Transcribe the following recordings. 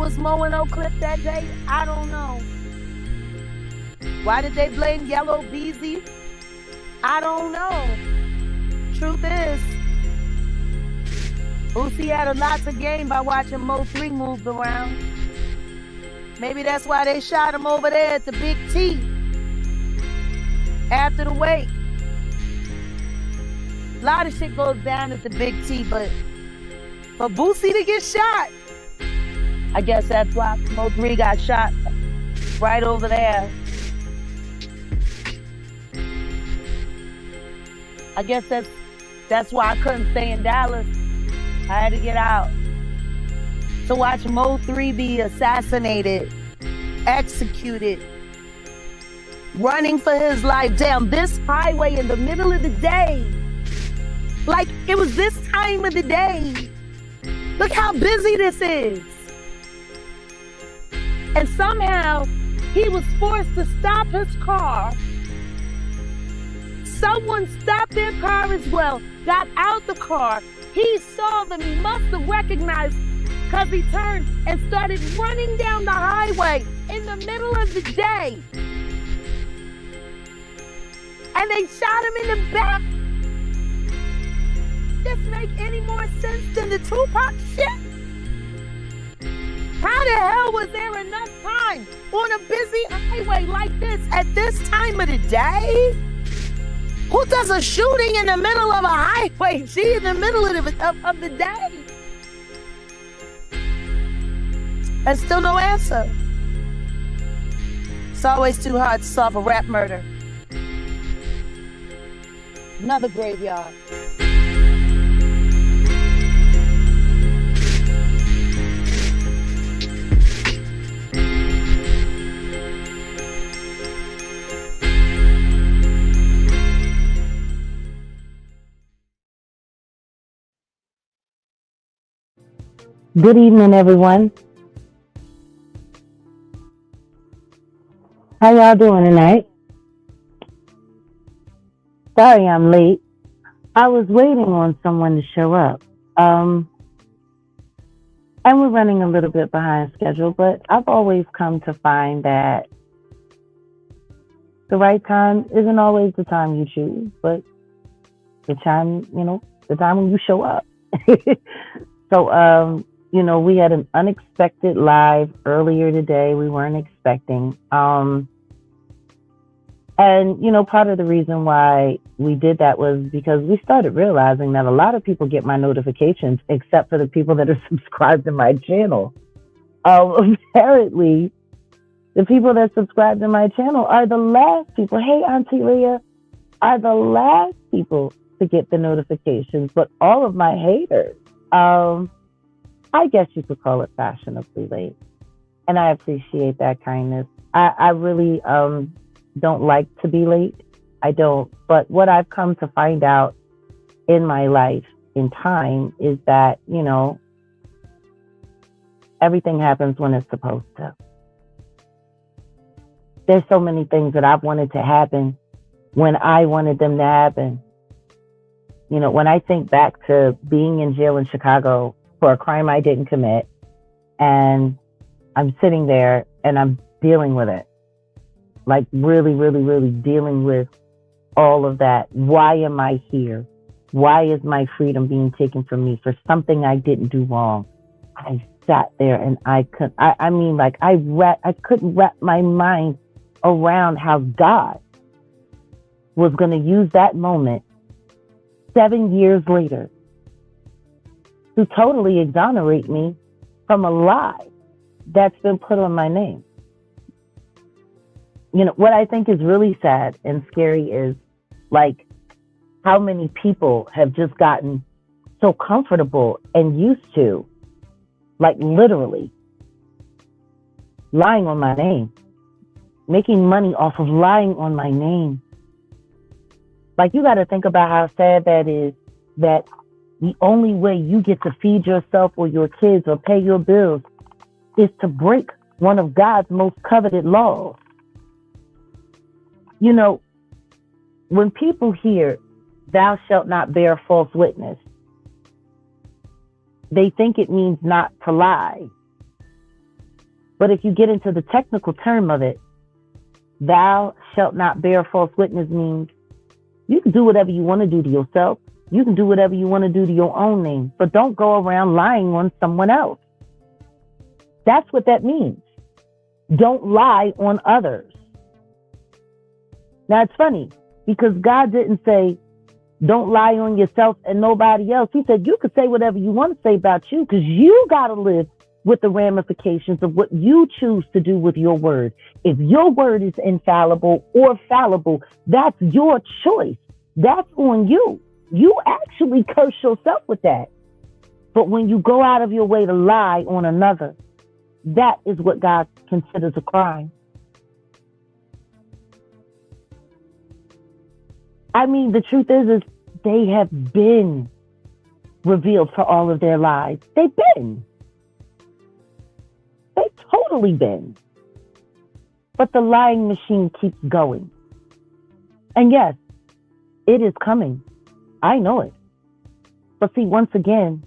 was mowing Oak Cliff that day? I don't know. Why did they blame Yellow Beezy? I don't know. Truth is, Boosie had a lot to gain by watching Mo 3 move around. Maybe that's why they shot him over there at the Big T after the wake. A lot of shit goes down at the Big T, but for Boosie to get shot, I guess that's why Mo 3 got shot right over there. I guess that's why I couldn't stay in Dallas. I had to get out to watch Mo 3 be assassinated, executed, running for his life down this highway in the middle of the day. Like, it was this time of the day. Look how busy this is. And somehow, he was forced to stop his car. Someone stopped their car as well, got out the car. He saw them, he must have recognized, because he turned and started running down the highway in the middle of the day. And they shot him in the back. This make any more sense than the Tupac shit? How the hell was there enough time on a busy highway like this at this time of the day? Who does a shooting in the middle of a highway? She in the middle of the day. And still no answer. It's always too hard to solve a rap murder. Another graveyard. Good evening, everyone. How y'all doing tonight? Sorry I'm late. I was waiting on someone to show up. And we're running a little bit behind schedule, but I've always come to find that the right time isn't always the time you choose, but the time when you show up. So, we had an unexpected live earlier today. We weren't expecting. And, part of the reason why we did that was because we started realizing that a lot of people get my notifications, except for the people that are subscribed to my channel. Apparently, the people that subscribe to my channel are the last people. Hey, Auntie Leah, are the last people to get the notifications. But all of my haters, I guess you could call it fashionably late. And I appreciate that kindness. I really don't like to be late. I don't. But what I've come to find out in my life, in time, is that, everything happens when it's supposed to. There's so many things that I've wanted to happen when I wanted them to happen. When I think back to being in jail in Chicago for a crime I didn't commit, and I'm sitting there and I'm dealing with it. Like really, really, really dealing with all of that. Why am I here? Why is my freedom being taken from me for something I didn't do wrong? I sat there and I couldn't wrap my mind around how God was going to use that moment 7 years later to totally exonerate me from a lie that's been put on my name. What I think is really sad and scary is like how many people have just gotten so comfortable and used to, like literally lying on my name, making money off of lying on my name. Like, you got to think about how sad that is, that the only way you get to feed yourself or your kids or pay your bills is to break one of God's most coveted laws. When people hear, "Thou shalt not bear false witness," they think it means not to lie. But if you get into the technical term of it, thou shalt not bear false witness means you can do whatever you want to do to yourself. You can do whatever you want to do to your own name, but don't go around lying on someone else. That's what that means. Don't lie on others. Now, it's funny because God didn't say, don't lie on yourself and nobody else. He said, you could say whatever you want to say about you because you got to live with the ramifications of what you choose to do with your word. If your word is infallible or fallible, that's your choice. That's on you. You actually curse yourself with that. But when you go out of your way to lie on another, that is what God considers a crime. I mean, the truth is they have been revealed for all of their lies. They've been. They've totally been. But the lying machine keeps going. And yes, it is coming. I know it. But see, once again,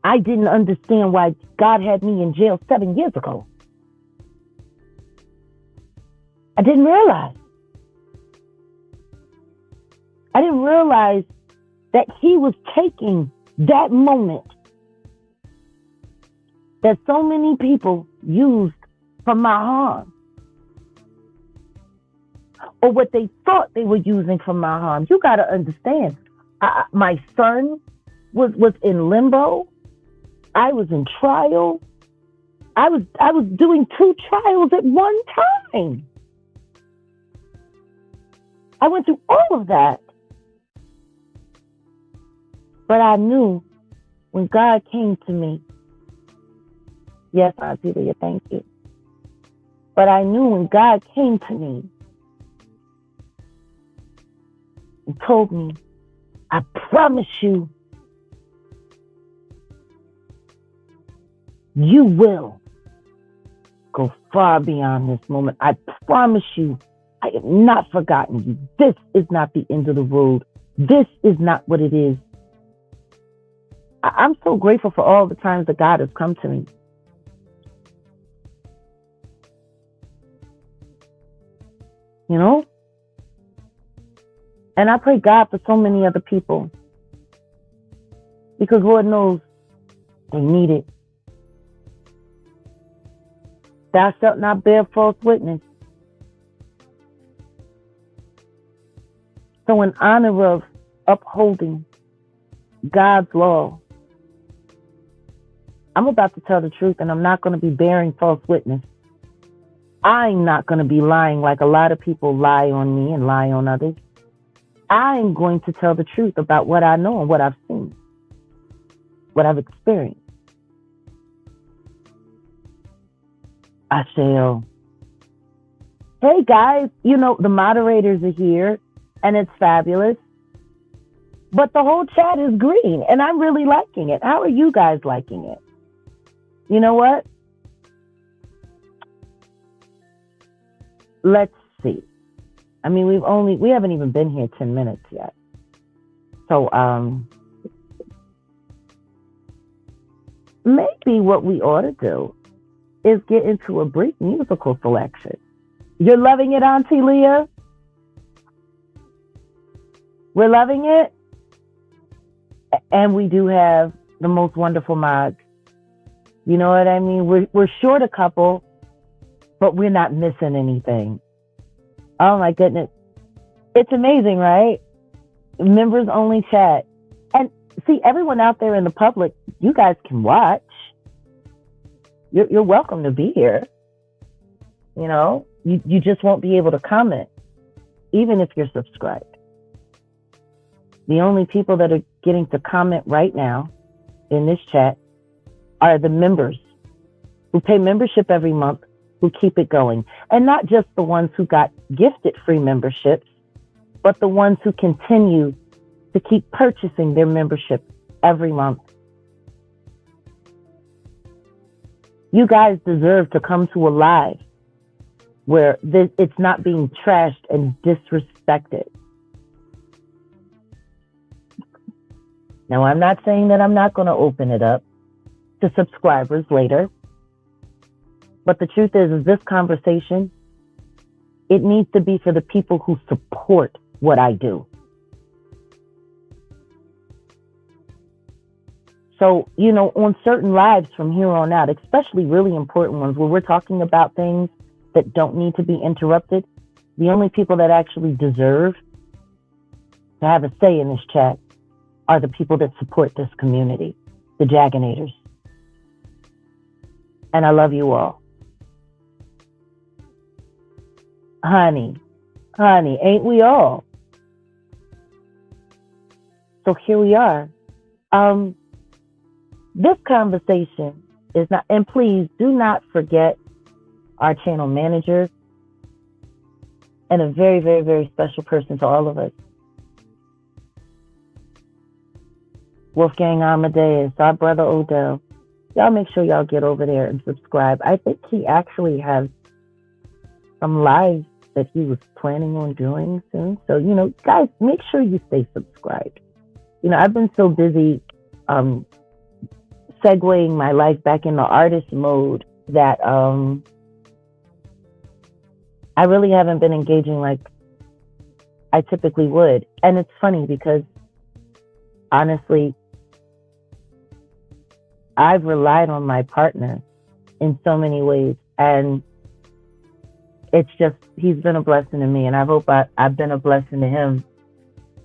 I didn't understand why God had me in jail 7 years ago. I didn't realize. I didn't realize that he was taking that moment that so many people used for my harm, or what they thought they were using for my harm. You got to understand, my son was in limbo. I was in trial. I was doing 2 trials at one time. I went through all of that. But I knew when God came to me, yes, Auntie Leah, thank you. But I knew when God came to me and told me, I promise you, you will go far beyond this moment. I promise you, I have not forgotten you. This is not the end of the road. This is not what it is. I'm so grateful for all the times that God has come to me. You know? And I pray God for so many other people. Because Lord knows they need it. Thou shalt not bear false witness. So in honor of upholding God's law, I'm about to tell the truth, and I'm not going to be bearing false witness. I'm not going to be lying like a lot of people lie on me and lie on others. I'm going to tell the truth about what I know and what I've seen, what I've experienced. I shall. Hey guys, you know, the moderators are here and it's fabulous, but the whole chat is green and I'm really liking it. How are you guys liking it? You know what? Let's see. I mean, we haven't even been here 10 minutes yet. So, maybe what we ought to do is get into a brief musical selection. You're loving it, Auntie Leah? We're loving it? And we do have the most wonderful mods. You know what I mean? We're short a couple, but we're not missing anything. Oh my goodness. It's amazing, right? Members only chat. And see, everyone out there in the public, you guys can watch. You're welcome to be here. You know, you just won't be able to comment, even if you're subscribed. The only people that are getting to comment right now in this chat are the members who pay membership every month, who keep it going. And not just the ones who got gifted free memberships, but the ones who continue to keep purchasing their membership every month. You guys deserve to come to a live where it's not being trashed and disrespected. Now, I'm not saying that I'm not going to open it up to subscribers later. But the truth is this conversation, it needs to be for the people who support what I do. So, on certain lives from here on out, especially really important ones where we're talking about things that don't need to be interrupted, the only people that actually deserve to have a say in this chat are the people that support this community, the Jaganators. And I love you all. Honey, ain't we all? So here we are. This conversation is not, and please do not forget our channel manager and a very, very, very special person to all of us. Wolfgang Amadeus, our brother Odell. Y'all make sure y'all get over there and subscribe. I think he actually has some lives that he was planning on doing soon. So, guys, make sure you stay subscribed. I've been so busy segueing my life back into artist mode that I really haven't been engaging like I typically would. And it's funny because honestly, I've relied on my partner in so many ways, and it's just, he's been a blessing to me, and I hope I've been a blessing to him,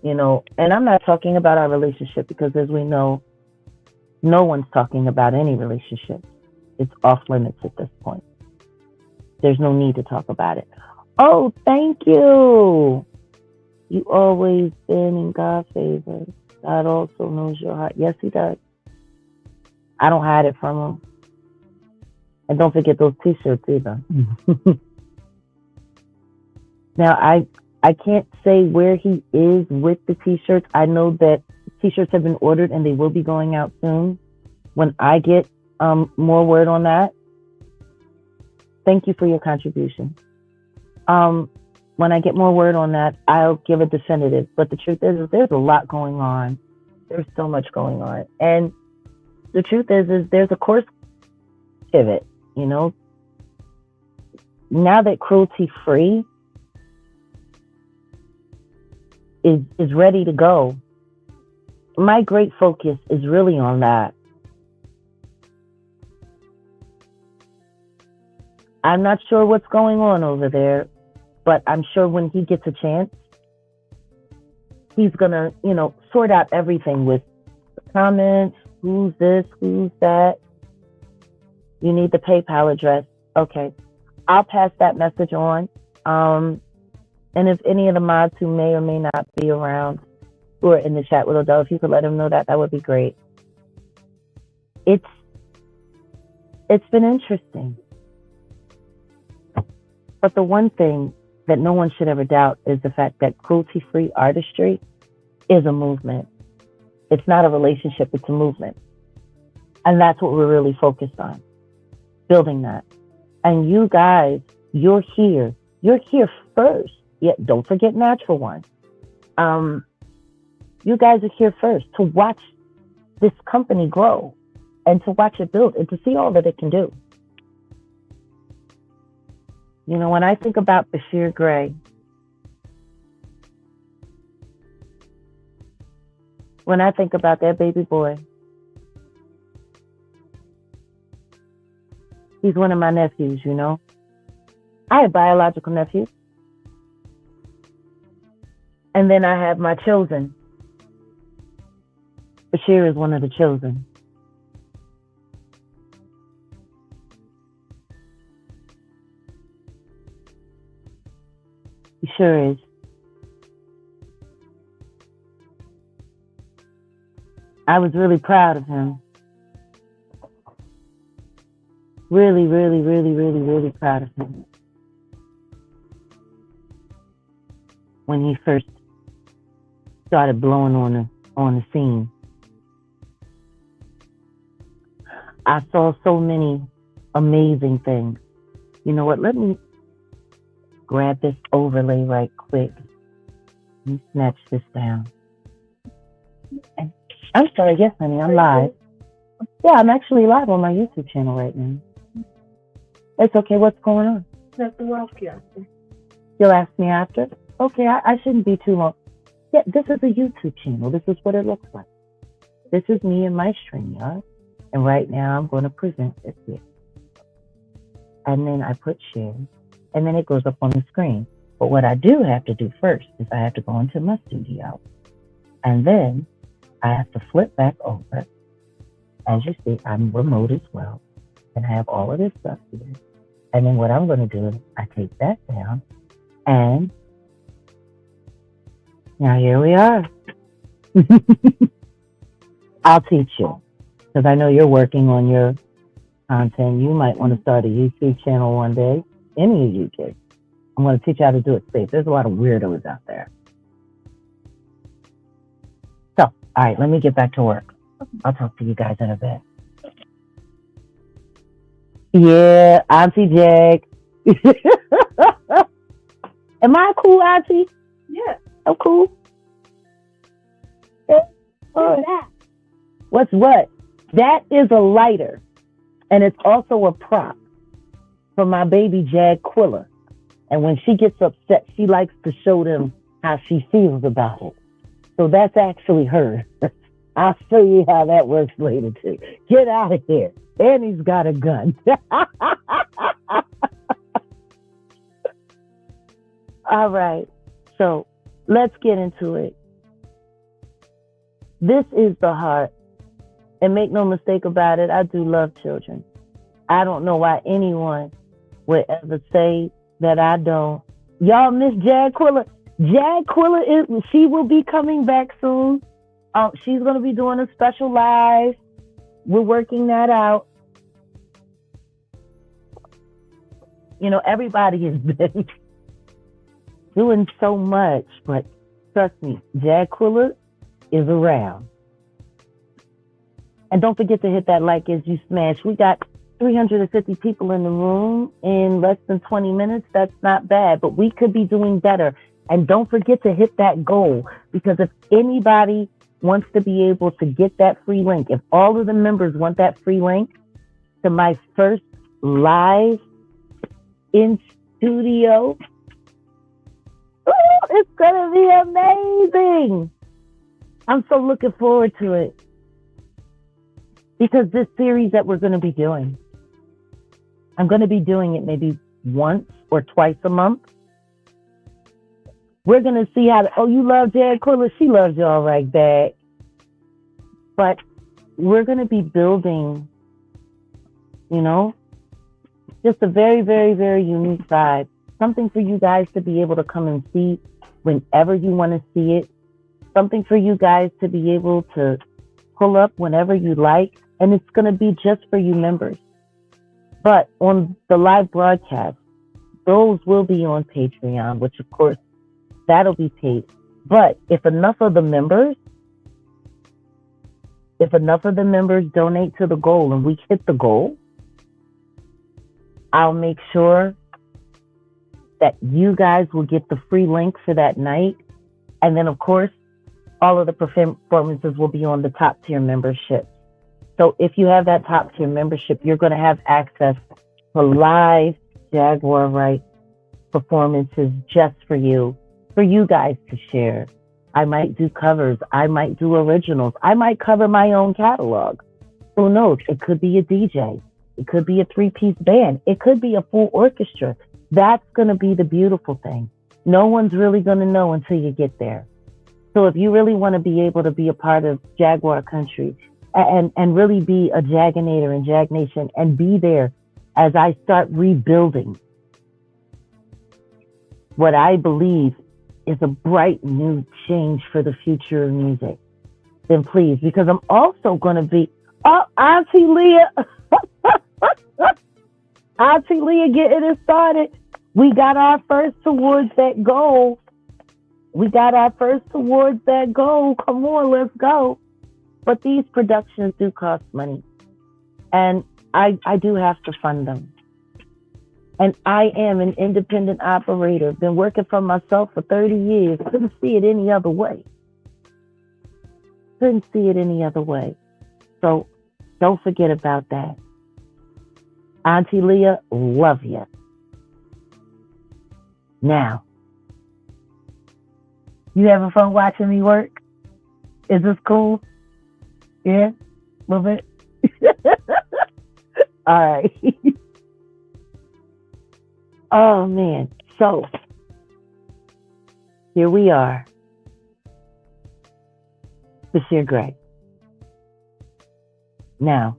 and I'm not talking about our relationship because, as we know, no one's talking about any relationship. It's off limits at this point. There's no need to talk about it. Oh, thank you. You always been in God's favor. God also knows your heart. Yes, he does. I don't hide it from him. And don't forget those t-shirts either. Now, I can't say where he is with the t-shirts. I know that t-shirts have been ordered and they will be going out soon. When I get more word on that, thank you for your contribution. When I get more word on that, I'll give a definitive. But the truth is there's a lot going on. There's so much going on. And the truth is there's a course pivot, Now that Cruelty Free is ready to go, my great focus is really on that. I'm not sure what's going on over there, but I'm sure when he gets a chance, he's gonna, sort out everything with the comments, who's this, who's that. You need the PayPal address. Okay, I'll pass that message on. And if any of the mods who may or may not be around who are in the chat with Odell, if you could let him know that would be great. It's been interesting. But the one thing that no one should ever doubt is the fact that cruelty-free artistry is a movement. It's not a relationship, it's a movement. And that's what we're really focused on, building that. And you guys, you're here. You're here first. Yeah, don't forget Natural One. You guys are here first to watch this company grow and to watch it build and to see all that it can do. When I think about Bashir Gray, when I think about that baby boy, he's one of my nephews, I have biological nephews. And then I have my chosen. Bashir is one of the chosen. He sure is. I was really proud of him. Really, really, really, really, really proud of him. When he first started blowing on the scene. I saw so many amazing things. You know what? Let me grab this overlay right quick. Let me snatch this down. I'm sorry, yes, honey, I'm live. Yeah, I'm actually live on my YouTube channel right now. It's okay. What's going on? Nothing else, Captain. You'll ask me after? Okay, I shouldn't be too long. Yeah, this is a YouTube channel. This is what it looks like. This is me and my StreamYard. And right now I'm going to present this here. And then I put share. And then it goes up on the screen. But what I do have to do first is I have to go into my studio. And then I have to flip back over. As you see, I'm remote as well. And I have all of this stuff here. And then what I'm going to do is I take that down. And now here we are. I'll teach you. Because I know you're working on your content. You might want to start a YouTube channel one day. Any of you kids. I'm going to teach you how to do it safe. There's a lot of weirdos out there. So, all right, let me get back to work. I'll talk to you guys in a bit. Yeah, Auntie Jag. Am I cool, Auntie? Yeah. I'm cool. Yeah. What's that? What's what? That is a lighter. And it's also a prop for my baby Jaguar. And when she gets upset, she likes to show them how she feels about it. So that's actually her. I'll show you how that works later too. Get out of here. And he's got a gun. All right. So let's get into it. This is the heart. And make no mistake about it, I do love children. I don't know why anyone would ever say that I don't. Y'all miss Jaguar. Jaguar, she will be coming back soon. She's going to be doing a special live. We're working that out. You know, everybody has been doing so much, but trust me, Jaguar is around. And don't forget to hit that like as you smash. We got 350 people in the room in less than 20 minutes. That's not bad, but we could be doing better. And don't forget to hit that goal, because if anybody wants to be able to get that free link, if all of the members want that free link to my first live in studio, it's going to be amazing. I'm so looking forward to it. Because this series that we're going to be doing, I'm going to be doing it maybe once or twice a month. We're going to see how, you love Jaguar? She loves you all right back. But we're going to be building, you know, just a very, very, very unique vibe. Something for you guys to be able to come and see whenever you want to see it. Something for you guys to be able to pull up whenever you like. And it's going to be just for you members. But on the live broadcast, those will be on Patreon, which of course, that'll be paid. But if enough of the members donate to the goal and we hit the goal, I'll make sure that you guys will get the free link for that night. And then of course, all of the performances will be on the top tier membership. So if you have that top tier membership, you're going to have access to live Jaguar Wright performances just for you guys to share. I might do covers. I might do originals. I might cover my own catalog. Who knows? It could be a DJ. It could be a 3-piece band. It could be a full orchestra. That's going to be the beautiful thing. No one's really going to know until you get there. So if you really want to be able to be a part of Jaguar Country and really be a Jaginator and Jag Nation and be there as I start rebuilding what I believe is a bright new change for the future of music, then please, because I'm also going to be, Auntie Leah, Auntie Leah getting it started. We got our first towards that goal. Come on, let's go. But these productions do cost money. And I do have to fund them. And I am an independent operator. Been working for myself for 30 years. Couldn't see it any other way. So don't forget about that. Auntie Leah, love you. Now, you having fun watching me work? Is this cool? Yeah? A little bit? All right. Oh, man. So, here we are. Bashir Gray. Now,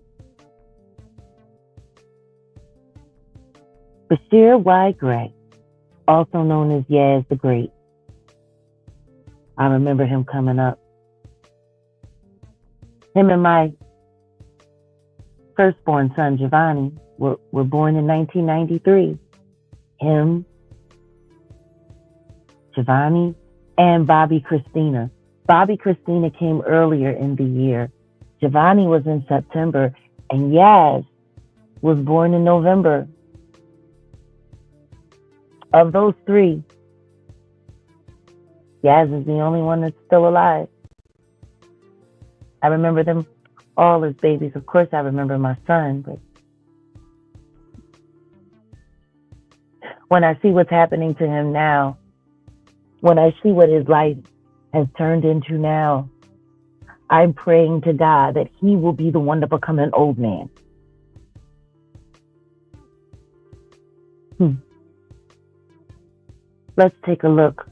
Bashir Y. Gray, also known as Yaz the Great. I remember him coming up. Him and my firstborn son, Giovanni, were born in 1993. Him, Giovanni, and Bobby Christina. Bobby Christina came earlier in the year. Giovanni was in September, and Yaz was born in November. Of those three, Yaz is the only one that's still alive. I remember them all as babies. Of course, I remember my son, but when I see what's happening to him now, when I see what his life has turned into now, I'm praying to God that he will be the one to become an old man. Let's take a look.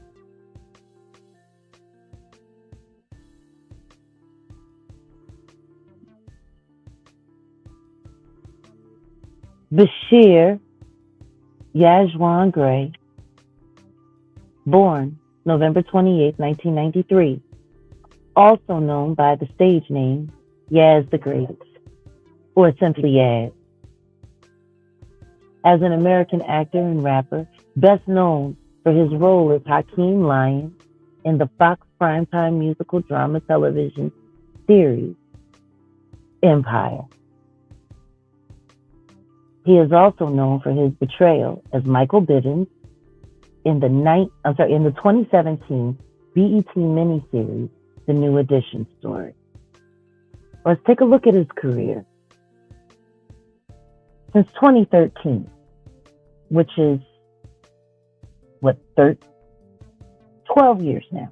Bashir Jaguar Wright, born November 28, 1993, also known by the stage name Yaz the Great, or simply Yaz. As an American actor and rapper, best known for his role as Hakeem Lyon in the Fox primetime musical drama television series Empire. He is also known for his portrayal as Michael Bivins in the 2017 BET miniseries, The New Edition Story. Let's take a look at his career. Since 2013, which is, 12 years now,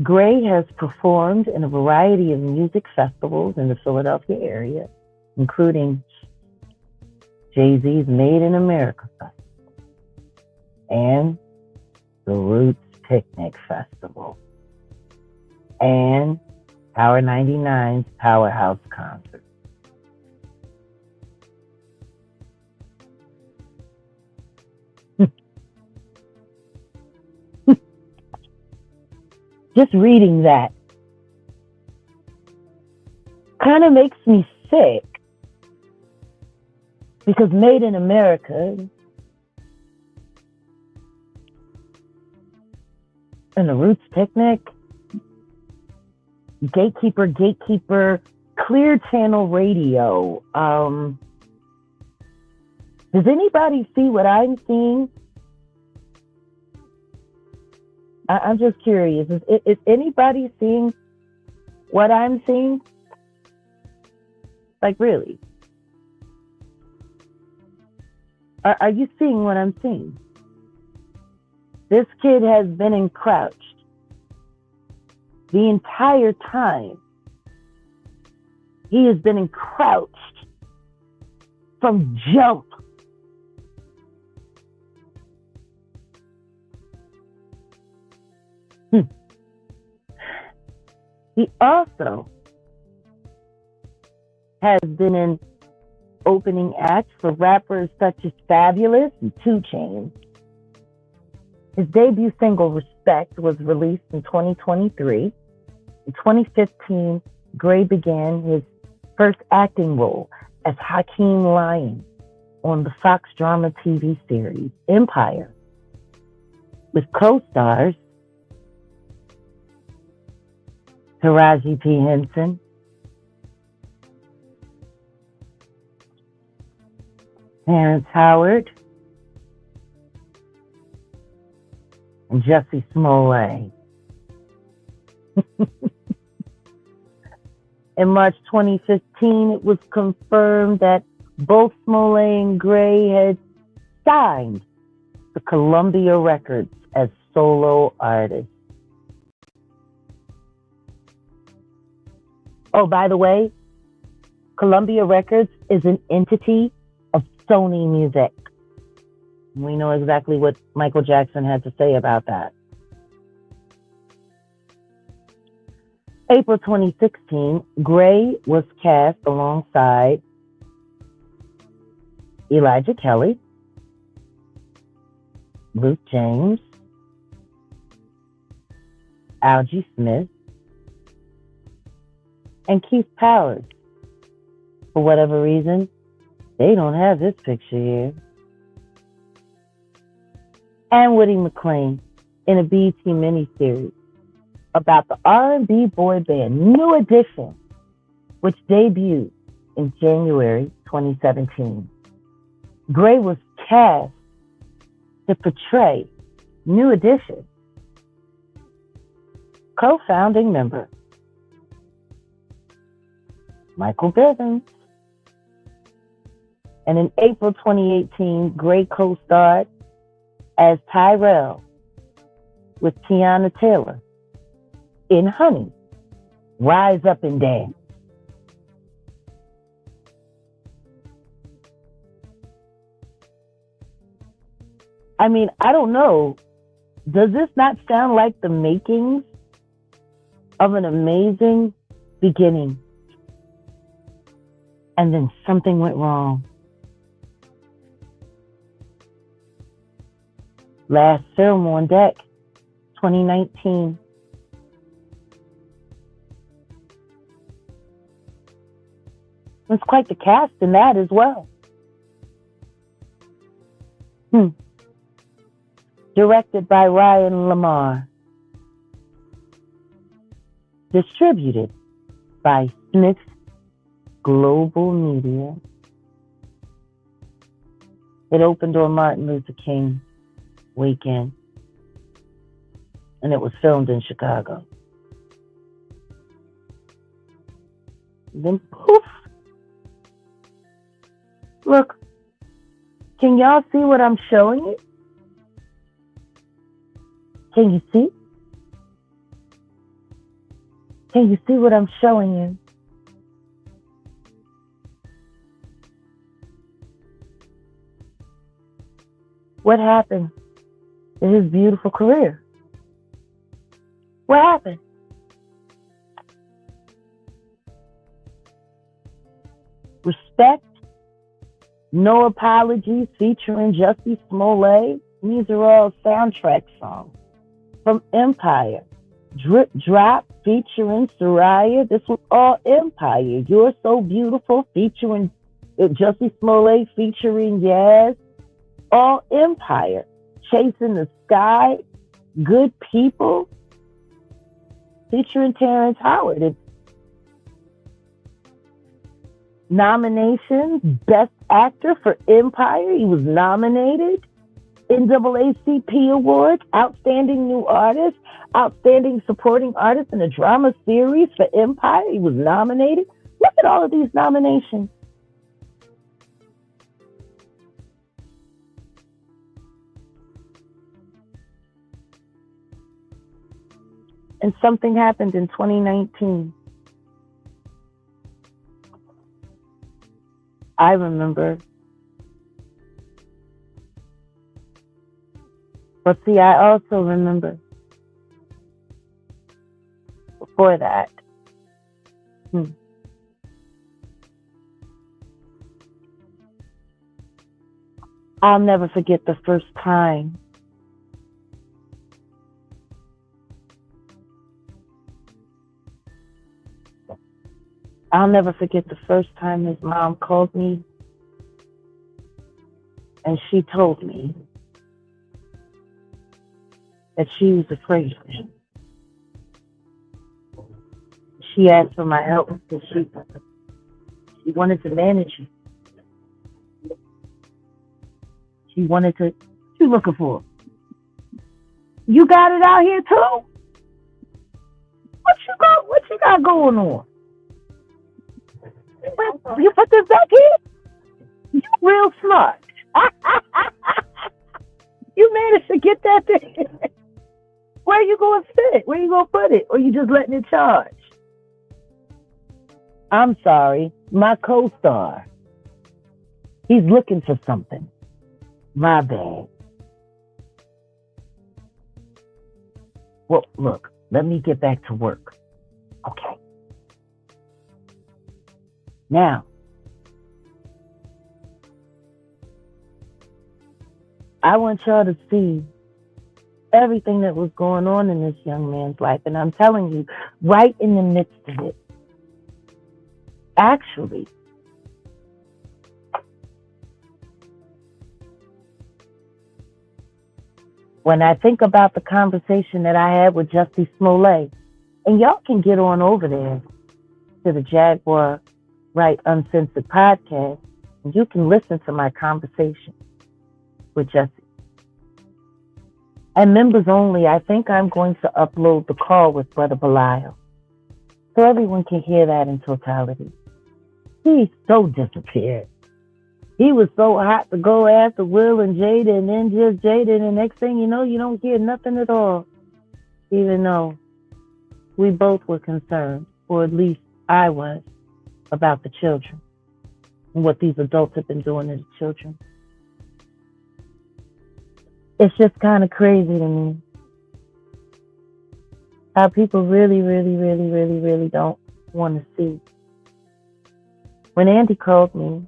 Gray has performed in a variety of music festivals in the Philadelphia area, including Jay-Z's Made in America Festival and the Roots Picnic Festival and Power 99's Powerhouse Concert. Just reading that kind of makes me sick, because Made in America and the Roots Picnic, Gatekeeper, Clear Channel Radio. Does anybody see what I'm seeing? I'm just curious. Is anybody seeing what I'm seeing? Like, really? Are you seeing what I'm seeing? This kid has been encrouched the entire time. He has been encrouched from jump. He also has been in opening acts for rappers such as Fabulous and 2 Chainz. His debut single, Respect, was released in 2023. In 2015, Gray began his first acting role as Hakeem Lyon on the Fox drama TV series Empire, with co-stars Taraji P. Henson, Terrence Howard, and Jussie Smollett. In March 2015, it was confirmed that both Smollett and Gray had signed to Columbia Records as solo artists. Oh, by the way, Columbia Records is an entity of Sony Music. We know exactly what Michael Jackson had to say about that. April 2016, Gray was cast alongside Elijah Kelly, Luke James, Algie Smith, and Keith Powers. For whatever reason, they don't have this picture here. And Woody McLean in a BET miniseries about the R&B boy band New Edition, which debuted in January 2017. Gray was cast to portray New Edition. Co-founding member Michael Bivins. And in April 2018, Gray co-starred as Tyrell with Tiana Taylor in Honey, Rise Up and Dance. I mean, I don't know. Does this not sound like the makings of an amazing beginning? And then something went wrong. Last film on deck, 2019. It's quite the cast in that as well. Directed by Ryan Lamar. Distributed by Smith Global Media. It opened on Martin Luther King weekend, and it was filmed in Chicago. Then poof. Look, can y'all see what I'm showing you? Can you see? Can you see what I'm showing you? What happened to his beautiful career? What happened? Respect, No Apologies featuring Jussie Smollett. These are all soundtrack songs from Empire. Drip Drop featuring Soraya. This was all Empire. You're So Beautiful featuring Jussie Smollett featuring Yaz. All Empire. Chasing the Sky. Good People featuring Terrence Howard. It's nominations. Best Actor for Empire. He was nominated. NAACP Awards. Outstanding New Artist. Outstanding Supporting Artist in a Drama Series for Empire. He was nominated. Look at all of these nominations. And something happened in 2019. I remember. But see, I also remember before that. I'll never forget the first time his mom called me and she told me that she was afraid of him. She asked for my help because she wanted to manage him. She looking for him. You got it out here too? What you got going on? You put this back in? You real smart. You managed to get that thing. Where you going to sit? Where you going to put it? Or you just letting it charge? I'm sorry, my co-star. He's looking for something. My bad. Well, look, let me get back to work. Okay. Now, I want y'all to see everything that was going on in this young man's life. And I'm telling you, right in the midst of it, actually, when I think about the conversation that I had with Jussie Smollett, and y'all can get on over there to the Jaguar Wright Uncensored podcast, and you can listen to my conversation with Jussie. And members only, I think I'm going to upload the call with Brother Belial, so everyone can hear that in totality. He so disappeared. He was so hot to go after Will and Jada, and then just Jada, and the next thing you know, you don't hear nothing at all. Even though we both were concerned, or at least I was, about the children and what these adults have been doing to the children. It's just kind of crazy to me how people really, really, really, really, really don't want to see. When Andy called me,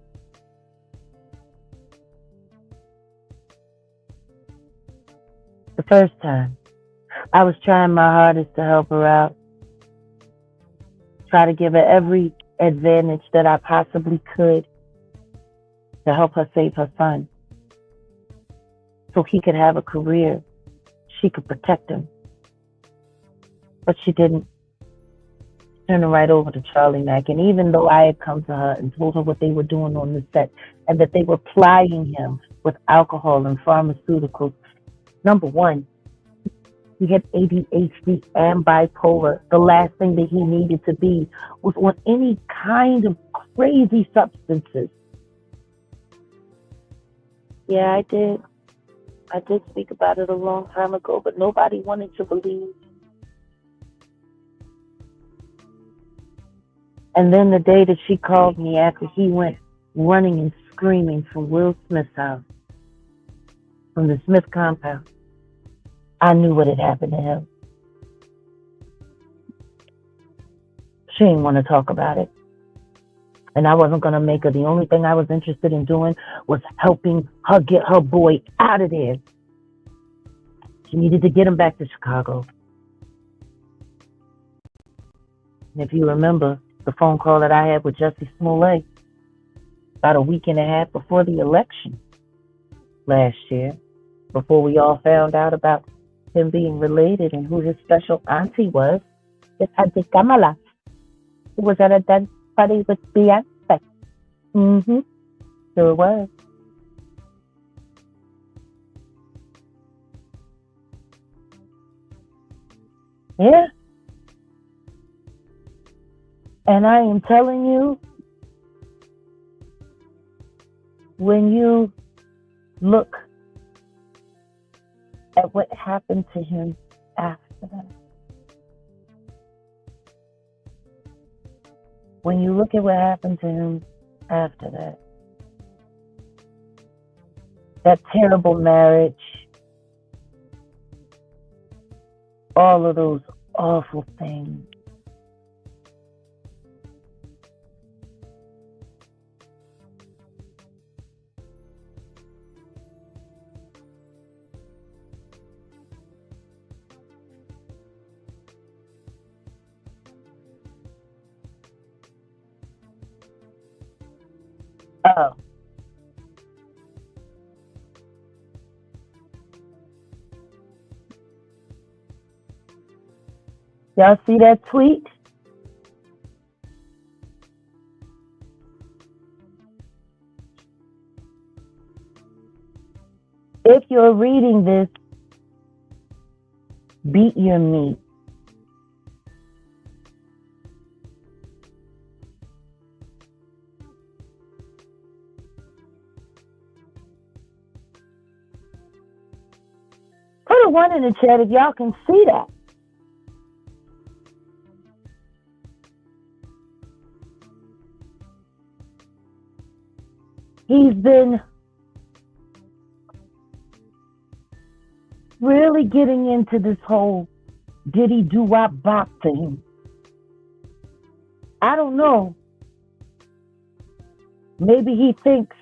the first time, I was trying my hardest to help her out, try to give her every advantage that I possibly could to help her save her son so he could have a career, she could protect him. But she didn't. Turn her right over to Charlie Mack. And even though I had come to her and told her what they were doing on the set and that they were plying him with alcohol and pharmaceuticals, number one, he had ADHD and bipolar. The last thing that he needed to be was on any kind of crazy substances. Yeah, I did. I did speak about it a long time ago, but nobody wanted to believe. And then the day that she called me after he went running and screaming from Will Smith's house, from the Smith compound, I knew what had happened to him. She didn't want to talk about it. And I wasn't going to make her. The only thing I was interested in doing was helping her get her boy out of there. She needed to get him back to Chicago. And if you remember the phone call that I had with Jussie Smollett about a week and a half before the election last year, before we all found out about him being related and who his special auntie was, it's Auntie Kamala, who was at a dance party with Beyonce. Sure was. Yeah. And I am telling you, when you look at what happened to him after that, when you look at what happened to him after that, that terrible marriage, all of those awful things, oh, y'all see that tweet? If you're reading this, beat your meat. a 1 in the chat if y'all can see that. He's been really getting into this whole diddy do wop bop thing. I don't know. Maybe he thinks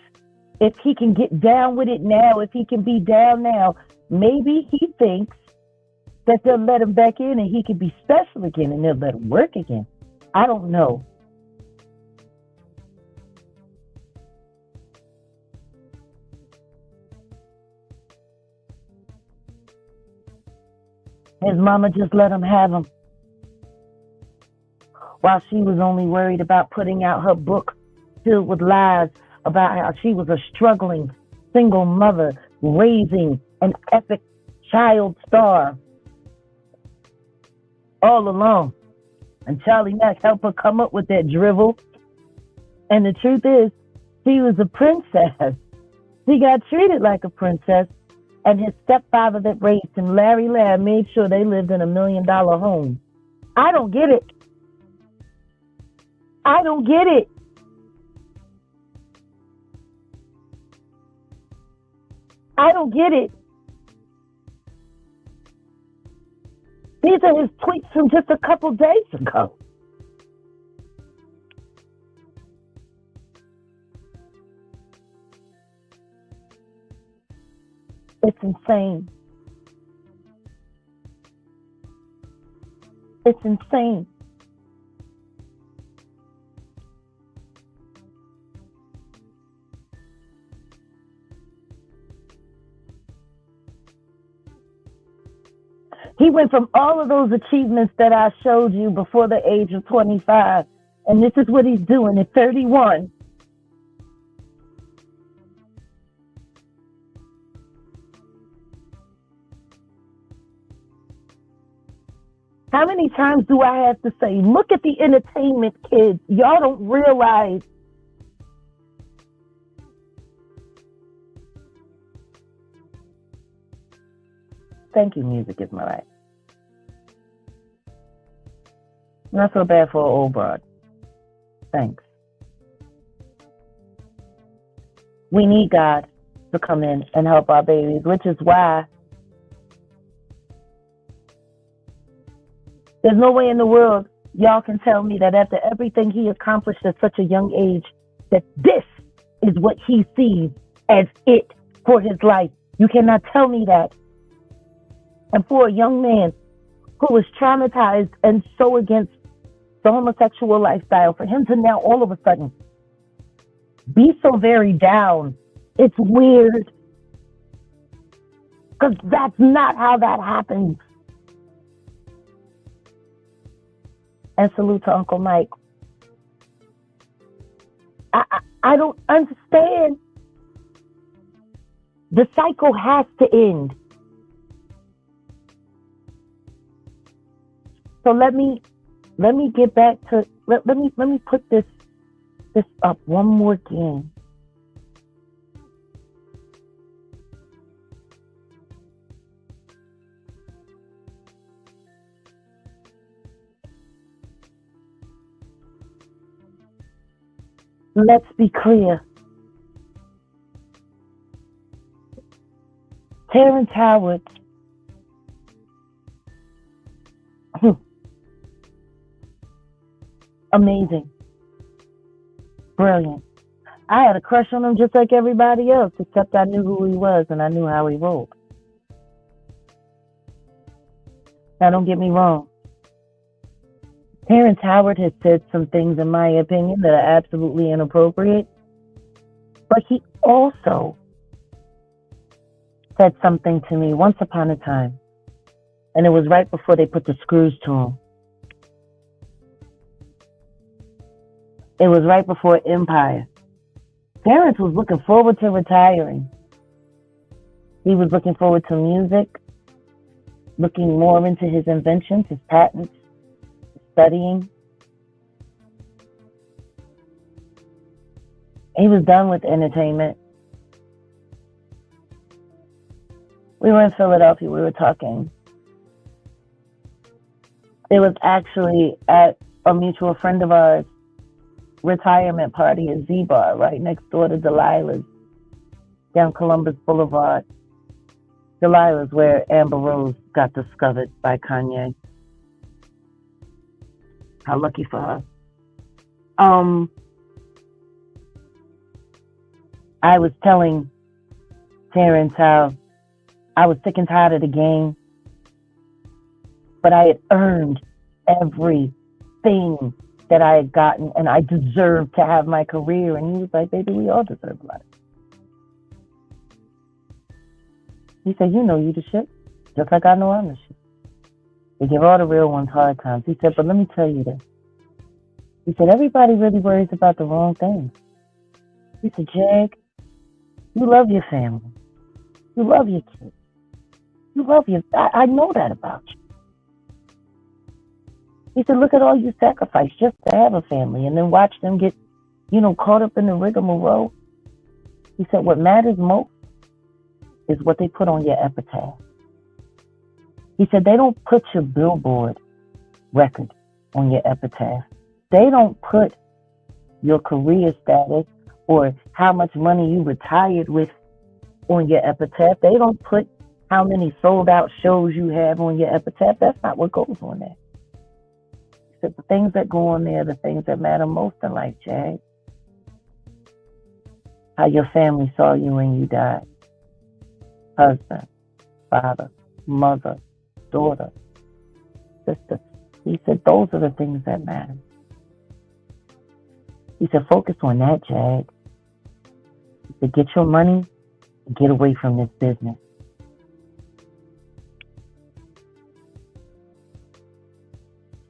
if he can get down with it now, if he can be down now, maybe he thinks that they'll let him back in and he can be special again and they'll let him work again. I don't know. His mama just let him have him while she was only worried about putting out her book filled with lies about how she was a struggling single mother raising an epic child star all alone. And Charlie Mack helped her come up with that drivel. And the truth is, she was a princess. She got treated like a princess. And his stepfather that raised him, Larry Ladd, made sure they lived in $1 million home. I don't get it. I don't get it. I don't get it. These are his tweets from just a couple days ago. It's insane. It's insane. He went from all of those achievements that I showed you before the age of 25, and this is what he's doing at 31. How many times do I have to say, look at the entertainment kids. Y'all don't realize. Thank you, music is my life. Not so bad for an old broad. Thanks. We need God to come in and help our babies, which is why there's no way in the world y'all can tell me that after everything he accomplished at such a young age, that this is what he sees as it for his life. You cannot tell me that. And for a young man who was traumatized and so against the homosexual lifestyle, for him to now all of a sudden be so very down, it's weird. Because that's not how that happens. And salute to Uncle Mike. I don't understand. The cycle has to end. So let me get back to let me put this up one more again. Let's be clear. Terrence Howard amazing. Brilliant. I had a crush on him just like everybody else, except I knew who he was and I knew how he rolled. Now, don't get me wrong. Terrence Howard has said some things, in my opinion, that are absolutely inappropriate. But he also said something to me once upon a time. And it was right before they put the screws to him. It was right before Empire. Terrence was looking forward to retiring. He was looking forward to music, looking more into his inventions, his patents, studying. He was done with entertainment. We were in Philadelphia. We were talking. It was actually at a mutual friend of ours' retirement party at Z-Bar, right next door to Delilah's, down Columbus Boulevard. Delilah's where Amber Rose got discovered by Kanye. How lucky for her. I was telling Terrence how I was sick and tired of the game, but I had earned everything that I had gotten, and I deserved to have my career. And he was like, baby, we all deserve life. He said, you know you the shit, just like I know I'm the shit. They give all the real ones hard times. He said, but let me tell you this. He said, everybody really worries about the wrong things. He said, Jag, you love your family. You love your kids. You love your... I know that about you. He said, look at all you sacrifice just to have a family and then watch them get, caught up in the rigmarole. He said, what matters most is what they put on your epitaph. He said, they don't put your Billboard record on your epitaph. They don't put your career status or how much money you retired with on your epitaph. They don't put how many sold out shows you have on your epitaph. That's not what goes on there. He said, the things that go on there are the things that matter most in life, Jag. How your family saw you when you died. Husband, father, mother, daughter, sister. He said, those are the things that matter. He said, focus on that, Jag. He said, get your money and get away from this business.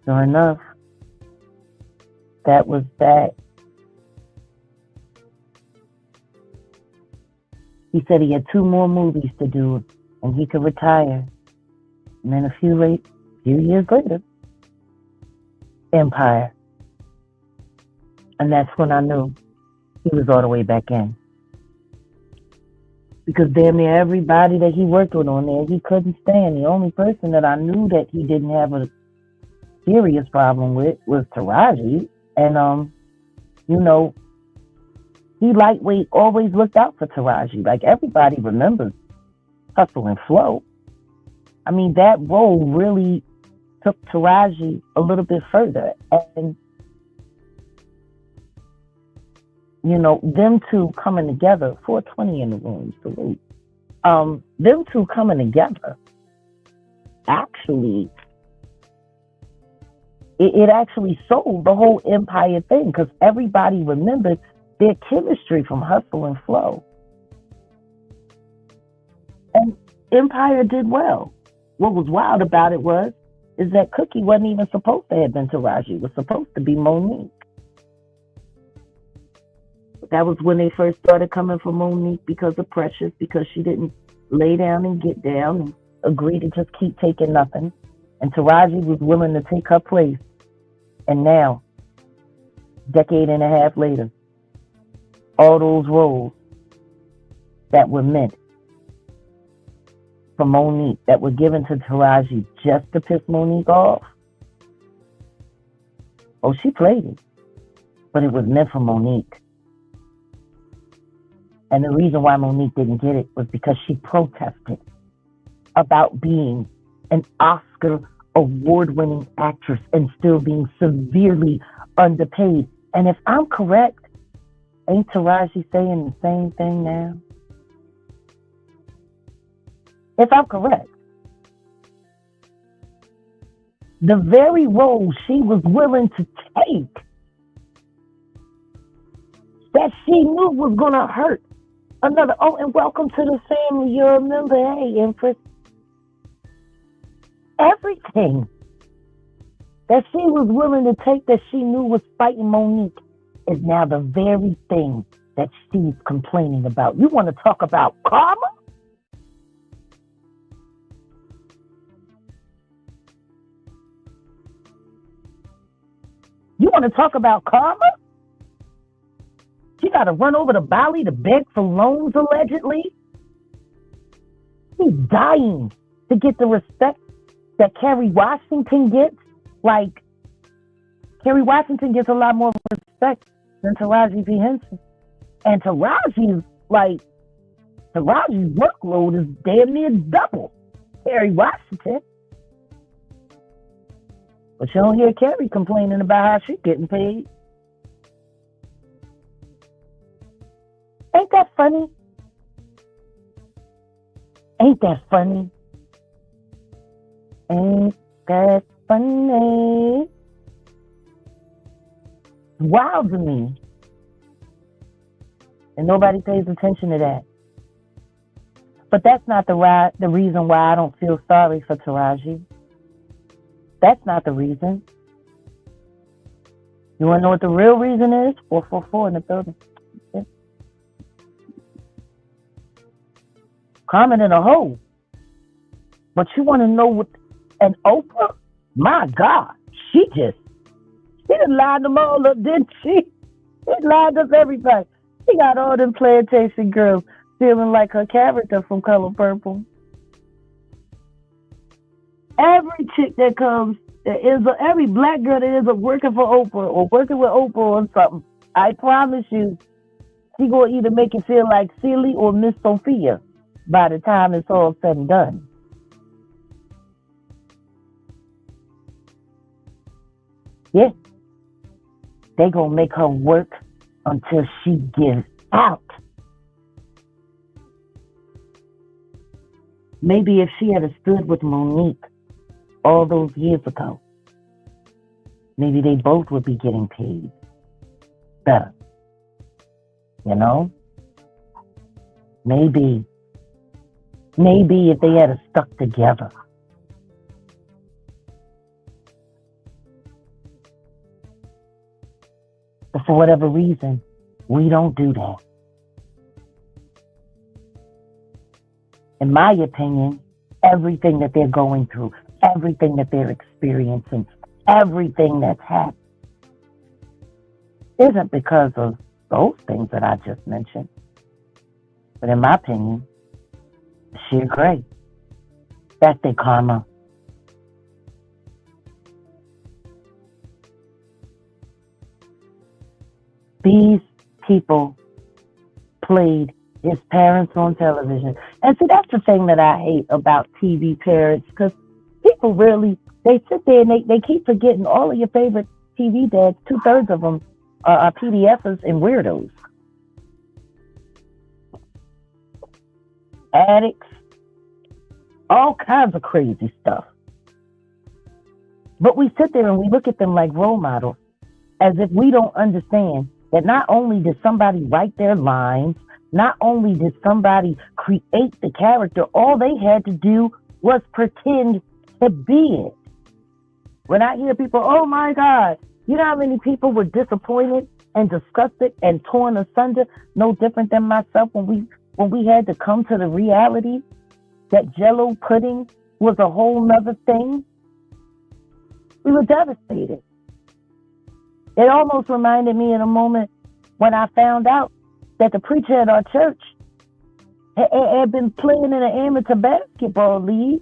Sure enough, that was that. He said he had 2 more movies to do and he could retire. And then a few years later, Empire. And that's when I knew he was all the way back in. Because damn near everybody that he worked with on there, he couldn't stand. The only person that I knew that he didn't have a serious problem with was Taraji. And, he lightweight always looked out for Taraji. Like everybody remembers Hustle and Flow. I mean, that role really took Taraji a little bit further. And, them two coming together, 420 in the room, salute. Them two coming together, actually, it actually sold the whole Empire thing because everybody remembered their chemistry from Hustle and Flow. And Empire did well. What was wild about it is that Cookie wasn't even supposed to have been Taraji. It was supposed to be Monique. That was when they first started coming for Monique because of Precious, because she didn't lay down and get down and agree to just keep taking nothing. And Taraji was willing to take her place. And now, decade and a half later, all those roles that were meant for Monique, that were given to Taraji just to piss Monique off, oh, she played it. But it was meant for Monique. And the reason why Monique didn't get it was because she protested about being an Oscar award-winning actress and still being severely underpaid. And if I'm correct, ain't Taraji saying the same thing now? If I'm correct, the very role she was willing to take that she knew was going to hurt another, and welcome to the family, you're a member, hey, Empress. Everything that she was willing to take that she knew was fighting Monique is now the very thing that she's complaining about. You want to talk about karma? You want to talk about karma? She got to run over to Bali to beg for loans, allegedly. He's dying to get the respect that Kerry Washington gets. Like, Kerry Washington gets a lot more respect than Taraji P. Henson. And Taraji's workload is damn near double Kerry Washington. But you don't hear Kerry complaining about how she's getting paid. Ain't that funny? Ain't that funny? Ain't that funny? Wild to me. And nobody pays attention to that. But that's not the reason why I don't feel sorry for Taraji. That's not the reason. You want to know what the real reason is? 444 in the building. Yeah. Carmen in a hole. But you want to know what? And Oprah? My God. She done lined them all up, didn't she? She lined up everybody. She got all them plantation girls feeling like her character from Color Purple. Every chick that comes, every black girl that ends up working for Oprah or working with Oprah or something, I promise you, she gonna either make you feel like Silly or Miss Sophia by the time it's all said and done. Yeah. They gonna make her work until she gives out. Maybe if she had stood with Monique all those years ago, maybe they both would be getting paid better. You know? Maybe if they had stuck together. But for whatever reason, we don't do that. In my opinion, everything that they're going through, everything that they're experiencing, everything that's happened isn't because of those things that I just mentioned. But in my opinion, sheer grace. That's their karma. These people played his parents on television. And see, that's the thing that I hate about TV parents, because people really, they sit there and they keep forgetting all of your favorite TV dads. 2/3 of them are PDFers and weirdos. Addicts. All kinds of crazy stuff. But we sit there and we look at them like role models, as if we don't understand that not only did somebody write their lines, not only did somebody create the character, all they had to do was pretend to be it. When I hear people, oh my God, you know how many people were disappointed and disgusted and torn asunder, no different than myself when we had to come to the reality that Jell-O pudding was a whole nother thing. We were devastated. It almost reminded me in a moment when I found out that the preacher at our church had been playing in an amateur basketball league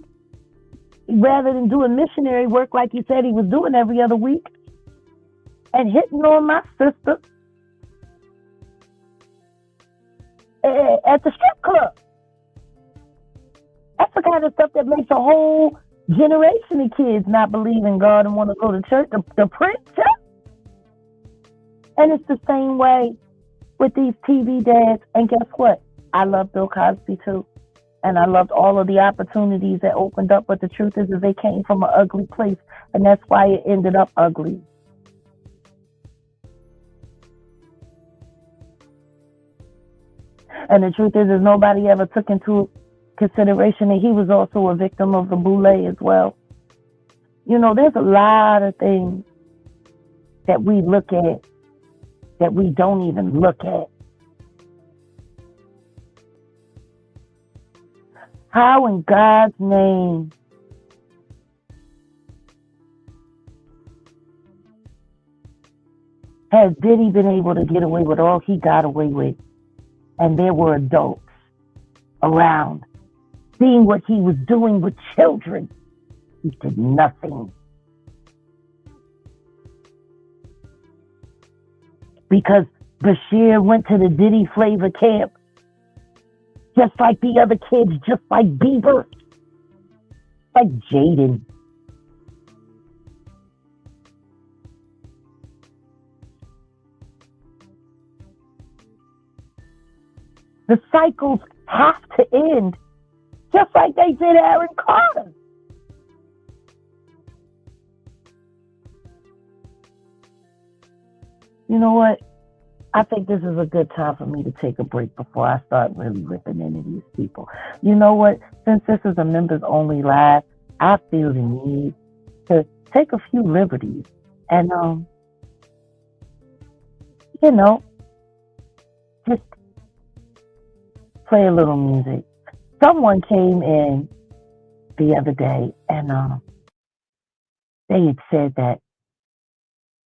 rather than doing missionary work like he said he was doing every other week, and hitting on my sister at the strip club. That's the kind of stuff that makes a whole generation of kids not believe in God and want to go to church. The preacher. And it's the same way with these TV dads. And guess what? I love Bill Cosby too. And I loved all of the opportunities that opened up. But the truth is they came from an ugly place. And that's why it ended up ugly. And the truth is nobody ever took into consideration that he was also a victim of the boule as well. You know, there's a lot of things that we look at that we don't even look at. How in God's name has Diddy been able to get away with all he got away with? And there were adults around seeing what he was doing with children, he did nothing. Because Bashir went to the Diddy Flavor camp, just like the other kids, just like Bieber, like Jaden. The cycles have to end, just like they did Aaron Carter. You know what? I think this is a good time for me to take a break before I start really ripping into these people. You know what? Since this is a members only live, I feel the need to take a few liberties and, just play a little music. Someone came in the other day and they had said that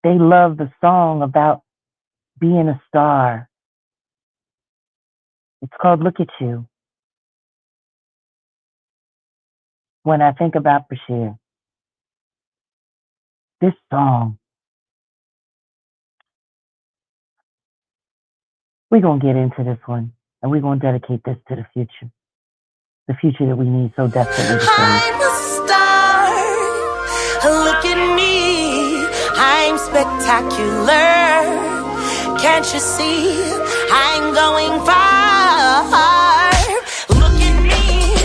they love the song about being a star. It's called Look at You. When I think about Bashir, this song, we're going to get into this one and we're going to dedicate this to the future that we need so desperately. I'm a star, look at me, I'm spectacular. Can't you see I'm going far? Look at me,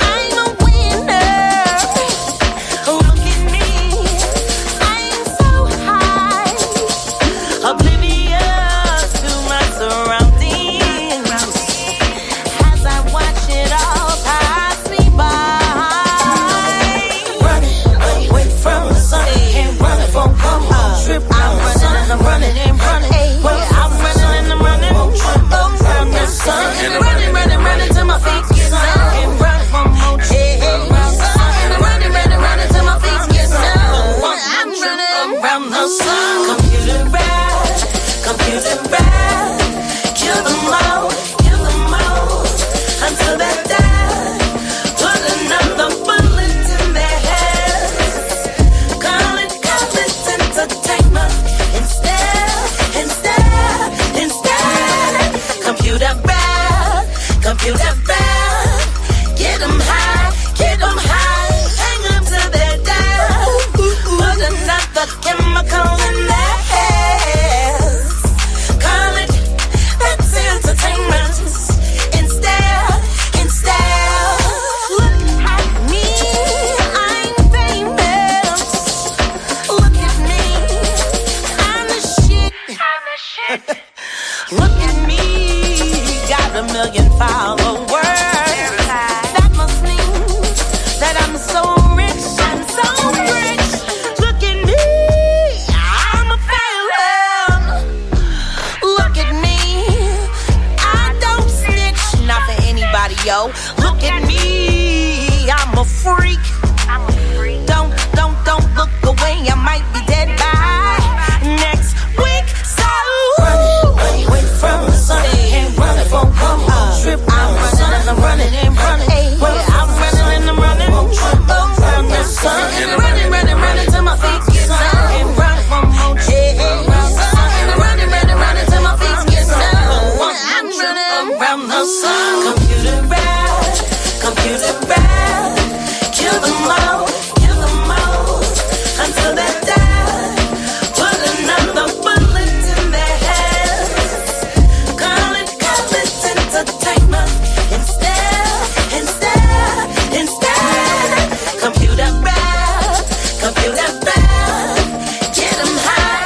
I'm a winner. Look at me, I'm so high, oblivious to my surroundings. As I watch it all pass me by, running away from the sun, and running from one trip. I'm running and I'm running. Running till my feet get numb. And run from more trees. And running till my feet get numb. I'm running around the sun. Computer bad, kill them all, until they die. Put another bullet in their heads. Call it entertainment instead. Computer bad, get them high, hang them till they're dead. Put another chemical in their heads. Call it, that's entertainment instead. Look at me, I'm famous. Look at me, I'm the shit. Look at me, got 1 million followers. That must mean that I'm so rich. Look at me, I'm a felon. Look at me, I don't snitch, not for anybody, yo. Look at me, I'm a freak. Don't look away, I might be dead by next week. So running away from the sun and running for one more trip. I'm running and I'm running. I'm running and I'm running. Around the sun. Running till my feet get numb. And running for more trips. And running till my feet get numb. I'm running around the sun. Computer bad, kill them all, until they die. Put another bullet in their heads. Call it entertainment instead. Computer bad, get them high,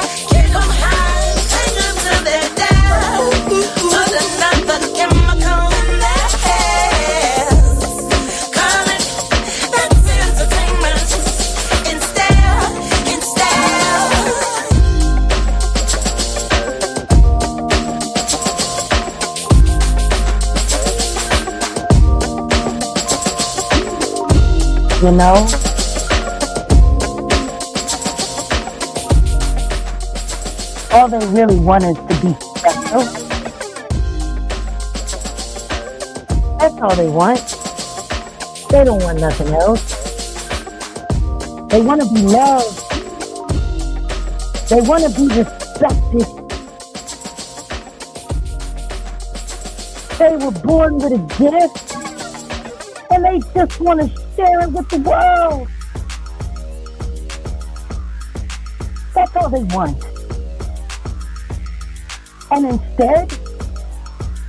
hang them till they're dead. Put another chemical in their heads. Call it, that's entertainment instead. You know? All they really want is to be special. That's all they want. They don't want nothing else. They want to be loved. They want to be respected. They were born with a gift, and they just want to share it with the world. That's all they want. And instead,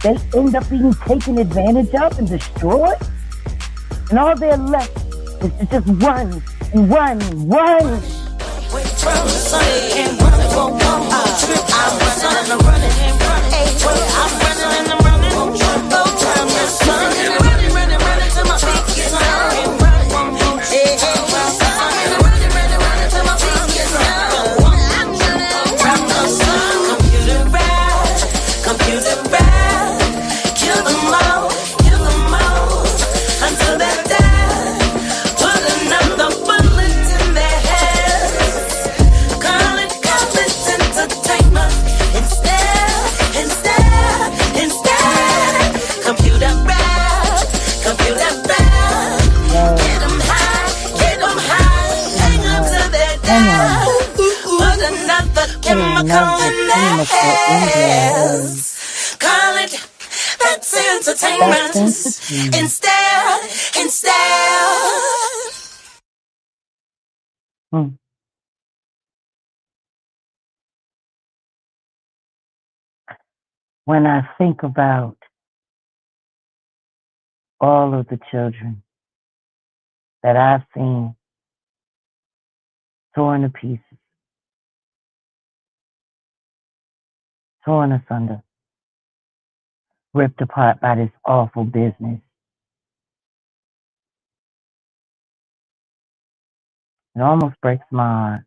they end up being taken advantage of and destroyed. And all they're left is to just run and run and run. Call it that's entertainment. Instead. When I think about all of the children that I've seen torn to pieces, torn asunder, ripped apart by this awful business, it almost breaks my heart.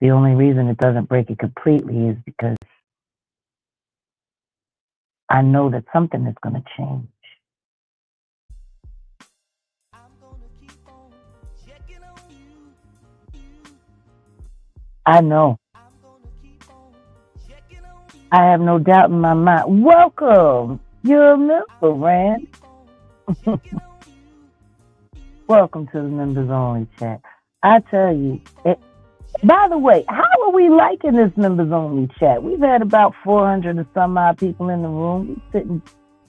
The only reason it doesn't break it completely is because I know that something is going to change. I know. I have no doubt in my mind. Welcome. You're a member, Rand. Welcome to the members only chat. I tell you, by the way, how are we liking this members only chat? We've had about 400 and some odd people in the room. We're sitting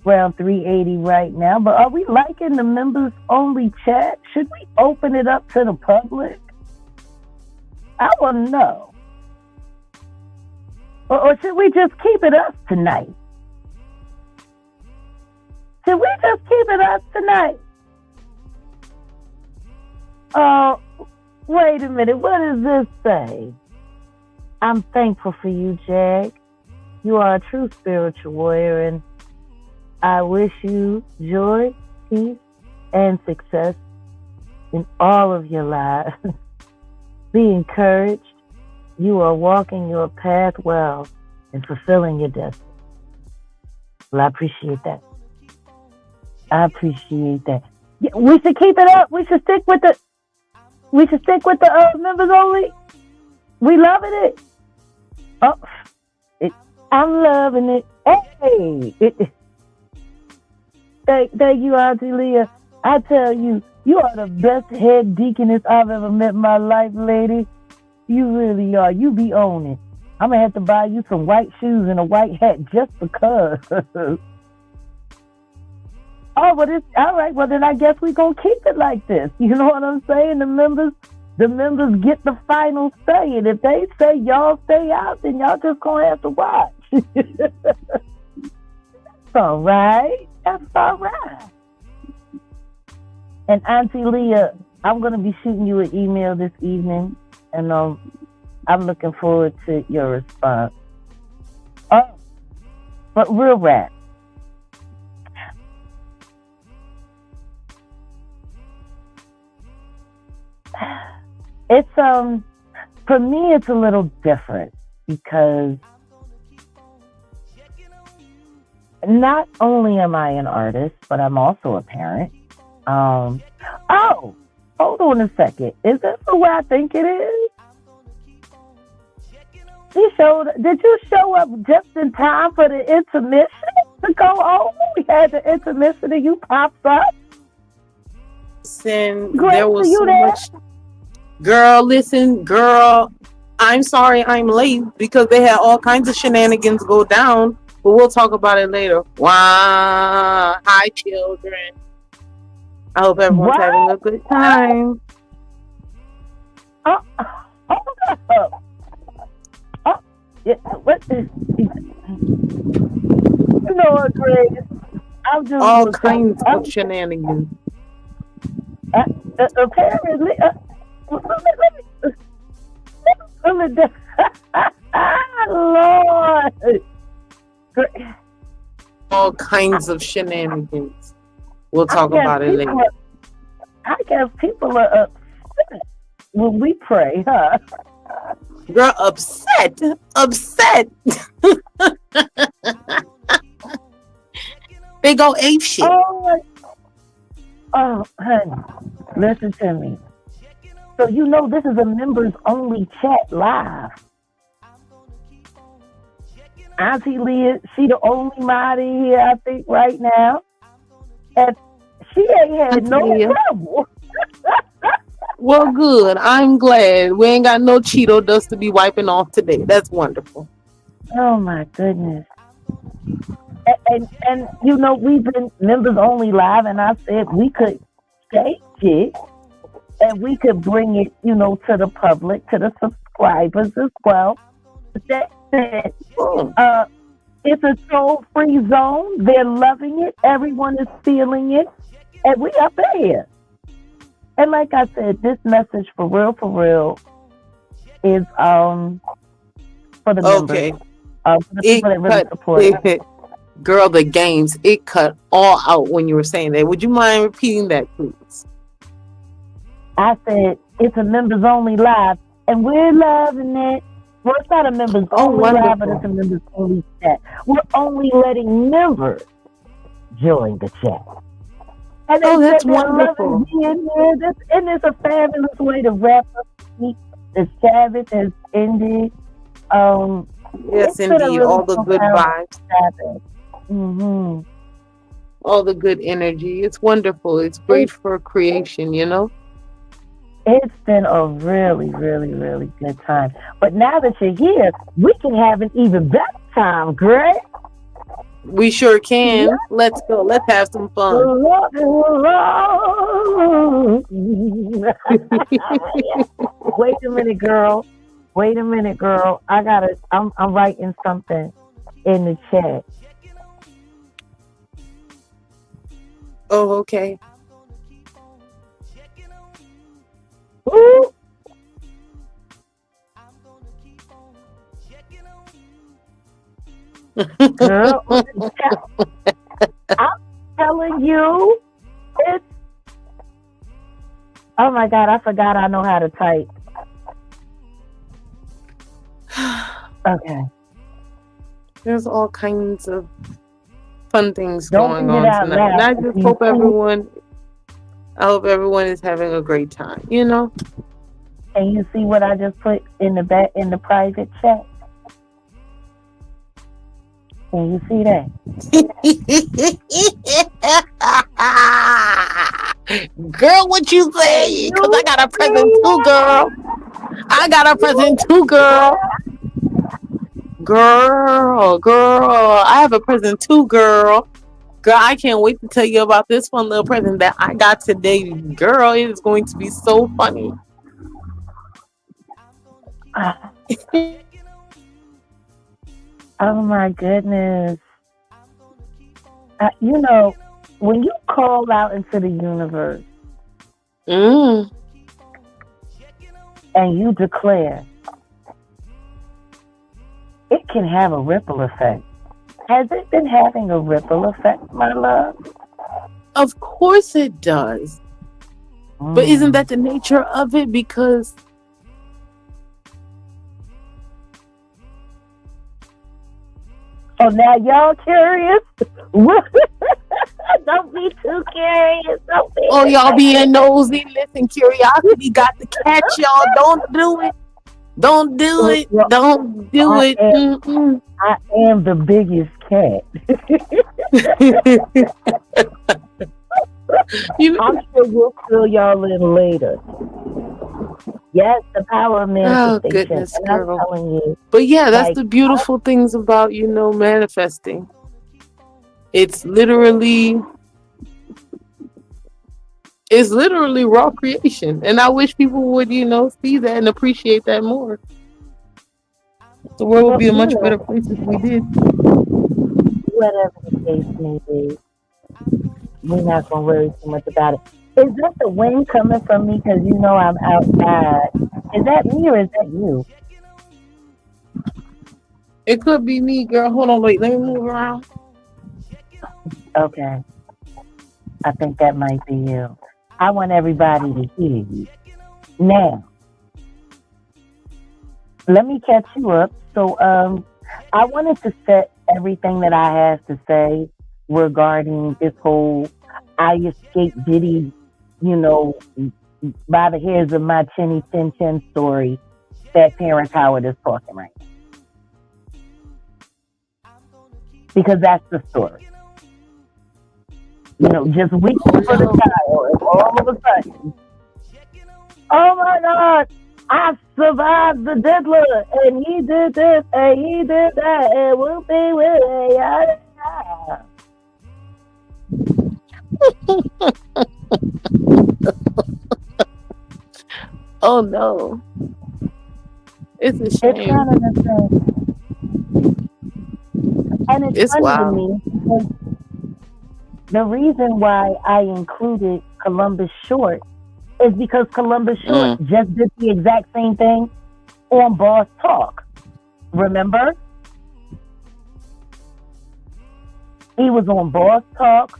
around 380 right now. But are we liking the members only chat? Should we open it up to the public? I want to know. Or should we just keep it us tonight? Should we just keep it us tonight? Oh, wait a minute. What does this say? I'm thankful for you, Jag. You are a true spiritual warrior, and I wish you joy, peace, and success in all of your lives. Be encouraged. You are walking your path well and fulfilling your destiny. Well, I appreciate that. I appreciate that. Yeah, we should keep it up. We should stick with the members only. We loving it. Oh, I'm loving it. Hey, thank you, Auntie Leah. I tell you, you are the best head deaconess I've ever met in my life, lady. You really are. You be on it. I'm going to have to buy you some white shoes and a white hat just because. Oh, but it's all right. Well, then I guess we're going to keep it like this. You know what I'm saying? The members get the final say. And if they say y'all stay out, then y'all just going to have to watch. That's all right. That's all right. And Auntie Leah, I'm going to be shooting you an email this evening. And I'm looking forward to your response. Oh, but real rap. It's for me it's a little different because not only am I an artist, but I'm also a parent. Oh, hold on a second. Is this the way I think it is? Did you show up just in time for the intermission? to go over. We had the intermission and you popped up. Listen, Grace, there was are you so there? much. Girl, listen, girl. I'm sorry I'm late because they had all kinds of shenanigans go down, but we'll talk about it later. Wow. Hi, children. I hope everyone's What? having a good time. Hold up. Yeah, what is? You know what, Grace? I'm just All looking. kinds of shenanigans. Apparently, Lord. All kinds of shenanigans. We'll talk about it later. I guess people are upset when we pray, huh? Girl, upset. They go ape shit. Oh, honey, listen to me. So you know this is a members only chat live. Auntie Leah, she the only mod in here, I think, right now. And she ain't had no trouble. Well, good. I'm glad. We ain't got no Cheeto dust to be wiping off today. That's wonderful. Oh my goodness. And you know, we've been members only live, and I said we could stage it and we could bring it, you know, to the public, to the subscribers as well. That said, it's a troll-free zone. They're loving it. Everyone is feeling it. And we up here. And like I said, this message for real is for the members. For the people that really support it. Girl, the games, it cut all out when you were saying that. Would you mind repeating that, please? I said, it's a members only live, and we're loving it. Well, it's not a members only live, but it's a members only chat. We're only letting members join the chat. And that's wonderful. And it's a fabulous way to wrap up the week. The Sabbath has ended. Yes, indeed. Really all the good vibes. Mm-hmm. All the good energy. It's wonderful. It's great for creation, you know? It's been a really good time. But now that you're here, we can have an even better time, Greg. We sure can. Yeah. Let's go. Let's have some fun. Wait a minute, girl. I'm writing something in the chat. Oh, okay. Ooh. Girl, I'm telling you, it's. Oh my God, I forgot I know how to type. Okay. There's all kinds of fun things going on tonight. And I just hope everyone is having a great time, you know? Can you see what I just put in the private chat? Can you see that? Girl, what you say? Because I got a present too, girl. Girl, I have a present too, girl. Girl, I can't wait to tell you about this fun little present that I got today. Girl, it is going to be so funny. Oh my goodness. You know, when you call out into the universe and you declare, it can have a ripple effect. Has it been having a ripple effect, my love? Of course it does. But isn't that the nature of it? Because oh, now y'all curious? Don't be too curious. Oh, y'all being nosy. Listen, curiosity got to catch y'all. Don't do it. Don't do it. I am the biggest cat. I'm sure we'll fill y'all in later. Yes, the power of Oh manifestation. goodness, And I'm girl. telling you, But yeah, that's like, the beautiful things about manifesting. It's literally raw creation, and I wish people would see that and appreciate that more. The world would be a much better place if we did. whatever the case may be, we're not gonna worry too much about it. Is that the wind coming from me? Because I'm outside. Is that me or is that you? It could be me, girl. Hold on, wait, let me move around. Okay, I think that might be you. I want everybody to hear you. Now, let me catch you up. So, I wanted to set everything that I have to say regarding this whole I escaped Diddy, by the hairs of my chinny chin chin story that Terrence Howard is talking right now. Because that's the story. Just waiting for the child, and all of a sudden, oh my God, I survived the Diddler, and he did this, and he did that, and we'll be with it. Oh no, it's a It's shame. kind of the same. And it's funny wild. to me because the reason why I included Columbus Short is because Columbus Short just did the exact same thing on Boss Talk. Remember? He was on Boss Talk.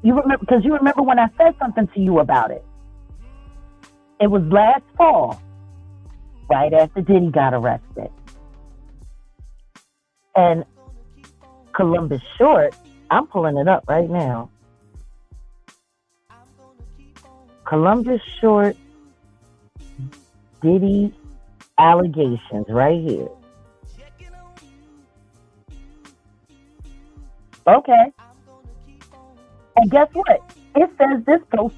You remember when I said something to you about it. It was last fall, right after Diddy got arrested. And Columbus Short, I'm pulling it up right now. Columbus Short Diddy allegations right here. Okay. And guess what? It says this was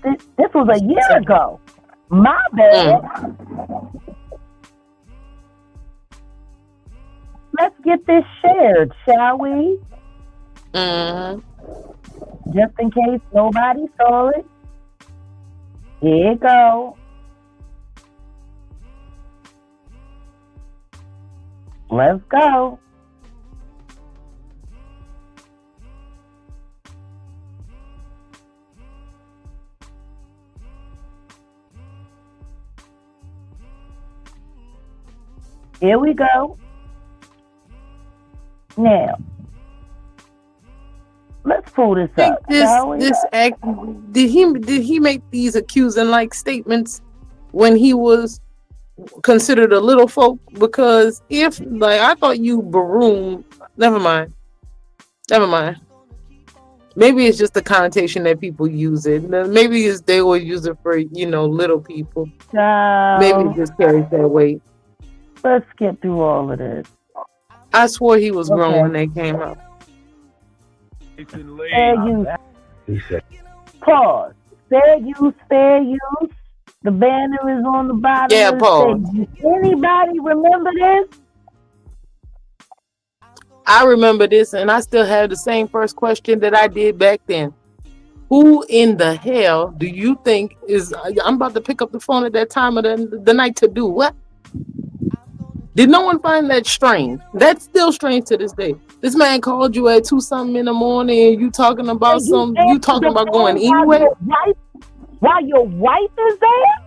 a year ago. My bad. Let's get this shared, shall we? Just in case nobody saw it. Here you go. Let's go. Here we go. Now, let's pull this up. Did he make these accusing like statements when he was considered a little folk? Because if I thought you Baroom, never mind. Maybe it's just the connotation that people use it. Maybe they will use it for little people. Maybe it just carries that weight. Let's get through all of this. I swore he was grown when they came out. Pause. Fair use. The banner is on the bottom. Yeah, pause. Anybody remember this? I remember this, and I still have the same first question that I did back then. Who in the hell do you think is... I'm about to pick up the phone at that time of the night to do what? Did no one find that strange? That's still strange to this day. This man called you at 2-something in the morning, and you talking about you talking about going anywhere? While your wife is there?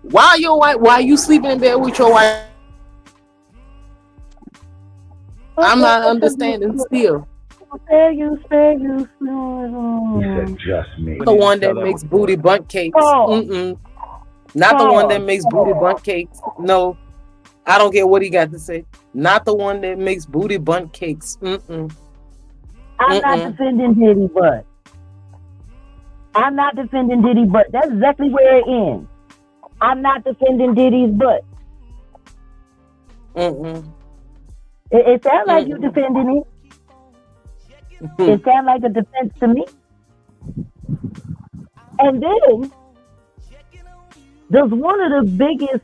While you sleeping in bed with your wife? I'm not understanding still. Spare you. He said just me. The one that makes booty bunt cakes. Not the one that makes booty bunt cakes. No, I don't care what he got to say. Not the one that makes booty bunt cakes. I'm not defending Diddy, but that's exactly where it ends. I'm not defending Diddy's butt. It sounds like you defending it. It sounded like a defense to me. And then there's one of the biggest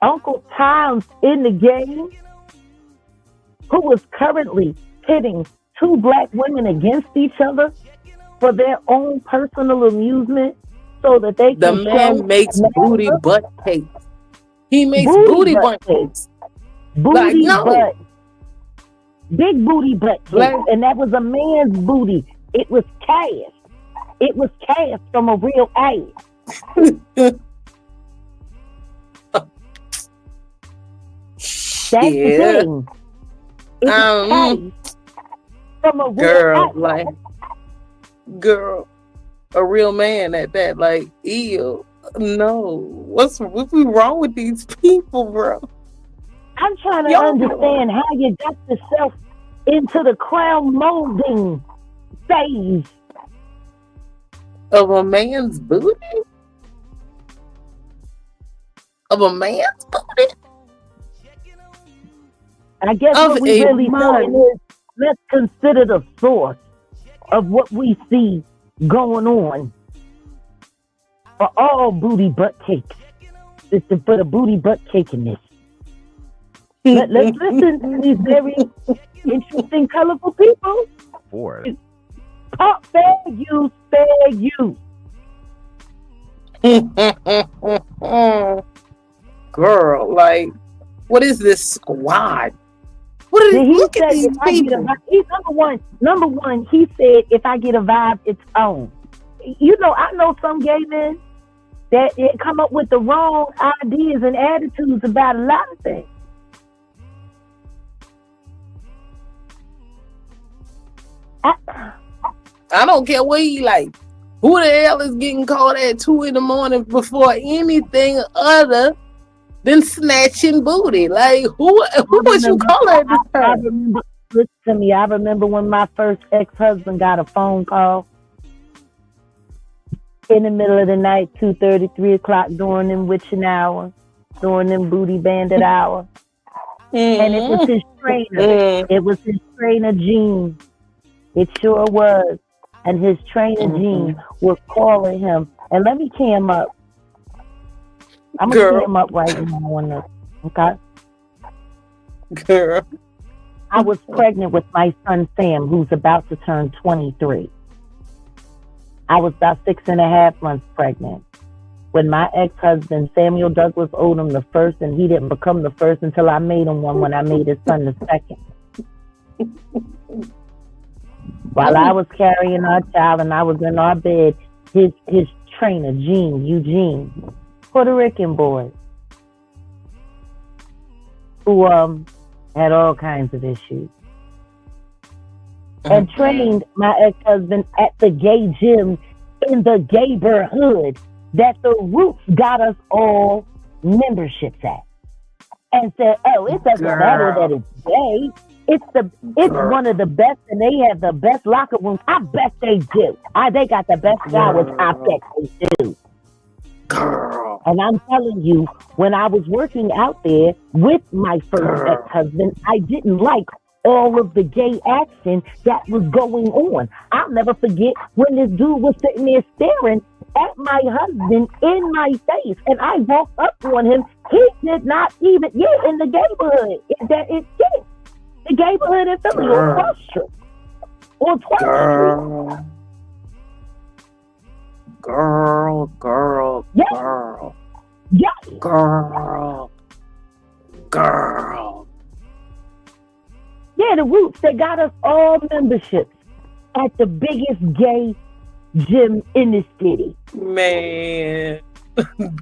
Uncle Toms in the game who is currently pitting two black women against each other for their own personal amusement so that they The can man show makes booty America. butt cakes. He makes booty butt cakes. Booty no. butt. Big booty butt cakes. Like- And that was a man's booty. It was cast. It was cast from a real ass. That's the Yeah. thing. It was cast from a real Girl, ass. like, girl, a real man at that, like, ew. No. What's wrong with these people, bro? I'm trying to Y'all- understand how you got yourself into the crown molding phase. Of a man's booty? Of a man's booty? I guess Of what we a really man. saying is, let's consider the source of what we see going on for all booty butt cakes. It's to put a booty butt cake in this. Let's listen to these very interesting, colorful people. Four. Pop fair use, fair use. Girl, like, what is this squad? What are Did he look at say these if I get a people? vibe? He's number one, he said if I get a vibe, it's on. You know, I know some gay men that it come up with the wrong ideas and attitudes about a lot of things. I don't care what he like. Who the hell is getting called at 2 a.m. before anything other than snatching booty? Like, who was you calling at this I time? remember, listen to me, I remember when my first ex-husband got a phone call in the middle of the night, 2:30, 3 o'clock, during them witching hour, during them booty bandit hour. And it was his trainer. It was his trainer, Gene. It sure was. And his trainer, Gene, was calling him. And let me key him up. I'm going to key him up right now on this. Okay? Girl. I was pregnant with my son, Sam, who's about to turn 23. I was about 6.5 months pregnant when my ex-husband, Samuel Douglas Odom, the first, and he didn't become the first until I made him one when I made his son the second. While I was carrying our child and I was in our bed, his trainer, Eugene, Puerto Rican boy, who had all kinds of issues, and trained my ex-husband at the gay gym in the neighborhood that the Roots got us all memberships at, and said, "Oh, it doesn't matter that it's gay. It's one of the best, and they have the best locker rooms. I bet they do. They got the best showers. I bet they do." Girl. And I'm telling you, when I was working out there with my first ex-husband, I didn't like all of the gay action that was going on. I'll never forget when this dude was sitting there staring at my husband in my face, and I walked up on him. He did not even, in the neighborhood. The neighborhood in Philly on 12th Street. On 12th Street. Girl. Yeah. Girl. Yeah, the Roots, they got us all memberships at the biggest gay gym in the city. Man.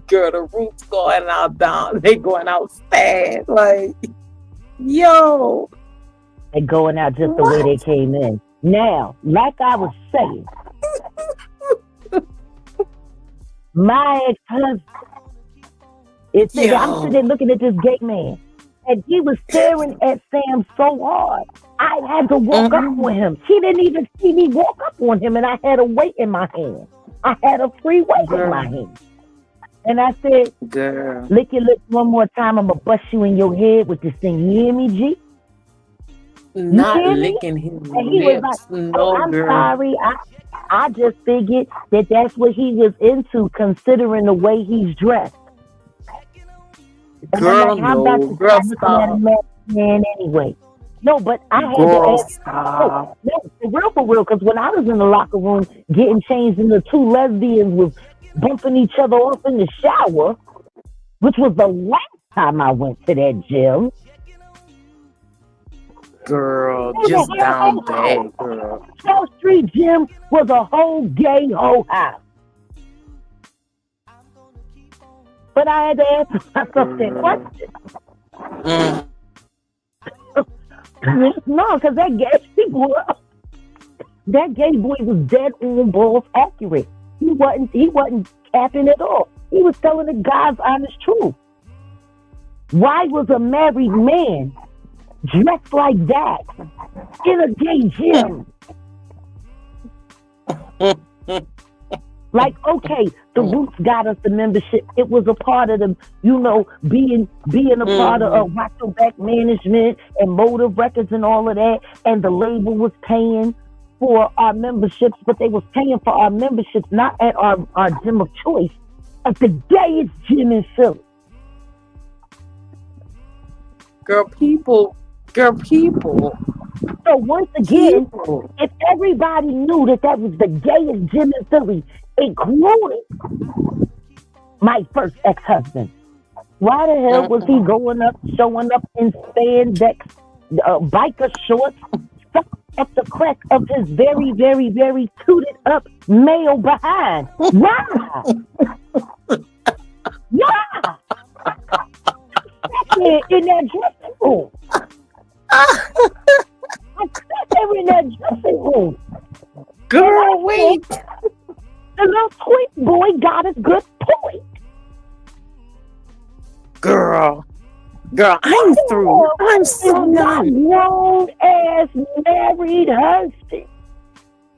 Girl, the Roots going out down. They going out sad. Like, yo. They going out just the way they came in. Now, like I was saying, my ex-husband, I'm sitting there looking at this gay man, and he was staring at Sam so hard, I had to walk up on him. He didn't even see me walk up on him, and I had a weight in my hand. I had a free weight in my hand. And I said, Girl. lick your lips one more time, I'm going to bust you in your head with this thing. You hear me, G? not hear me? licking his And he was like, lips. "Oh, No, I'm girl. sorry. I just figured that that's what he was into, considering the way he's dressed." And Girl, I'm like, "How about no. you Girl, stop looking at a stop. man anyway?" No, but I had to Girl, ask. stop. No, for real, because when I was in the locker room getting changed and the two lesbians was bumping each other off in the shower, which was the last time I went to that gym. Girl, It was just a down whole bad, girl. South Street Gym was a whole gay whole house. But I had to ask myself that question. Mm. No, because that gay boy was dead on balls accurate. He wasn't capping at all. He was telling the God's honest truth. Why was a married man dressed like that in a gay gym? Like, okay, the Roots got us the membership. It was a part of the, being a part of Rock Your Back Management and Motive Records and all of that. And the label was paying for our memberships, but they was paying for our memberships not at our gym of choice, at the gayest gym in Philly. Girl, people. So once again, if everybody knew that was the gayest gym in Philly, including my first ex-husband, why the hell was he showing up in spandex, biker shorts, stuck at the crack of his very, very, very tooted up male behind? Why? Why? In that dressing room. I sat there in that dressing room. Girl, wait. The little tweet boy got his good point. Girl, I'm through. I'm so done. Grown ass married husband,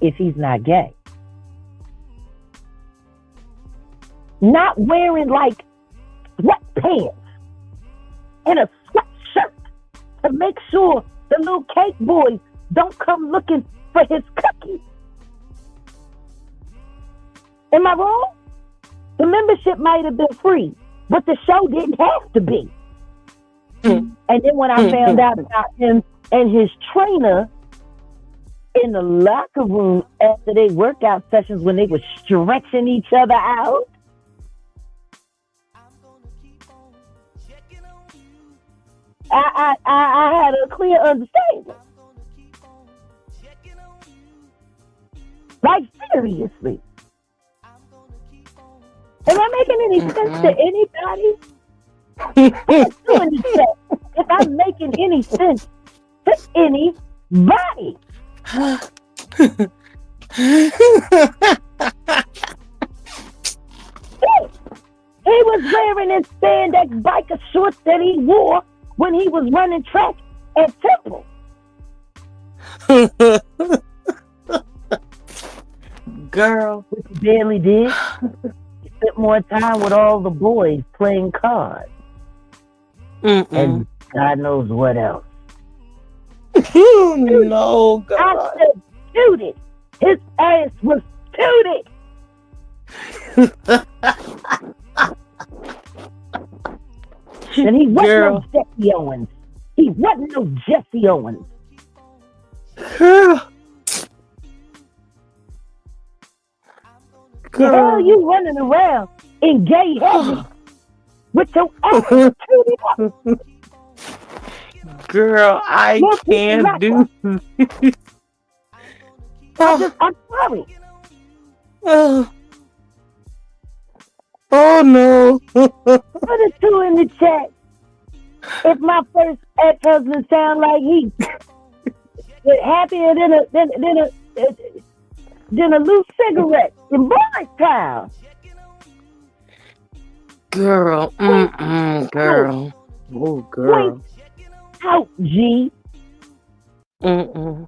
if he's not gay, not wearing like sweatpants and a sweatshirt to make sure the little cake boys don't come looking for his cookies. Am I wrong? The membership might have been free, but the show didn't have to be. And then when I found out about him and his trainer in the locker room after their workout sessions when they were stretching each other out, I had a clear understanding. Like, seriously. Am I making any sense to anybody? If I'm making any sense to anybody. He was wearing his spandex biker shorts that he wore when he was running track at Temple. Girl. Which he barely did. He spent more time with all the boys playing cards. And God knows what else. No, God. I said tooted. His ass was tooted. And he wasn't no Jesse Owens. He wasn't no Jesse Owens. The hell you running around in gay heaven with your ass tooted up? Girl, I can't do this. I'm sorry. Oh no. Put a 2 in the chat. If my first ex-husband sound like he happier than a loose cigarette in boys' town. Girl, girl. Oh, girl. Wait out, G. Mm-mm.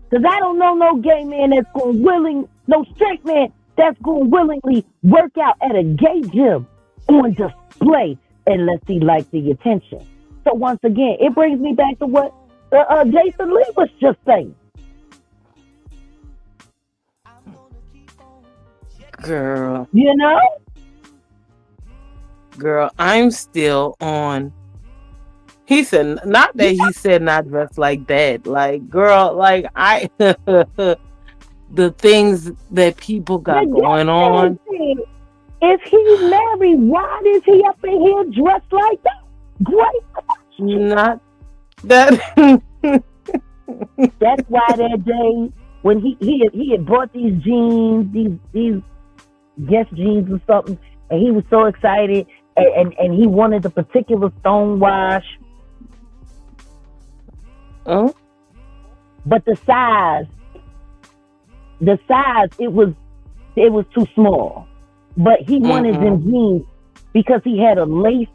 Because I don't know no gay man that's going no straight man that's going to willingly work out at a gay gym on display unless he likes the attention. So once again, it brings me back to what Jason Lee was just saying. Girl, You know? girl, I'm still on. He said, not that he said not dressed like that. Like, girl, like the things that people got going on. If he's married, why is he up in here dressed like that? Great question. Not that. That's why that day when he had bought these jeans, these Guess jeans or something, and he was so excited, and he wanted the particular stonewash. Oh, but the size, it was too small. But he wanted them jeans because he had a lace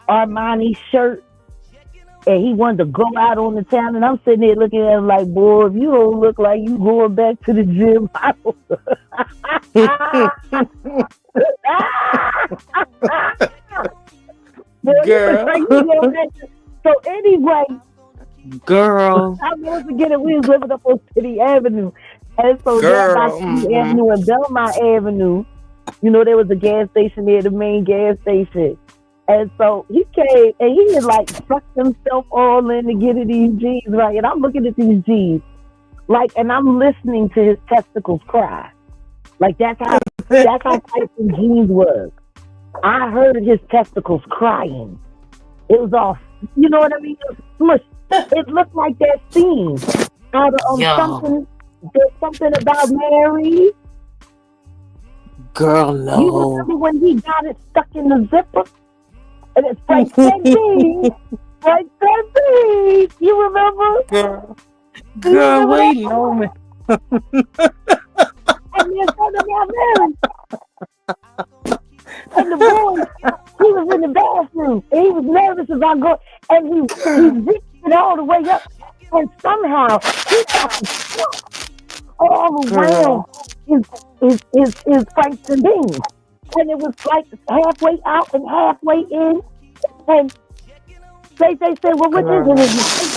Armani shirt, and he wanted to go out on the town. And I'm sitting there looking at him like, boy, if you don't look like you going back to the gym, I don't. girl. So anyway, girl, I never forget it. We was living up on City Avenue, and so down by City Avenue and Belmont Avenue, you know, there was a gas station there, the main gas station. And so he came and he had like sucked himself all in to get these jeans right. And I'm looking at these jeans, like, and I'm listening to his testicles cry. Like that's how Tyson jeans was. I heard his testicles crying. It was all, you know what I mean? It was smushed. It looked like that scene out of something. There's something about Mary. Girl, no. You remember when he got it stuck in the zipper? And it's Frank Sandy. Frank Sandy. You remember? Girl, wait a moment. And there's something about Mary. And the boy, he was in the bathroom. And he was nervous about going. And he zipped it all the way up. And somehow, he got the stuff all around his Franks and beans. And it was like halfway out and halfway in. And they said, well, what is it?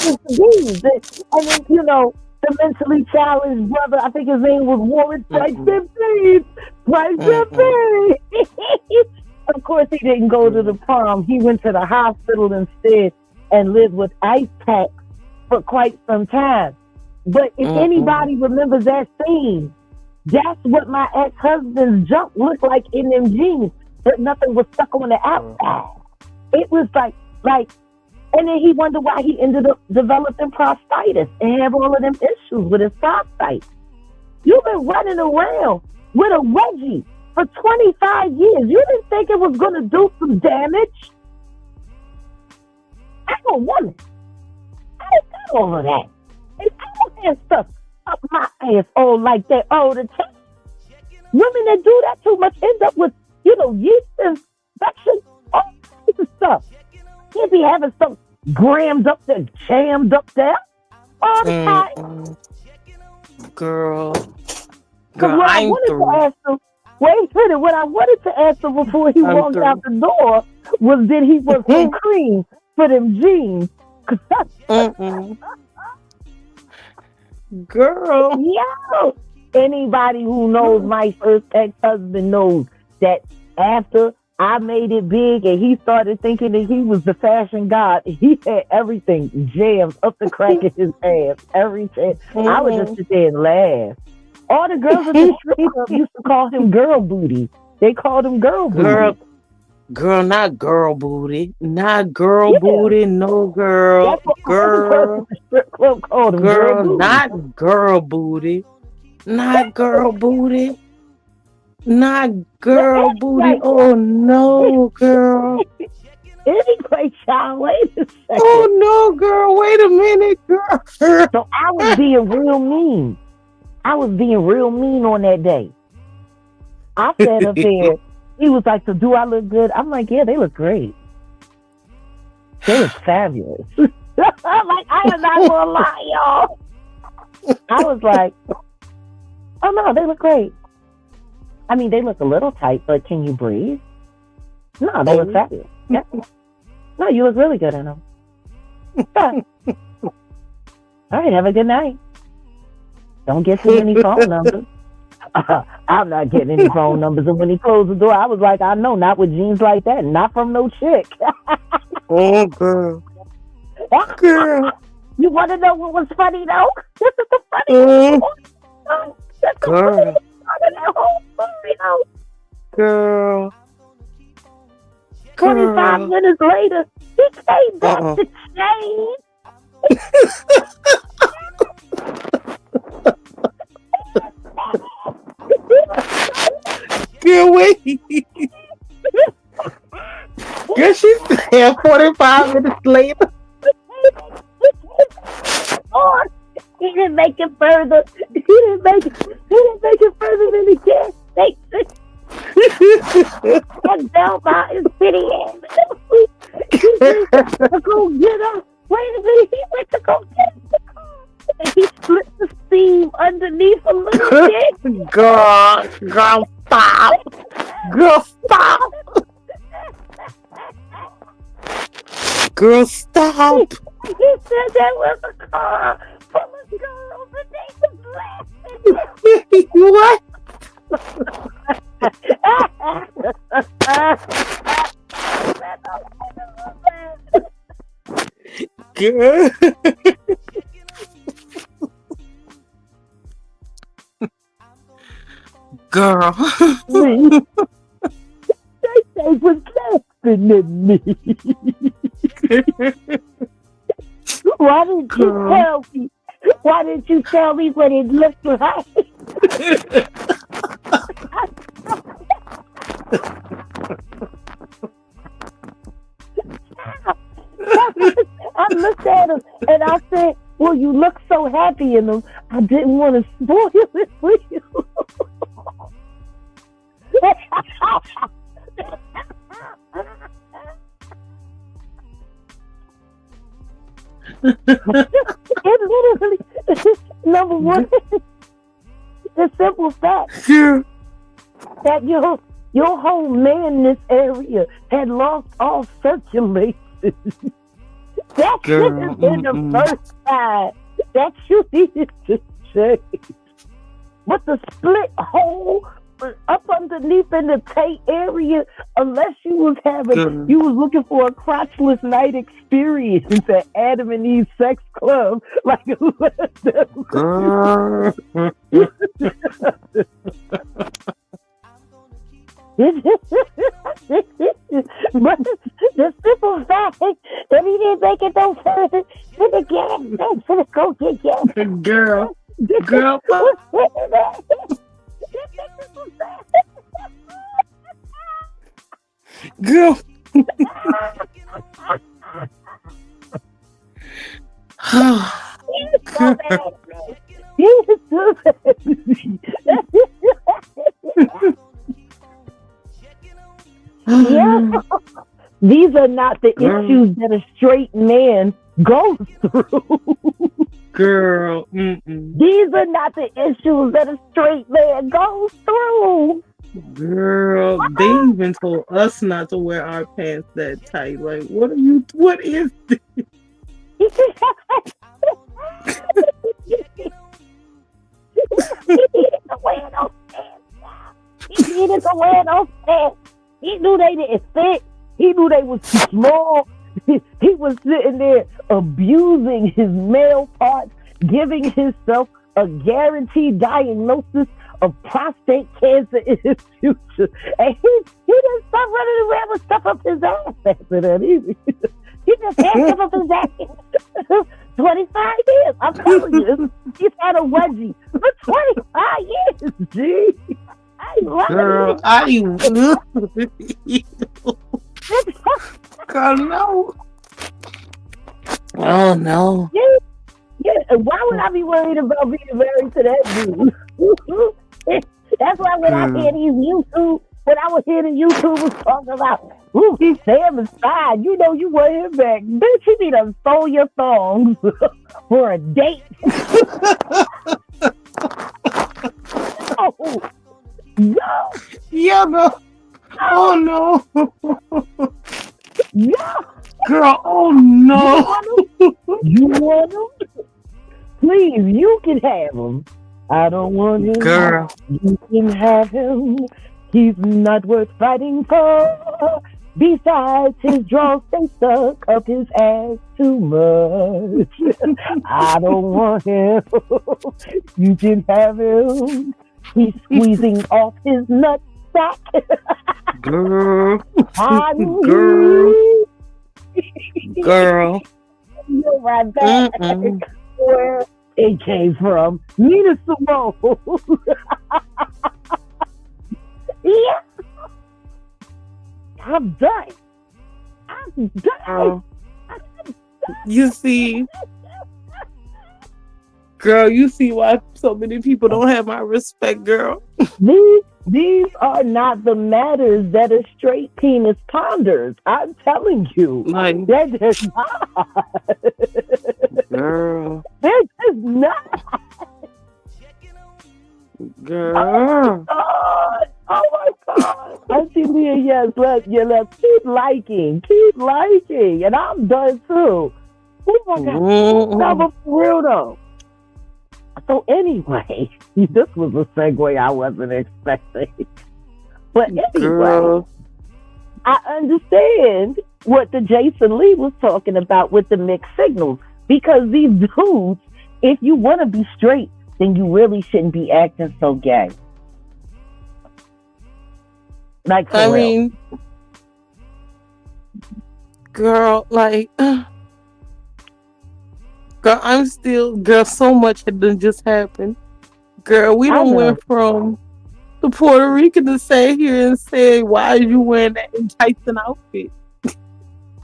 It's beans. And then, you know, the mentally challenged brother, I think his name was Warren Price and Beans. Price and Beans. Of course, he didn't go to the prom. He went to the hospital instead and lived with ice packs for quite some time. But if anybody remembers that scene, that's what my ex-husband's junk looked like in them jeans, but nothing was stuck on the outside. It was like, and then he wondered why he ended up developing prostatitis and have all of them issues with his prostate. You've been running around with a wedgie for 25 years. You didn't think it was going to do some damage? I'm a woman. I ain't got all of that. And I don't have stuff up my ass all like that all the time. Women that do that too much end up with, you know, yeast infection, all kinds of stuff. Can't be having stuff grammed up there, jammed up there all the time. Girl, what I wanted to ask him, wait a minute, what I wanted to ask him before he walked out the door was, did he want some cream for them jeans? Girl. Yo, anybody who knows my first ex-husband knows that after I made it big and he started thinking that he was the fashion god, he had everything jammed up the crack of his ass. Everything. I would just sit there and laugh. All the girls at the strip club used to call him girl booty. They called him girl booty. Girl, not girl booty. Not girl booty, no girl. That's what girl. The strip club called him girl booty. Not girl booty. Not girl booty. Not girl booty. Like, oh no, girl. Anyway, child, wait a second. Oh no, girl. Wait a minute, girl. So I was being real mean. I was being real mean on that day. I sat up there. He was like, so do I look good? I'm like, yeah, they look great. They look fabulous. I'm like, I am not gonna lie, y'all. I was like, oh no, they look great. I mean, they look a little tight, but can you breathe? No, they look fabulous. Yeah. No, you look really good in them. All right, have a good night. Don't get too many phone numbers. I'm not getting any phone numbers. And when he closed the door, I was like, I know, not with jeans like that. Not from no chick. Oh, girl. Girl. You want to know what was funny, though? This is the funny one. That's the Girl. funny part of that whole story, though. Girl. 25 Girl. minutes later, he came back to change. Girl, wait. Girl, she said 45 minutes later. Or he didn't make it further. He didn't make it further than the gas station. And down by his city end. He went to go get her. Wait a minute, he went to go get the car. And he split the seam underneath a little bit. Girl, stop. Girl, stop. Girl, stop. He said that was a car full of girls and they was What? Girl. Girl. They was laughing at me. Why didn't you tell me? Why didn't you tell me what it looked like? I looked at him and I said, well, you look so happy in them. I didn't want to spoil it for you. It literally, number one, the simple fact that your whole manness area had lost all circulation. That should have been the first time that you needed to change. But the split hole up underneath in the tape area, unless you was looking for a crotchless night experience at Adam and Eve Sex Club, like but the simple fact that he didn't make it no further to the gas station to go get gas. Girl. Girl. Yeah. These are not the issues that a straight man goes through. Girl. These are not the issues that a straight man goes through. Girl, they even told us not to wear our pants that tight. Like, what is this? He needed to wear those pants. He knew they didn't fit. He knew they was too small. He was sitting there abusing his male parts, giving himself a guaranteed diagnosis of prostate cancer in his future. And he didn't stop running around with stuff up his ass after that. He just had stuff up his ass. 25 years. I'm telling you, he's had a wedgie for 25 years, G. Girl, I love you. God, no. Oh, no. Yeah, why would I be worried about being married to that dude? That's why when I hear these YouTube, when I was hearing YouTubers talking about, ooh, Sam is fine, you know you want him back. Bitch, you need to stole your thongs for a date. Oh, no. Yeah, no. Oh, no. Yeah. Girl, oh no. You want him? Please, you can have him. I don't want him. Girl. You can have him. He's not worth fighting for. Besides, his draws stay stuck up his ass too much. I don't want him. You can have him. He's squeezing off his nutsack. Girl. Girl. Girl. You're right back. Where it came from. Nina Simone. Yeah. I'm done. I'm done. You see, girl, you see why so many people don't have my respect, girl. These are not the matters that a straight penis ponders. I'm telling you. Like, that is not. Girl. This is not. Girl. Oh my God. I see me and yes, let's keep liking. And I'm done too. Oh my God. No, but for real though. So anyway, this was a segue I wasn't expecting. But anyway, Girl. I understand what the Jason Lee was talking about with the mixed signals. Because these dudes, if you want to be straight, then you really shouldn't be acting so gay. Like, for real. mean, girl, like, girl, I'm still, girl, so much had done just happened. Girl, we done went from the Puerto Rican to say here and say, why are you wearing that enticing outfit?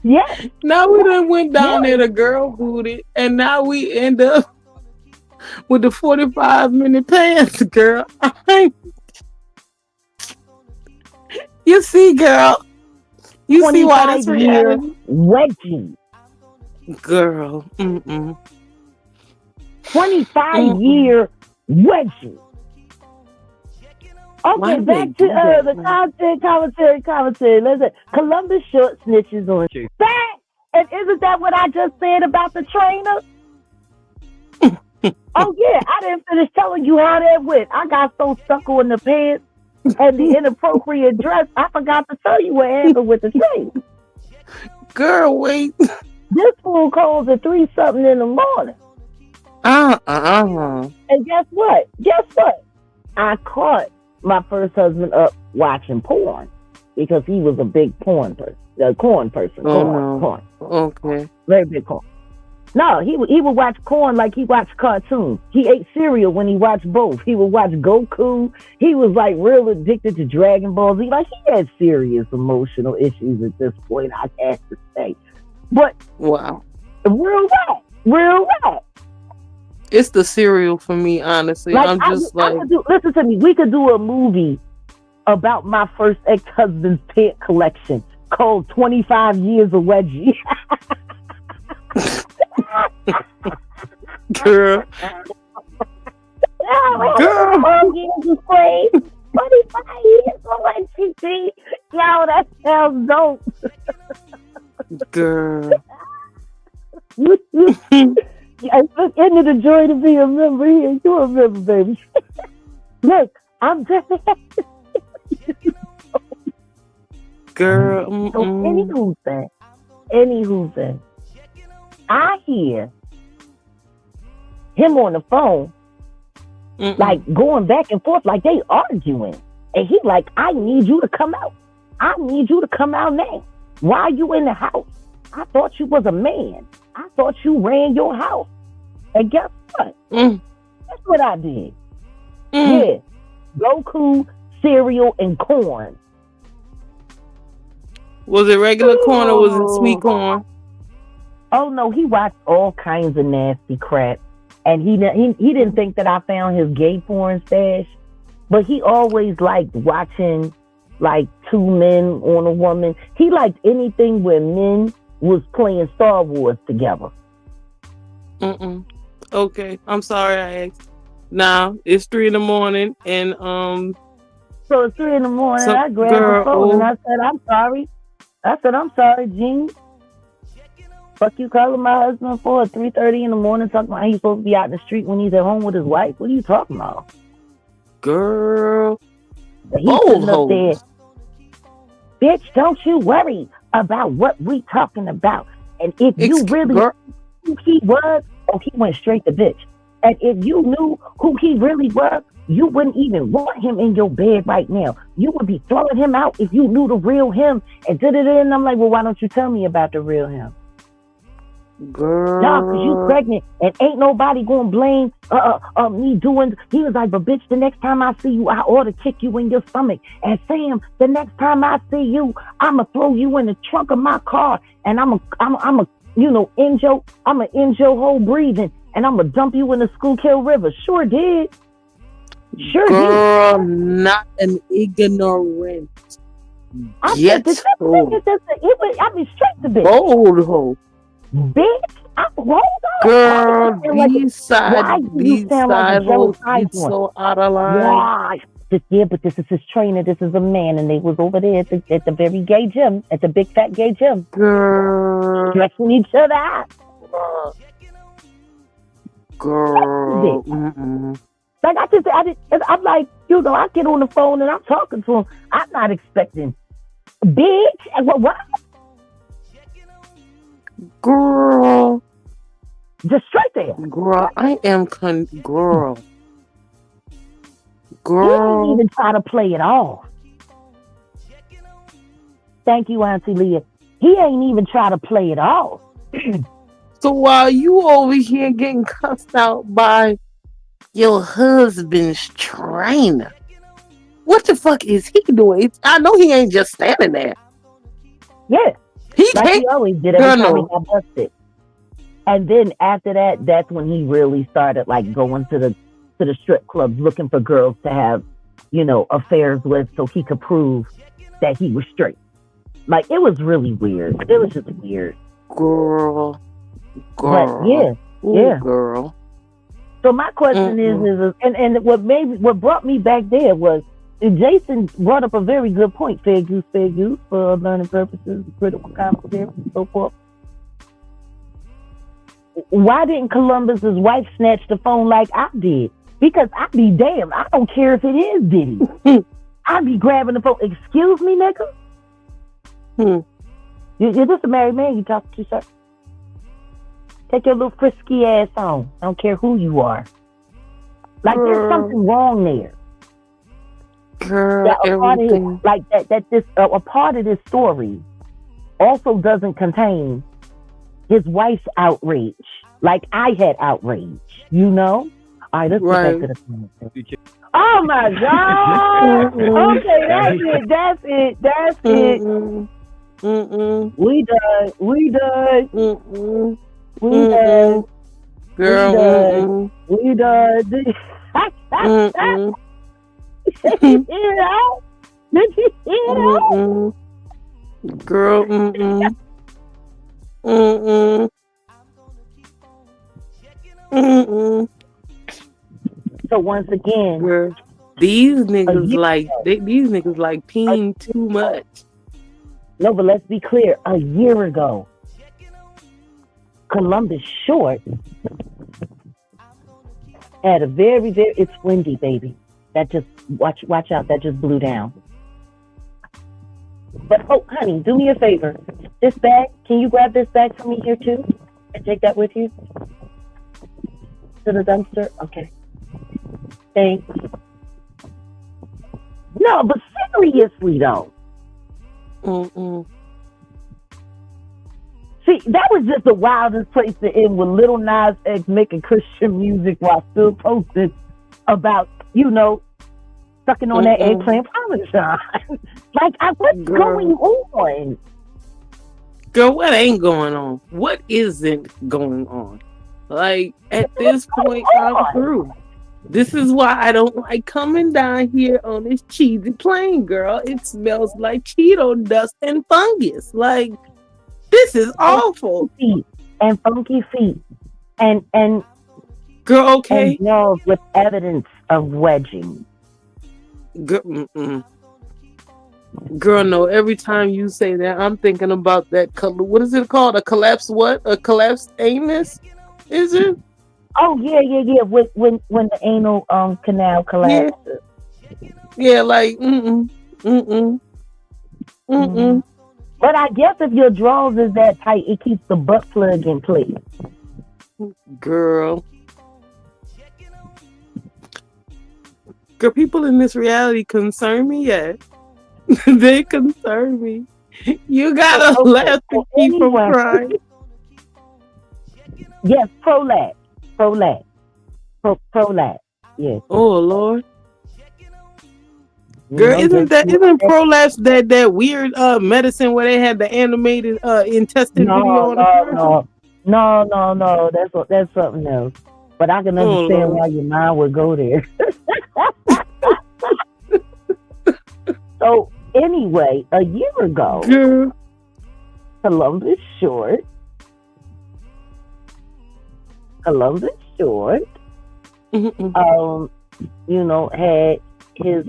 Yes. Now we done went down there to girl booted, and now we end up with the 45-minute pants, girl. You see, girl. You see why that's reality? Wedgie. Girl. 25-year wedgie. Okay, back to the commentary. Listen, Columbus short snitches on you. That, and isn't that what I just said about the trainer? Oh yeah, I didn't finish telling you how that went. I got so stuck on the pants and the inappropriate dress, I forgot to tell you what happened with the trainer. Girl, wait. This fool calls at 3-something in the morning. And guess what? I caught my first husband up watching porn because he was a big porn person. Corn person. Corn. Okay. Very big corn. No, he would watch corn like he watched cartoons. He ate cereal when he watched both. He would watch Goku. He was like real addicted to Dragon Ball Z. Like he had serious emotional issues at this point, I have to say. But wow, real rap. It's the cereal for me, honestly. Like, I'm just listen to me. We could do a movie about my first ex-husband's pant collection called 25 Years of Wedgie. Girl. Girl. 25 years of Wedgie. Yo, that sounds dope. Girl. Isn't it a joy to be a member here? You a member, baby. Look, I'm just girl. So anywho thing, I hear him on the phone, like going back and forth, like they arguing, and he like, I need you to come out. I need you to come out now. Why are you in the house? I thought you was a man. I thought you ran your house. And guess what? That's what I did. Yeah. Goku, cereal, and corn. Was it regular corn or was it sweet corn? Oh no, he watched all kinds of nasty crap. And he didn't think that I found his gay porn stash. But he always liked watching like two men on a woman. He liked anything where men was playing Star Wars together. Okay, I'm sorry I asked. Now it's 3 a.m. and So it's 3 a.m. I grabbed the phone and I said, I'm sorry. I'm sorry, Gene. Fuck you calling my husband for at 3:30 in the morning talking about he's supposed to be out in the street when he's at home with his wife? What are you talking about? Girl. He's Old sitting up there. hoes. Bitch, don't you worry about what we talking about. And if you really Girl. knew who he was, oh, he went straight to bitch. And if you knew who he really was, you wouldn't even want him in your bed right now. You would be throwing him out if you knew the real him. And and I'm like, well, why don't you tell me about the real him? Girl. No, because you pregnant and ain't nobody gonna blame me doing. He was like, but bitch, the next time I see you, I ought to kick you in your stomach. And Sam, the next time I see you, I'ma throw you in the trunk of my car and I'm end your whole breathing and I'm gonna dump you in the Schuylkill River. Sure did. Girl, not an ignorant. I Get mean, straight to bitch. bold hoe. Bitch, hold on. Girl, Why these side you sound like a hoes jealous get so out of line. Why? But this is his trainer. This is a man, and they was over there at the very gay gym, at the big fat gay gym, Girl. stretching each other out. Girl. Like I'm like, I get on the phone and I'm talking to him. I'm not expecting, bitch. What? Girl. Just straight there. Girl, I am girl. He Girl. didn't even try to play it off. Thank you, Auntie Leah. He ain't even try to play it off. So while you over here getting cussed out by your husband's trainer, what the fuck is he doing? I know he ain't just standing there. Yeah. He Like can't. he always did every time he got busted. And then after that, that's when he really started like going to the strip clubs looking for girls to have, affairs with so he could prove that he was straight. Like it was really weird. It was just weird. Girl. But yeah. Girl. So my question is and what brought me back there was Jason brought up a very good point. Fair use for learning purposes, critical commentary, and so forth. Why didn't Columbus's wife snatch the phone like I did? Because I'd be damned. I don't care if it is Diddy. I'd be grabbing the phone. Excuse me, nigga? You're just a married man you talking to, sir. Take your little frisky ass on. I don't care who you are. Like there's something wrong there. Girl, everything. A part of this story also doesn't contain his wife's outrage. Like I had outrage, All right, let's get back to the comment. Oh my God! Okay, that's it. We done. Girl. We done. Did you hear that? Girl. So once again, girl, these niggas like peeing too much. No, but let's be clear. A year ago, Columbus Short had a very, very. It's windy, baby. That just watch out. That just blew down. But honey, do me a favor. This bag, can you grab this bag for me here too, and take that with you to the dumpster? Okay. Thanks. No, but seriously though. See, that was just the wildest place to end with Lil Nas X making Christian music while still posting about, sucking on that eggplant parmesan. What's going on? Girl, what ain't going on? What isn't going on? Like, at this point, I'm through. This is why I don't like coming down here on this cheesy plane, girl. It smells like Cheeto dust and fungus. Like, this is awful. And funky feet. And girl, okay. And nails with evidence of wedging. Girl, no. Every time you say that, I'm thinking about that. What is it called? A collapsed what? A collapsed anus? Is it? Oh yeah. When the anal canal Yeah. collapses. Yeah. Like mm-mm. Mhm. But I guess if your drawers is that tight, it keeps the butt plug in place. Girl, people in this reality concern me yet. They concern me. You gotta Okay, laugh to so keep from anyway. crying. Yes, prolapse. Yes. Oh Lord. You Girl, know, isn't prolapse that weird medicine where they had the animated intestine video on the commercial? No. That's something else. But I can Oh understand Lord. why your mind would go there. So anyway, a year ago, Girl. Columbus Short, Mm-mm. you know, had his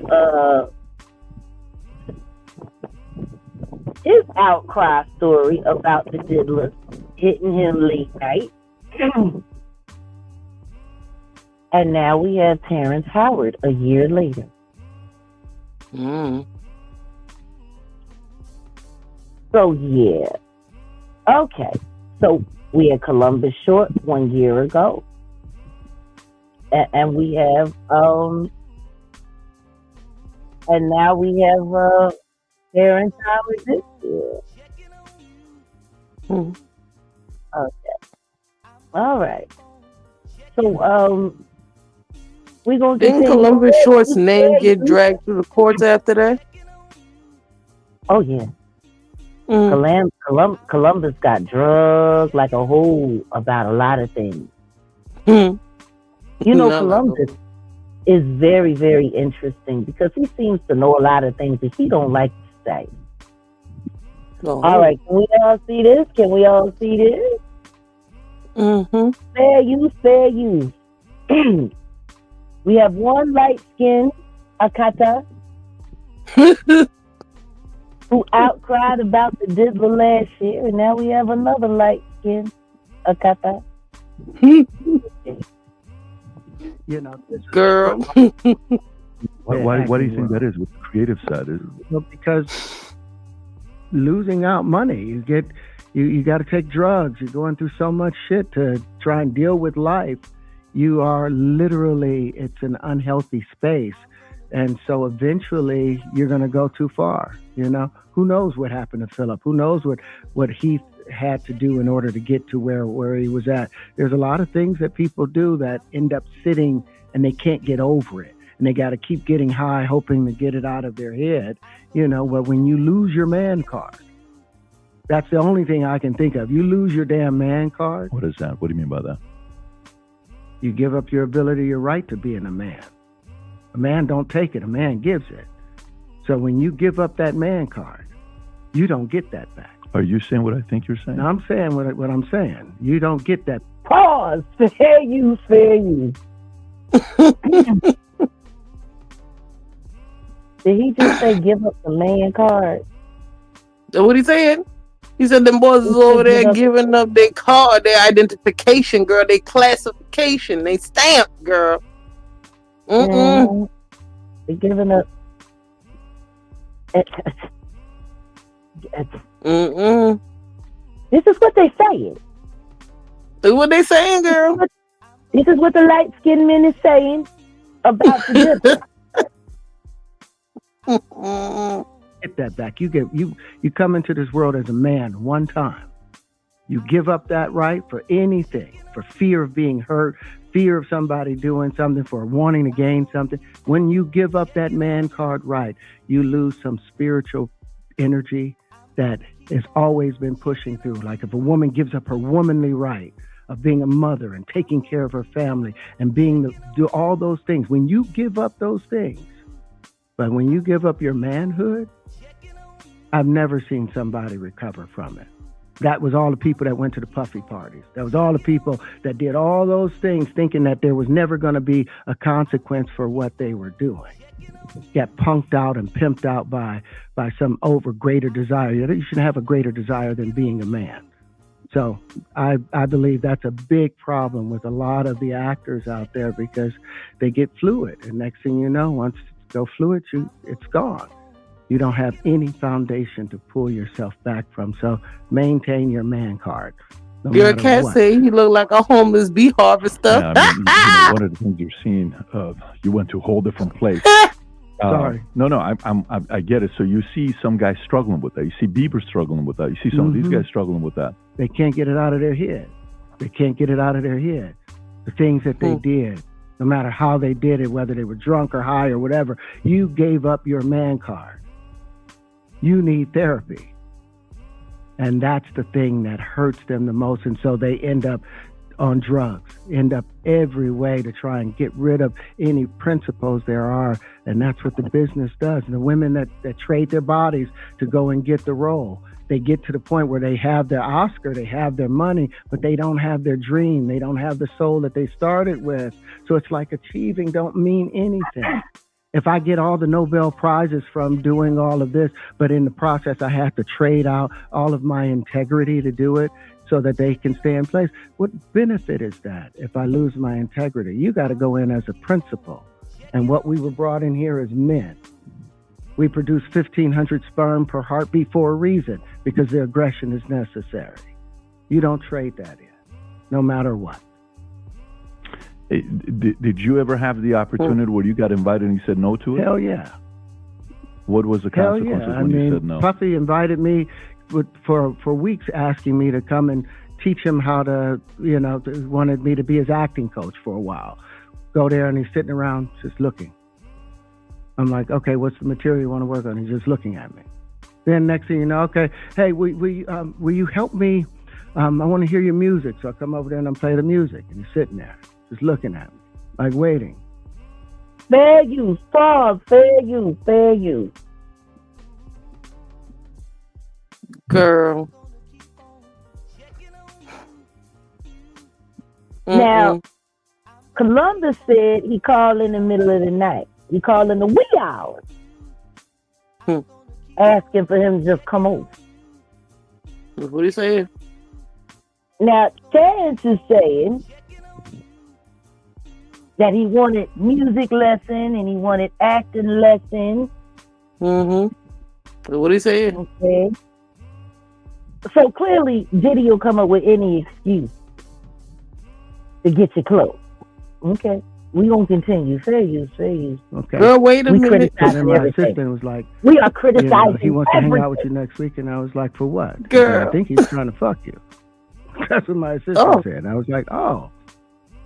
outcry story about the diddler hitting him late night. And now we have Terrence Howard a year later. Mm. So yeah. Okay. So we had Columbus Short 1 year ago. And we have and now we have Terrence Howard this year. Mm. Okay. All right. So we're gonna Didn't continue. Columbus Short's name get dragged through the courts after that? Oh yeah. Mm. Columbus got drugged like a hole about a lot of things. Mm. You know, No. Columbus is very, very interesting because he seems to know a lot of things that he don't like to say. Oh. All right, can we all see this? Mm-hmm. Fair use. We have one light-skinned Akata who outcried about the diddler last year, and now we have another light-skinned Akata. You know, Girl. why do you think that is? What the creative side is? Well, because losing out money, you got to take drugs. You're going through so much shit to try and deal with life. You are literally, it's an unhealthy space. And so eventually you're going to go too far. You know, who knows what happened to Philip? Who knows what he had to do in order to get to where he was at? There's a lot of things that people do that end up sitting and they can't get over it. And they got to keep getting high, hoping to get it out of their head. You know, but when you lose your man card, that's the only thing I can think of. You lose your damn man card. What is that? What do you mean by that? You give up your ability, your right to being a man. A man don't take it, a man gives it. So when you give up that man card, you don't get that back. Are you saying what I think you're saying? Now, I'm saying what I'm saying. You don't get that. Pause. Fair use. Did he just say give up the man card? What he said? He said them boys is over there giving up their card, their identification, girl, their classification, they stamp, girl. Mm-mm. They're giving up. Mm-mm. This is what they saying. That's what they saying, girl. This is what the light-skinned men is saying about the difference. Get that back. You come into this world as a man one time. You give up that right for anything, for fear of being hurt, fear of somebody doing something, for wanting to gain something. When you give up that man card right, you lose some spiritual energy that has always been pushing through. Like if a woman gives up her womanly right of being a mother and taking care of her family and do all those things, when you give up those things, but when you give up your manhood, I've never seen somebody recover from it. That was all the people that went to the puffy parties. That was all the people that did all those things thinking that there was never going to be a consequence for what they were doing. Get punked out and pimped out by some greater desire. You shouldn't have a greater desire than being a man. So I believe that's a big problem with a lot of the actors out there because they get fluid. And next thing you know, once you go fluid, it's gone. You don't have any foundation to pull yourself back from. So maintain your man card. Your cat say he look like a homeless bee harvester. Yeah, I mean, one of the things you're seeing, you went to a whole different place. Sorry. No, I get it. So you see some guys struggling with that. You see Bieber struggling with that. You see some of these guys struggling with that. They can't get it out of their head. They can't get it out of their head. The things that they did, no matter how they did it, whether they were drunk or high or whatever, you gave up your man card. You need therapy. And that's the thing that hurts them the most. And so they end up on drugs, end up every way to try and get rid of any principles there are. And that's what the business does. And the women that trade their bodies to go and get the role, they get to the point where they have their Oscar, they have their money, but they don't have their dream. They don't have the soul that they started with. So it's like achieving don't mean anything. If I get all the Nobel Prizes from doing all of this, but in the process I have to trade out all of my integrity to do it so that they can stay in place, what benefit is that if I lose my integrity? You got to go in as a principal. And what we were brought in here as men. We produce 1,500 sperm per heartbeat for a reason, because the aggression is necessary. You don't trade that in, no matter what. Did you ever have the opportunity where you got invited and you said no to it? Hell yeah. What was the consequences when you said no? Puffy invited me for weeks, asking me to come and teach him how to, wanted me to be his acting coach for a while. Go there and he's sitting around just looking. I'm like, okay, what's the material you want to work on? He's just looking at me. Then next thing you know, okay, hey, will you help me? I want to hear your music. So I come over there and I play the music. And he's sitting there, just looking at me, like waiting. Fair use, pause, fair use, fair use. Girl. Now, Columbus said he called in the middle of the night. He called in the wee hours. Asking for him to just come over. What he saying? Now, Terrence is saying that he wanted music lesson and he wanted acting lesson. What he saying? Okay. So clearly, Diddy will come up with any excuse to get you close. Okay. We gonna continue. Fair use, fair use. Okay. Girl, wait a minute. And my assistant was like, we are criticizing he wants to everything. hang out with you next week. And I was like, for what? Girl. I think he's trying to fuck you. That's what my assistant said. I was like, oh,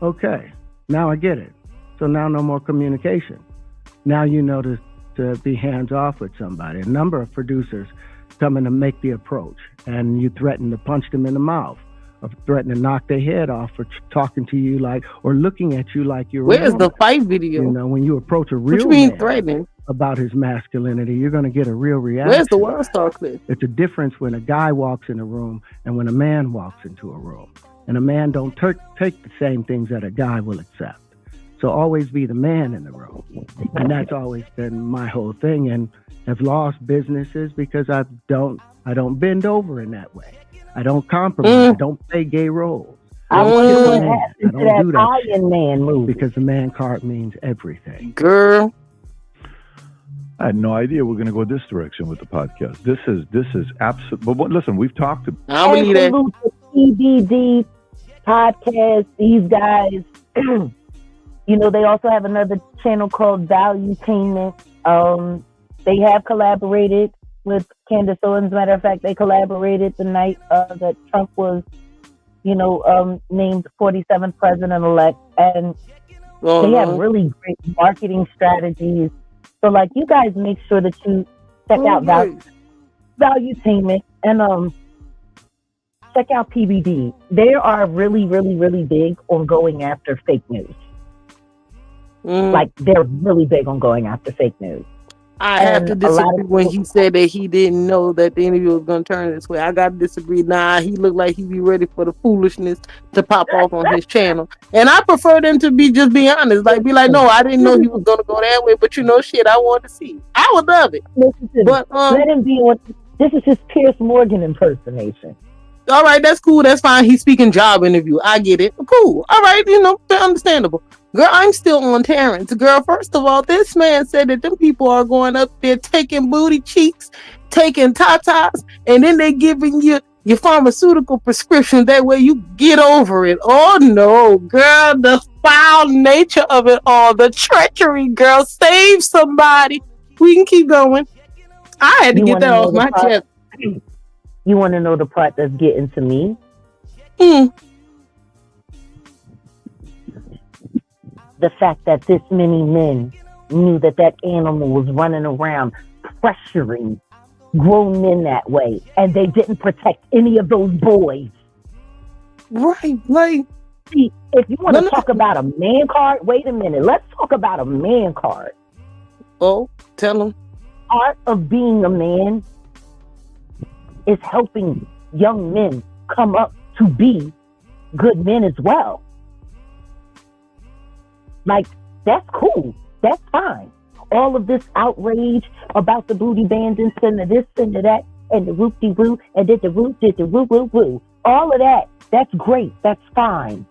okay. Now I get it. So now no more communication. Now you know to be hands off with somebody. A number of producers come in to make the approach, and you threaten to punch them in the mouth, or threaten to knock their head off for talking to you like, or looking at you like you're. Where's the fight video? When you approach a real man threatening about his masculinity, you're going to get a real reaction. Where's the World Star clip? It's a difference when a guy walks in a room and when a man walks into a room. And a man don't take the same things that a guy will accept. So always be the man in the room. And that's always been my whole thing. And I've lost businesses because I don't bend over in that way. I don't compromise. I don't play gay roles. I wonder what happened to don't do that that Iron Man movie. because the man card means everything. Girl. I had no idea we're going to go this direction with the podcast. This is absolute. But listen, we've talked about. I believe that. TBD podcast. These guys, they also have another channel called Valuetainment. They have collaborated with Candace Owens. Matter of fact, they collaborated the night that Trump was, named 47th president-elect, and they have really great marketing strategies. So, you guys make sure that you check out Valuetainment and check out PBD. They are really, really, really big on going after fake news. They're really big on going after fake news. I have to And a lot disagree of when people, he said that he didn't know that the interview was going to turn this way. I got to disagree. Nah, he looked like he be ready for the foolishness to pop off on his channel. And I prefer them to be honest. Like, be like, no, I didn't know he was going to go that way, but shit, I wanted to see. I would love it. listen to me. But, Let him be on. This is his Pierce Morgan impersonation. all right, that's cool. That's fine. He's speaking job interview. I get it. Cool. All right, understandable. Girl, I'm still on Terrence. Girl, first of all, this man said that them people are going up there taking booty cheeks, taking tatas, and then they giving you your pharmaceutical prescription. That way you get over it. Oh no, girl, the foul nature of it all, the treachery, girl, save somebody. We can keep going. I had to get that off my chest. You want to know the part that's getting to me? The fact that this many men knew that animal was running around pressuring grown men that way, and they didn't protect any of those boys. Right, like, see, if you want to talk about a man card, wait a minute. Let's talk about a man card. Oh, tell them. Part of being a man is helping young men come up to be good men as well. Like, that's cool. That's fine. All of this outrage about the booty bandits and the this and the that and the whoop-de-woo and did the woo-woo-woo. All of that, that's great. That's fine.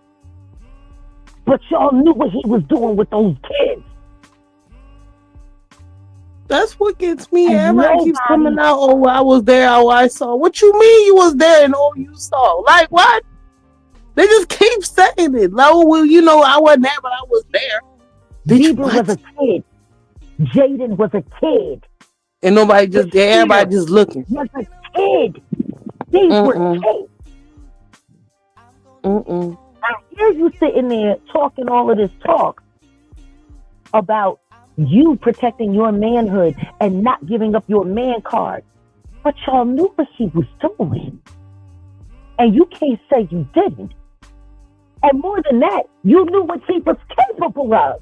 But y'all knew what he was doing with those kids. That's what gets me. Everybody keeps coming out, oh, I was there, oh, I saw. What you mean you was there and all you saw? Like, what? They just keep saying it. Like, oh, well, I wasn't there, but I was there. Bieber was a kid. Jaden was a kid. And nobody just there. Everybody just looking. Was a kid. These were kids. I hear you sitting there talking all of this talk about you protecting your manhood and not giving up your man card. But y'all knew what he was doing. And you can't say you didn't. And more than that, you knew what he was capable of.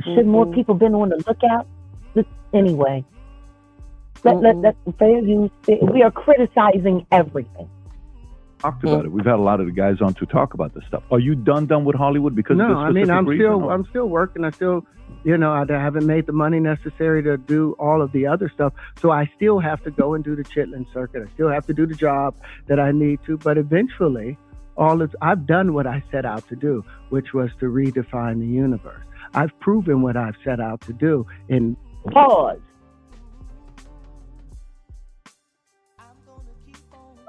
Should more people been on the lookout? Anyway, let fair use. We are criticizing everything. Talked about it. We've had a lot of the guys on to talk about this stuff. Are you done with Hollywood? Because no, of this I mean, I'm reason, still working. I still, I haven't made the money necessary to do all of the other stuff. So I still have to go and do the chitlin circuit. I still have to do the job that I need to. But eventually, I've done what I set out to do, which was to redefine the universe. I've proven what I've set out to do in pause.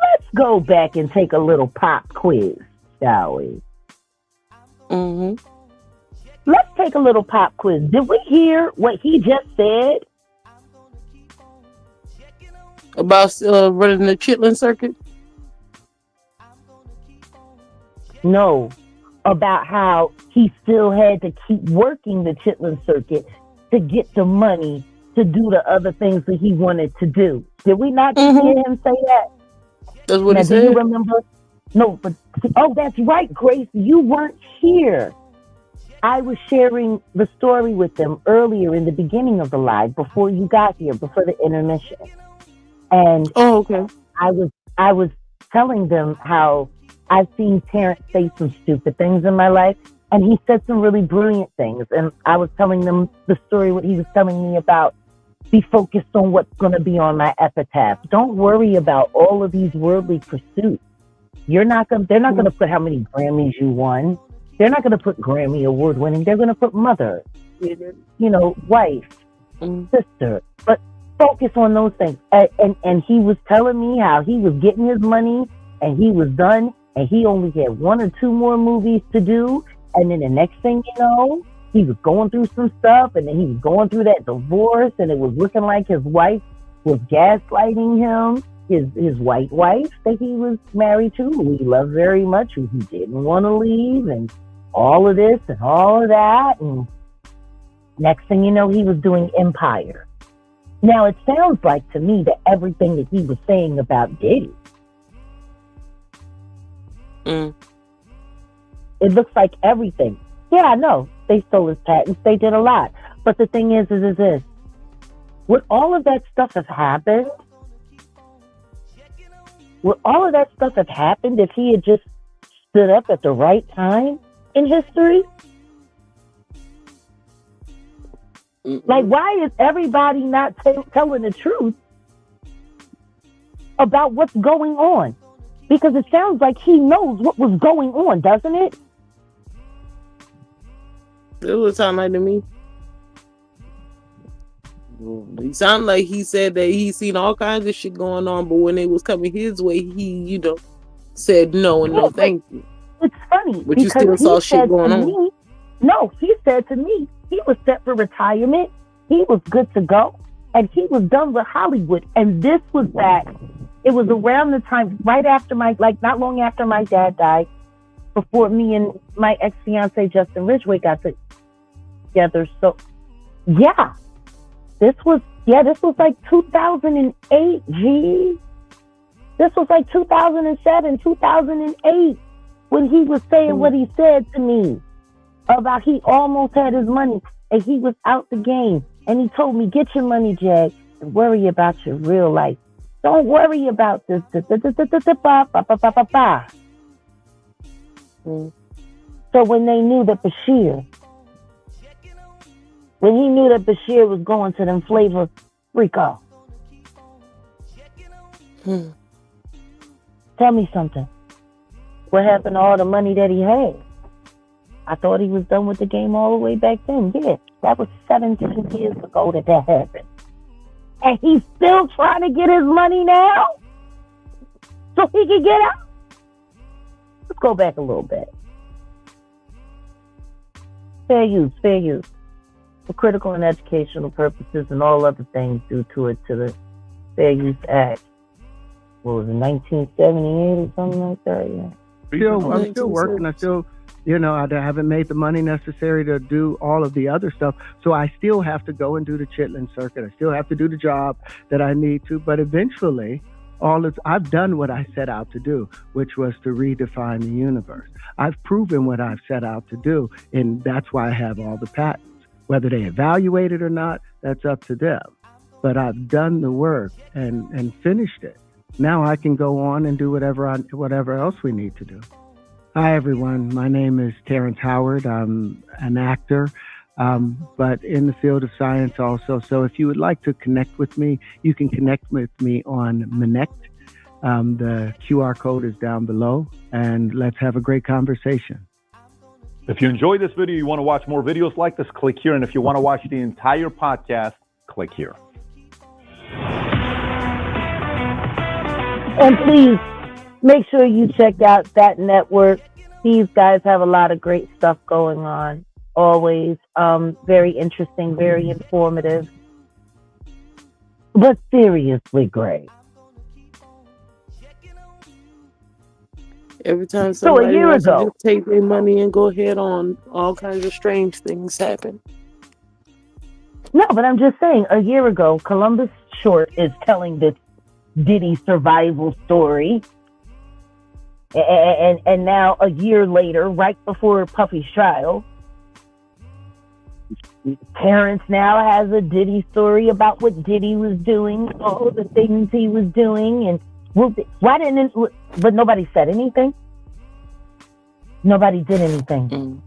Let's go back and take a little pop quiz, shall we? Let's take a little pop quiz. Did we hear what he just said? About running the chitlin circuit? No. About how he still had to keep working the chitlin circuit to get the money to do the other things that he wanted to do. Did we not hear him say that? That's what now, he said. Do you remember? No, but that's right, Grace. You weren't here. I was sharing the story with them earlier in the beginning of the live before you got here, before the intermission. And okay. I was telling them how I've seen Terrence say some stupid things in my life, and he said some really brilliant things. And I was telling them the story, what he was telling me about, be focused on what's going to be on my epitaph. Don't worry about all of these worldly pursuits. They're not going to put how many Grammys you won. They're not going to put Grammy award winning. They're going to put mother, wife, sister. But focus on those things. And he was telling me how he was getting his money and he was done. And he only had 1 or 2 more movies to do. And then the next thing you know, he was going through some stuff. And then he was going through that divorce. And it was looking like his wife was gaslighting him. His white wife that he was married to, who he loved very much, who he didn't want to leave. And all of this and all of that. And next thing you know, he was doing Empire. Now, it sounds like to me that everything that he was saying about Diddy, it looks like everything. Yeah, I know. They stole his patents. They did a lot. But the thing is this. Would all of that stuff have happened? Would all of that stuff have happened if he had just stood up at the right time in history? Like, why is everybody not telling the truth about what's going on? Because it sounds like he knows what was going on, doesn't it? It would sound like to me. He sounded like he said that he's seen all kinds of shit going on, but when it was coming his way, he, said no and no thank you. It's funny. But you still saw shit going on. Me, no, he said to me, he was set for retirement. He was good to go. And he was done with Hollywood. And this was that. It was around the time, right after not long after my dad died, before me and my ex-fiance, Justin Ridgway, got together. So, yeah. This was like 2008, G. This was like 2007, 2008, when he was saying what he said to me about he almost had his money and he was out the game. And he told me, get your money, Jag, and worry about your real life. Don't worry about this. So when they knew that when he knew that Bashir was going to them Flavor Rico. Tell me something. What happened to all the money that he had? I thought he was done with the game all the way back then. Yeah, that was 17 years ago that happened. And he's still trying to get his money now? So he can get out? Let's go back a little bit. Fair use. For critical and educational purposes and all other things due to the Fair Use Act. What was it, 1978 or something like that? Yeah. I'm still working. I still, I haven't made the money necessary to do all of the other stuff. So I still have to go and do the Chitlin circuit. I still have to do the job that I need to. But eventually, I've done what I set out to do, which was to redefine the universe. I've proven what I've set out to do, and that's why I have all the patents. Whether they evaluate it or not, that's up to them. But I've done the work and finished it. Now I can go on and do whatever else we need to do. Hi, everyone. My name is Terrence Howard. I'm an actor, but in the field of science also. So if you would like to connect with me, you can connect with me on Connect. The QR code is down below, and let's have a great conversation. If you enjoyed this video, you want to watch more videos like this, click here. And if you want to watch the entire podcast, click here. And please make sure you check out that network. These guys have a lot of great stuff going on. Always very interesting, very informative, but seriously great. Every time somebody wants to just take their money and go ahead on, all kinds of strange things happen. No, but I'm just saying, a year ago, Columbus Short is telling this Diddy survival story. And now, a year later, right before Puffy's trial, Terrence now has a Diddy story about what Diddy was doing, all the things he was doing, and why didn't it, but nobody said anything. Nobody did anything.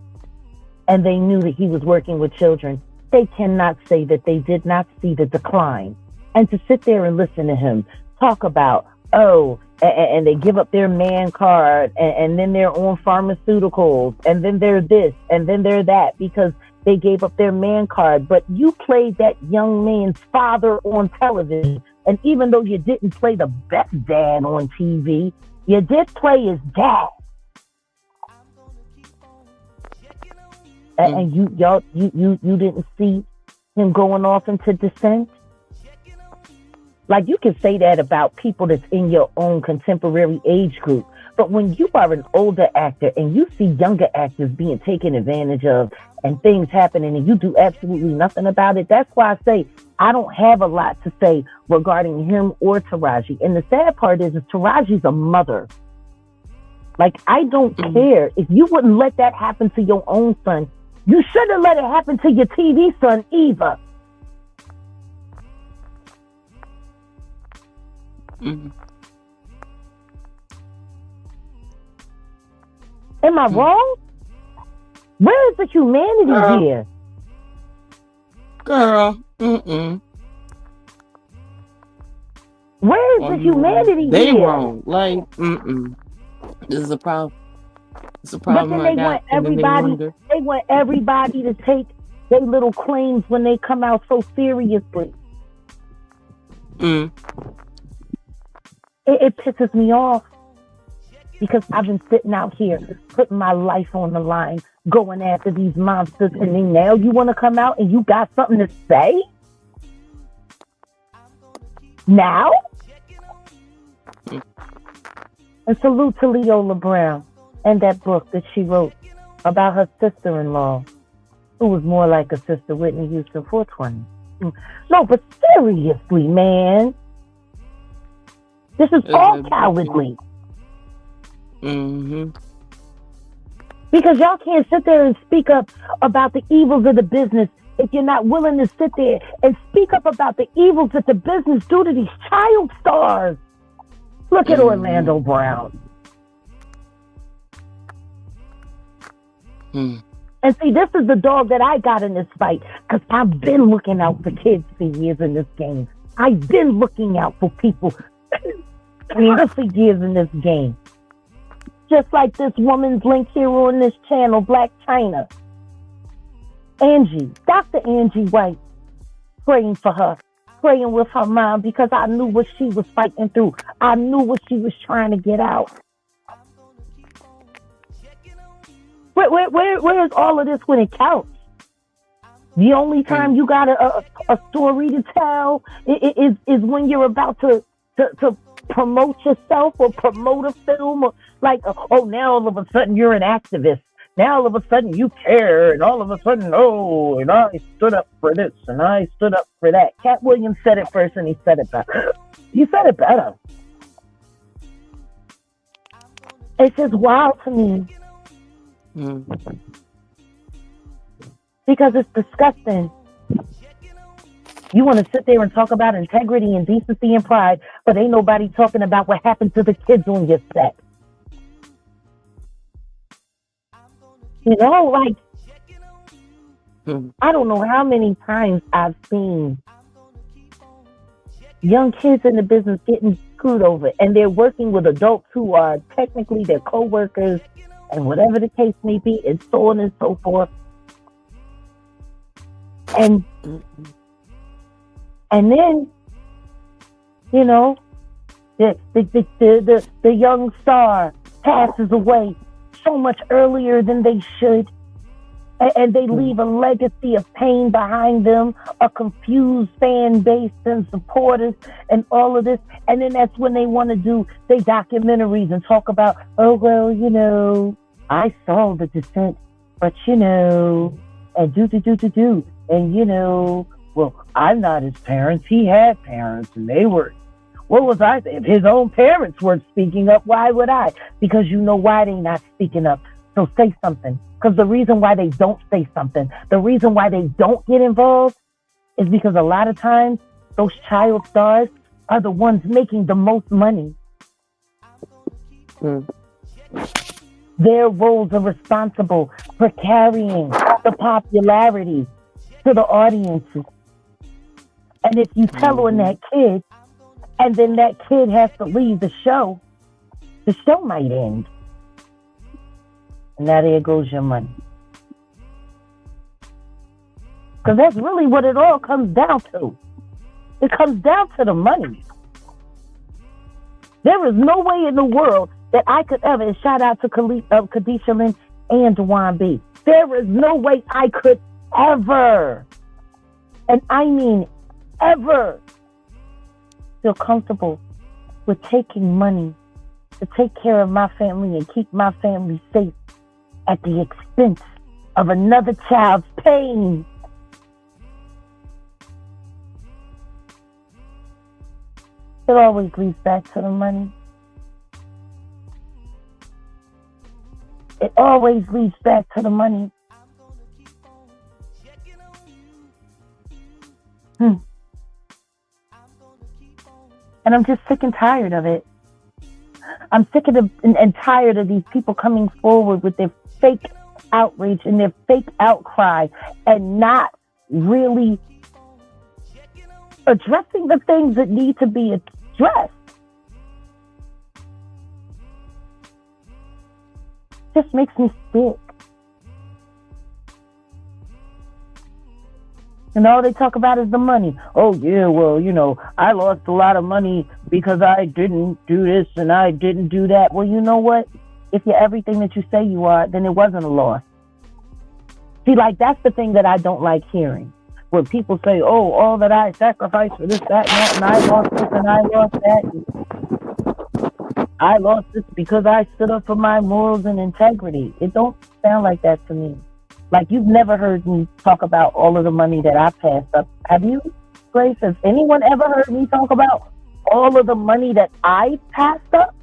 And they knew that he was working with children. They cannot say that they did not see the decline. And to sit there and listen to him talk about, and they give up their man card, and then they're on pharmaceuticals, and then they're this, and then they're that, because they gave up their man card. But you played that young man's father on television. And even though you didn't play the best dad on TV, you did play his dad. And you didn't see him going off into dissent. Like, you can say that about people that's in your own contemporary age group. But when you are an older actor and you see younger actors being taken advantage of and things happening and you do absolutely nothing about it, that's why I say I don't have a lot to say regarding him or Taraji. And the sad part is Taraji's a mother. Like, I don't care. If you wouldn't let that happen to your own son, You shouldn't have let it happen to your TV son either. Mm-hmm. Am I wrong? Where is the humanity here? Girl, mm-mm. Where is the humanity They here? wrong. Like, mm-mm. This is a problem. It's a But problem then they want everybody to take their little claims when they come out so seriously. Mm. It pisses me off because I've been sitting out here putting my life on the line, going after these monsters, and then now you want to come out and you got something to say? Now? And salute to Leola Brown and that book that she wrote about her sister-in-law, who was more like a sister Whitney Houston 420. No, but seriously, man. This is all cowardly. Mm-hmm. Because y'all can't sit there and speak up about the evils of the business if you're not willing to sit there and speak up about the evils that the business do to these child stars. Look at Orlando Brown. Mm. And see, this is the dog that I got in this fight because I've been looking out for kids for years in this game. I've been looking out for people for years in this game. Just like this woman's link here on this channel, Black China. Angie, Dr. Angie White, praying for her, praying with her mom because I knew what she was fighting through. I knew what she was trying to get out. Where is all of this when it counts? The only time you got a story to tell is when you're about to promote yourself or promote a film, or like, oh, now all of a sudden you're an activist. Now all of a sudden you care, and all of a sudden, oh, and I stood up for this, and I stood up for that. Cat Williams said it first, and he said it better. He said it better. It's just wild to me. Mm. Because it's disgusting. You want to sit there and talk about integrity and decency and pride, but ain't nobody talking about what happened to the kids on your set. You know, like, I don't know how many times I've seen young kids in the business getting screwed over, and they're working with adults who are technically their co-workers, and whatever the case may be, and so on and so forth. And then, you know, the young star passes away so much earlier than they should, and they leave a legacy of pain behind them, a confused fan base and supporters and all of this. And then that's when they want to do their documentaries and talk about, oh, well, you know, I saw the descent, but, you know, and do. And, you know, well, I'm not his parents. He had parents, and they were. What was I? If his own parents weren't speaking up, why would I? Because you know why they not speaking up. So say something. Because the reason why they don't say something, the reason why they don't get involved is because a lot of times those child stars are the ones making the most money. Mm. Their roles are responsible for carrying the popularity to the audiences. And if you tell on that kid, and then that kid has to leave the show might end. And now there goes your money. Because that's really what it all comes down to. It comes down to the money. There is no way in the world that I could ever, and shout out to Khadisha Lynn and Juan B. There is no way I could ever, and I mean ever, feel comfortable with taking money to take care of my family and keep my family safe at the expense of another child's pain. It always leads back to the money. It always leads back to the money. And I'm just sick and tired of it. I'm sick of and tired of these people coming forward with their fake outrage and their fake outcry and not really addressing the things that need to be addressed. Just makes me sick. And all they talk about is the money. Oh, yeah, well, I lost a lot of money because I didn't do this and I didn't do that. Well, you know what? If you're everything that you say you are, then it wasn't a loss. See, like, that's the thing that I don't like hearing. When people say, oh, all that I sacrificed for this, that, and that, and I lost this and I lost that. I lost this because I stood up for my morals and integrity. It don't sound like that to me. Like, you've never heard me talk about all of the money that I passed up. Have you, Grace? Has anyone ever heard me talk about all of the money that I passed up?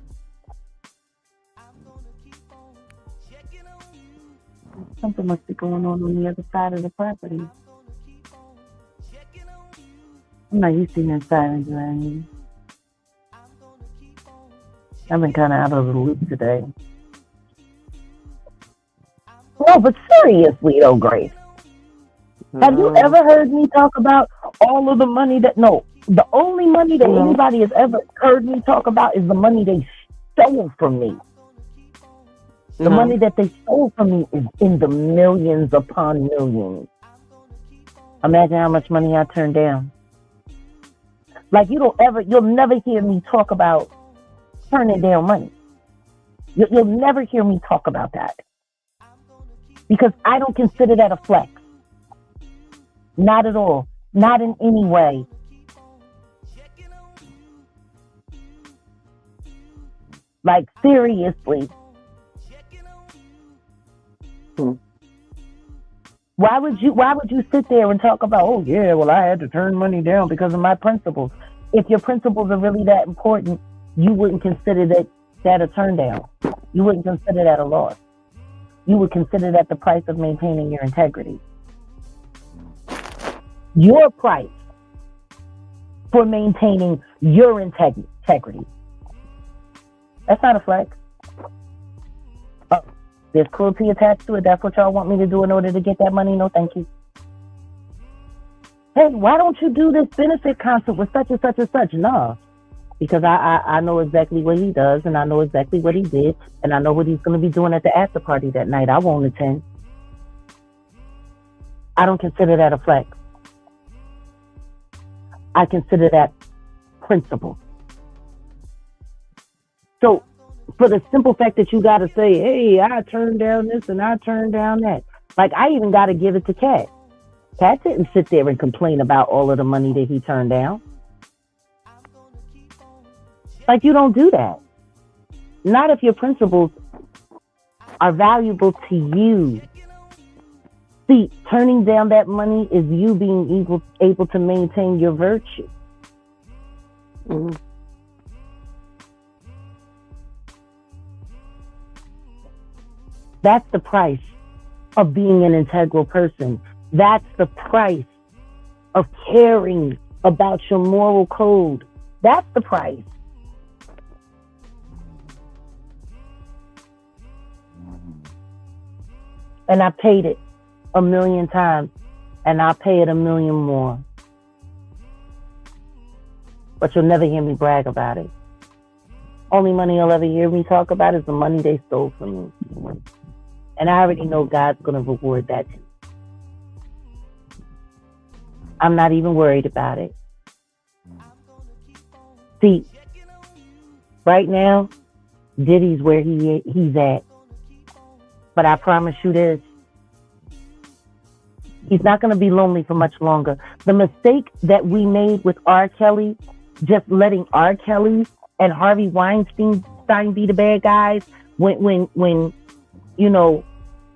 Something must be going on the other side of the property. I'm not used to that silence around here. I've been kind of out of the loop today. No, but seriously though, Grace. Have you ever heard me talk about all of the money the only money that anybody has ever heard me talk about is the money they stole from me. The money that they stole from me is in the millions upon millions. Imagine how much money I turned down. Like, you'll never hear me talk about turning down money. You'll never hear me talk about that. Because I don't consider that a flex. Not at all. Not in any way. Like, seriously. Why would you sit there and talk about, oh yeah, well, I had to turn money down because of my principles? If your principles are really that important, you wouldn't consider that a turn down. You wouldn't consider that a loss. You would consider that the price of maintaining your integrity. Your price for maintaining your integrity. That's not a flex. Oh, there's cruelty attached to it. That's what y'all want me to do in order to get that money? No, thank you. Hey, why don't you do this benefit concert with such and such and such? No. Because I know exactly what he does, and I know exactly what he did, and I know what he's going to be doing at the after party that night. I won't attend. I don't consider that a flex. I consider that principle. So, for the simple fact that you got to say, hey, I turned down this and I turned down that. Like, I even got to give it to Kat. Kat didn't sit there and complain about all of the money that he turned down. Like, you don't do that. Not if your principles are valuable to you. See, turning down that money is you being able to maintain your virtue. Mm-hmm. That's the price of being an integral person. That's the price of caring about your moral code. That's the price. And I paid it 1,000,000 times, and I'll pay it 1,000,000 more. But you'll never hear me brag about it. Only money you'll ever hear me talk about is the money they stole from me. And I already know God's going to reward that too. I'm not even worried about it. See, right now, Diddy's where he's at. But I promise you this, he's not going to be lonely for much longer. The mistake that we made with R. Kelly, just letting R. Kelly and Harvey Weinstein be the bad guys, when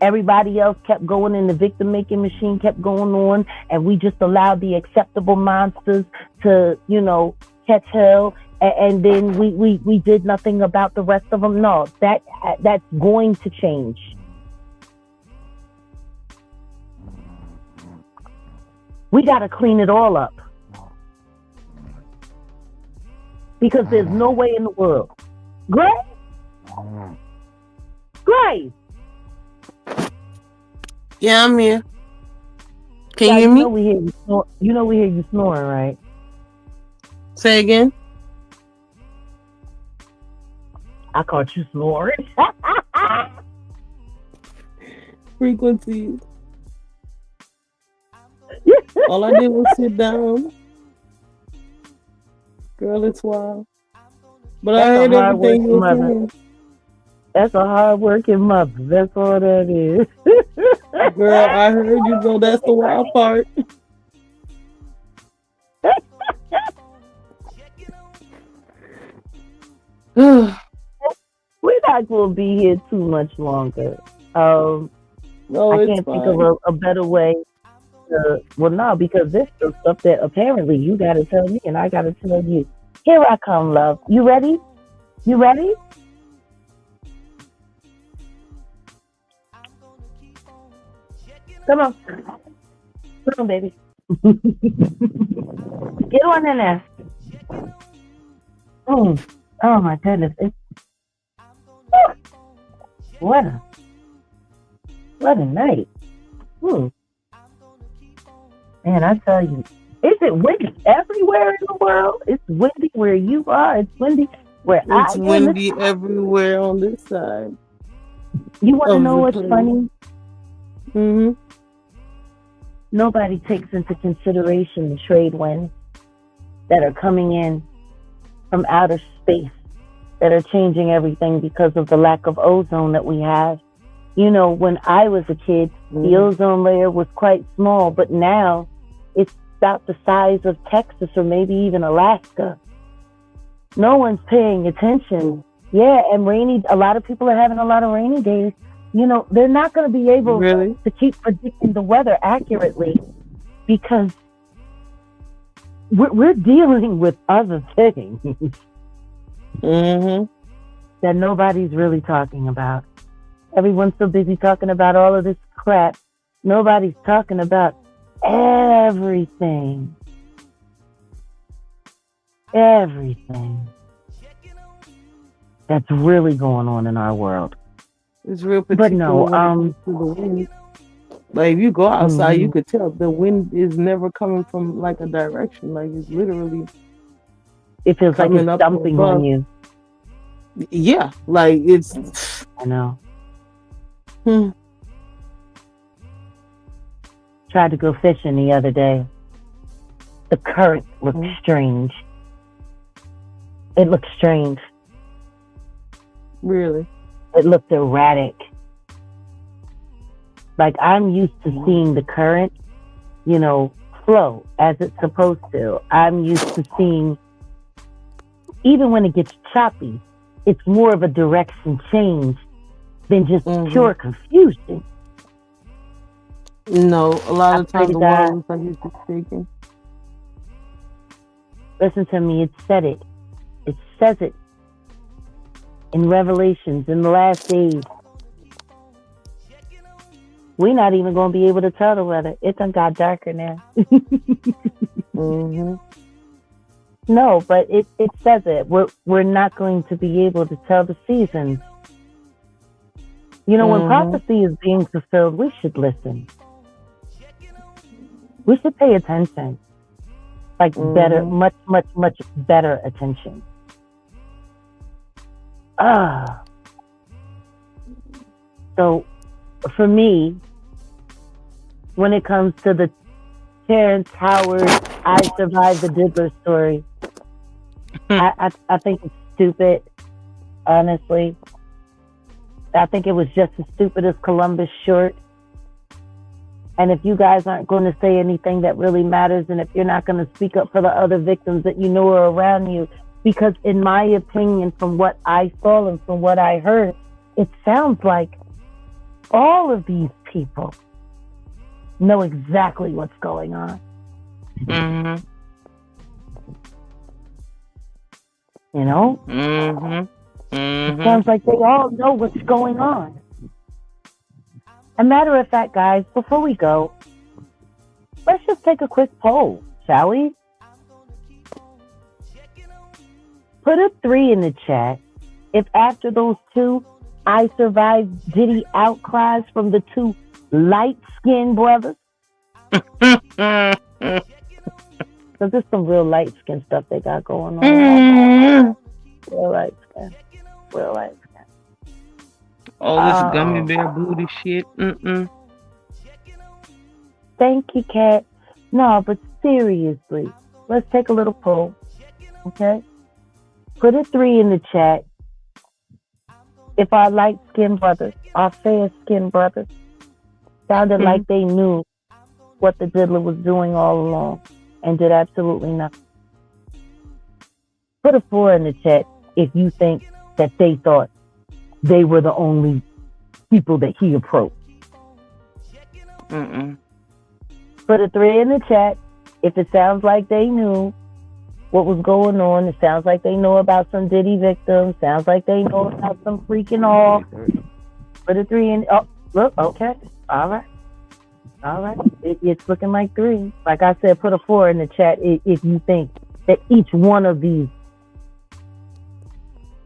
everybody else kept going and the victim making machine kept going on, and we just allowed the acceptable monsters to, catch hell, and then we did nothing about the rest of them. No, that's going to change. We got to clean it all up. because there's no way in the world. Grace? Grace? Yeah, I'm here. Can Yeah, you hear me? You know we hear you snoring, right? Say again. I caught you snoring. Frequencies. All I did was sit down. Girl, it's wild. But I heard everything you were saying. That's a hard-working mother. That's all that is. Girl, I heard you, though. That's the wild part. We're not going to be here too much longer. No, I can't think of a better way. Well, no, because this is stuff that apparently you got to tell me and I got to tell you. Here I come, love. You ready? You ready? Come on. Come on, baby. Get on in there. Oh my goodness. What a night. Man, I tell you, is it windy everywhere in the world? It's windy where you are. It's windy where I am. It's windy everywhere on this side. You want to know what's funny? Mm-hmm. Nobody takes into consideration the trade winds that are coming in from outer space that are changing everything because of the lack of ozone that we have. You know, when I was a kid, the ozone layer was quite small, but now it's about the size of Texas or maybe even Alaska. No one's paying attention. Yeah, and a lot of people are having a lot of rainy days. You know, they're not going to be able to keep predicting the weather accurately because we're dealing with other things that nobody's really talking about. Everyone's so busy talking about all of this crap. Nobody's talking about everything. Everything that's really going on in our world. It's real particular. But no, to the wind. Like if you go outside, you could tell the wind is never coming from like a direction. Like it's literally. It feels like it's dumping on you. Yeah, like it's. I know. Tried to go fishing the other day. The current looked strange. It looked strange. Really? It looked erratic. Like I'm used to seeing the current, you know, flow as it's supposed to. I'm used to seeing, even when it gets choppy, it's more of a direction change than just pure confusion. No, a lot of times the water looks like it's just shaking. Listen to me, it said it. It says it in Revelations, in the last days. We're not even going to be able to tell the weather. It done got darker now. No, but it says it. We're not going to be able to tell the seasons. You know, when prophecy is being fulfilled, we should listen. We should pay attention. Like better, much, much, much better attention. So for me, when it comes to the Terrence Howard, I survived the Diddler story, I think it's stupid, honestly. I think it was just as stupid as Columbus short. And if you guys aren't going to say anything that really matters, and if you're not going to speak up for the other victims that you know are around you, because in my opinion, from what I saw and from what I heard, it sounds like all of these people know exactly what's going on. You know? It sounds like they all know what's going on. A matter of fact, guys, before we go, let's just take a quick poll, shall we? Put a 3 in the chat if after those 2, I survived Diddy outcries from the 2 light-skinned brothers. Because there's some real light-skinned stuff they got going on. Real light-skinned. Real light-skinned. All this gummy bear booty shit. Thank you, Kat. No, but seriously, let's take a little poll, okay? Put a 3 in the chat if our light-skinned brothers, our fair-skinned brothers, sounded like they knew what the diddler was doing all along and did absolutely nothing. Put a 4 in the chat if you think that they thought they were the only people that he approached. Put a 3 in the chat if it sounds like they knew what was going on. It sounds like they know about some Diddy victims. Sounds like they know about some freaking off. Put a 3 in. Oh, look, okay. All right. It's looking like 3. Like I said, put a 4 in the chat if you think that each one of these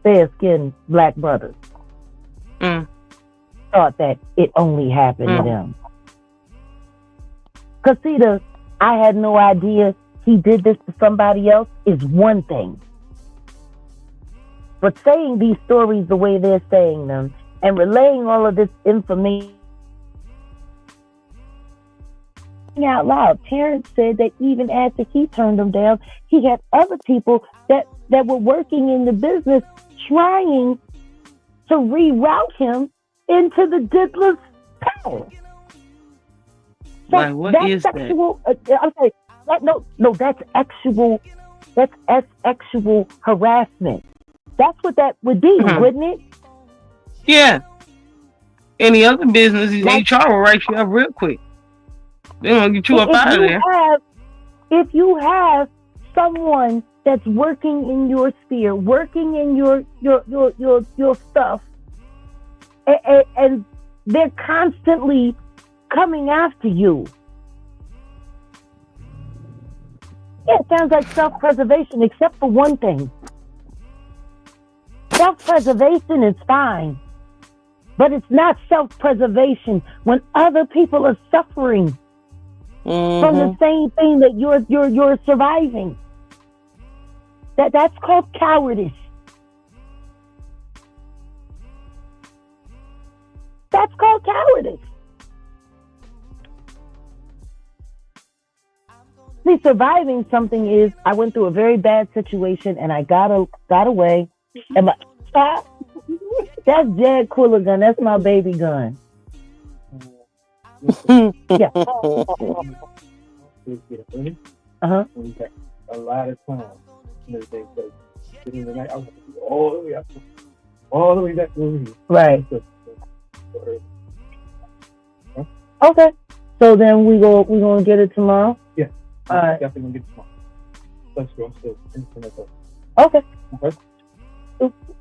fair-skinned black brothers thought that it only happened to them. Because see, I had no idea he did this to somebody else is one thing. But saying these stories the way they're saying them and relaying all of this information out loud. Terrence said that even after he turned them down, he had other people that were working in the business trying to reroute him into the diddler's power. So like, what that's is sexual, that? I'm sorry. No, that's actual. That's actual harassment. That's what that would be, wouldn't it? Yeah. Any other business, HR will write you up real quick. They want to get you up out of there. If you have someone that's working in your sphere, working in your stuff, and they're constantly coming after you. Yeah, it sounds like self-preservation, except for one thing. Self-preservation is fine, but it's not self-preservation when other people are suffering from the same thing that you're surviving. That's called cowardice. That's called cowardice. See, surviving something is, I went through a very bad situation and I got away. And that's Jaguar gun. That's my baby gun. Yeah. A lot of time. Sitting the night, I was all the way up, all the way back to the right. Okay. So then we gonna get it tomorrow? Yeah. All right. Definitely gonna get it tomorrow. Let's go. I'm still internet. Okay.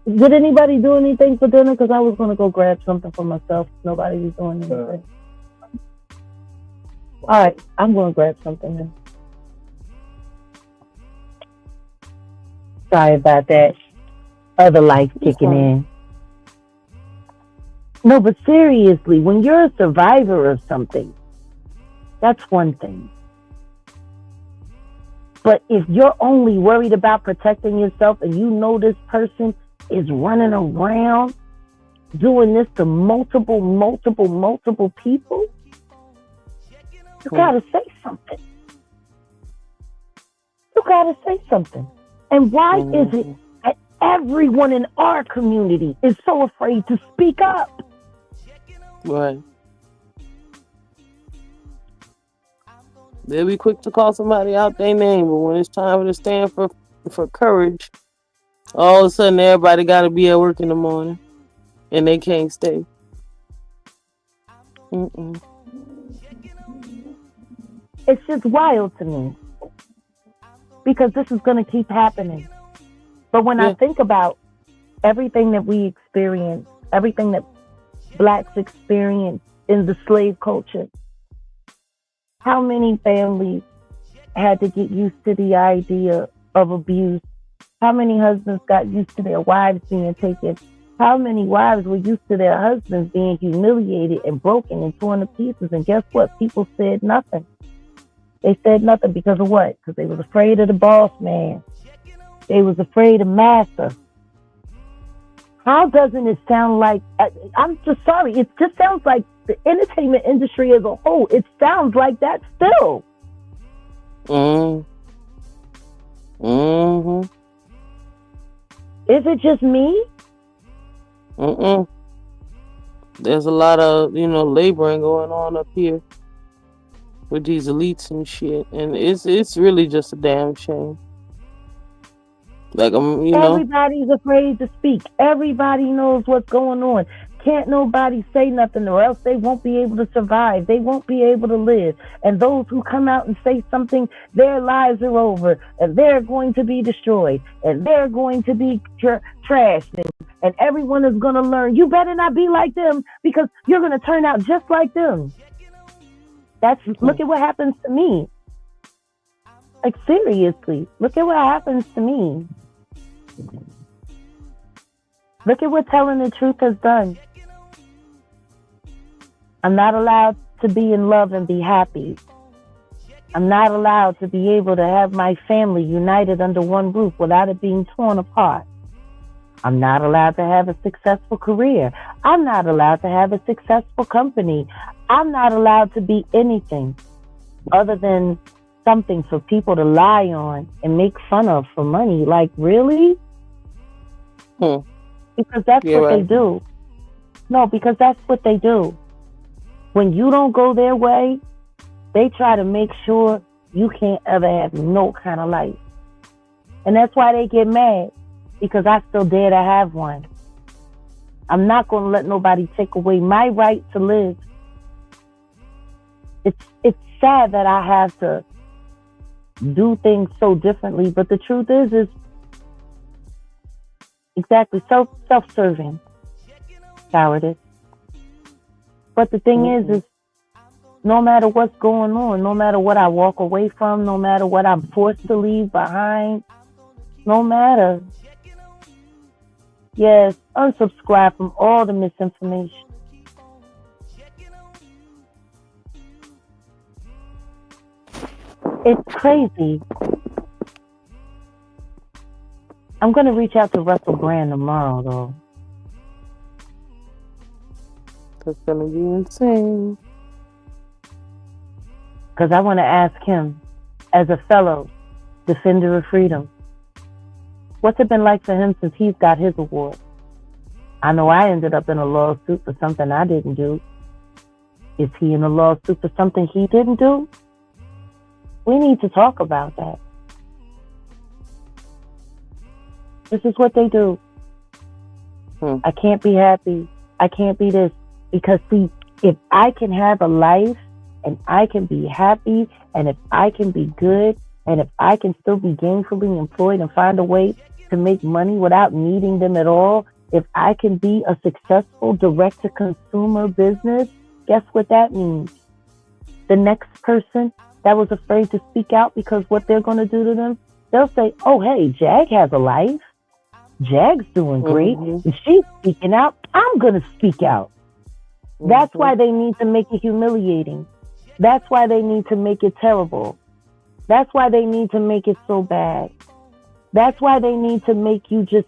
Did anybody do anything for dinner? Because I was gonna go grab something for myself. Nobody was doing anything. All right, I'm gonna grab something then. Sorry about that. Other life kicking in. No, but seriously, when you're a survivor of something, that's one thing. But if you're only worried about protecting yourself and you know this person is running around doing this to multiple people, you gotta say something. You gotta say something. And why is it that everyone in our community is so afraid to speak up? Right. They'll be quick to call somebody out their name, but when it's time to stand for courage, all of a sudden everybody got to be at work in the morning, and they can't stay. It's just wild to me because this is going to keep happening. But when I think about everything that we experience, everything that Blacks experience in the slave culture, how many families had to get used to the idea of abuse How many husbands got used to their wives being taken? How many wives were used to their husbands being humiliated and broken and torn to pieces? And guess what? People said nothing. They said nothing because of what? Because they was afraid of the boss man. They was afraid of master. How doesn't it sound like, I'm just sorry, it just sounds like the entertainment industry as a whole, it sounds like that still. Mm-hmm. Is it just me? There's a lot of, laboring going on up here with these elites and shit. And it's really just a damn shame. Like, Everybody's afraid to speak. Everybody knows what's going on. Can't nobody say nothing, or else they won't be able to survive. They won't be able to live. And those who come out and say something, their lives are over, and they're going to be destroyed, and they're going to be trashed, and everyone is going to learn, you better not be like them, because you're going to turn out just like them. Look at what happens to me. Like, seriously, look at what happens to me. Look at what telling the truth has done. I'm not allowed to be in love and be happy. I'm not allowed to be able to have my family united under one roof without it being torn apart. I'm not allowed to have a successful career. I'm not allowed to have a successful company. I'm not allowed to be anything other than something for people to lie on and make fun of for money. Like, really? Because that's what they do. No, because that's what they do. When you don't go their way, they try to make sure you can't ever have no kind of life. And that's why they get mad, because I still dare to have one. I'm not going to let nobody take away my right to live. It's sad that I have to do things so differently, but the truth is self-serving cowardice. But the thing is no matter what's going on, no matter what I walk away from, no matter what I'm forced to leave behind, no matter, yes, unsubscribe from all the misinformation. It's crazy. I'm going to reach out to Russell Brand tomorrow, though. That's going to be insane. Because I want to ask him, as a fellow defender of freedom, what's it been like for him since he's got his award? I know I ended up in a lawsuit for something I didn't do. Is he in a lawsuit for something he didn't do? We need to talk about that. This is what they do. I can't be happy. I can't be this. Because, see, if I can have a life and I can be happy, and if I can be good, and if I can still be gainfully employed and find a way to make money without needing them at all, if I can be a successful direct-to-consumer business, guess what that means? The next person that was afraid to speak out because what they're going to do to them, they'll say, oh, hey, Jag has a life. Jag's doing great. And she's speaking out. I'm going to speak out. That's why they need to make it humiliating. That's why they need to make it terrible. That's why they need to make it so bad. That's why they need to make you just,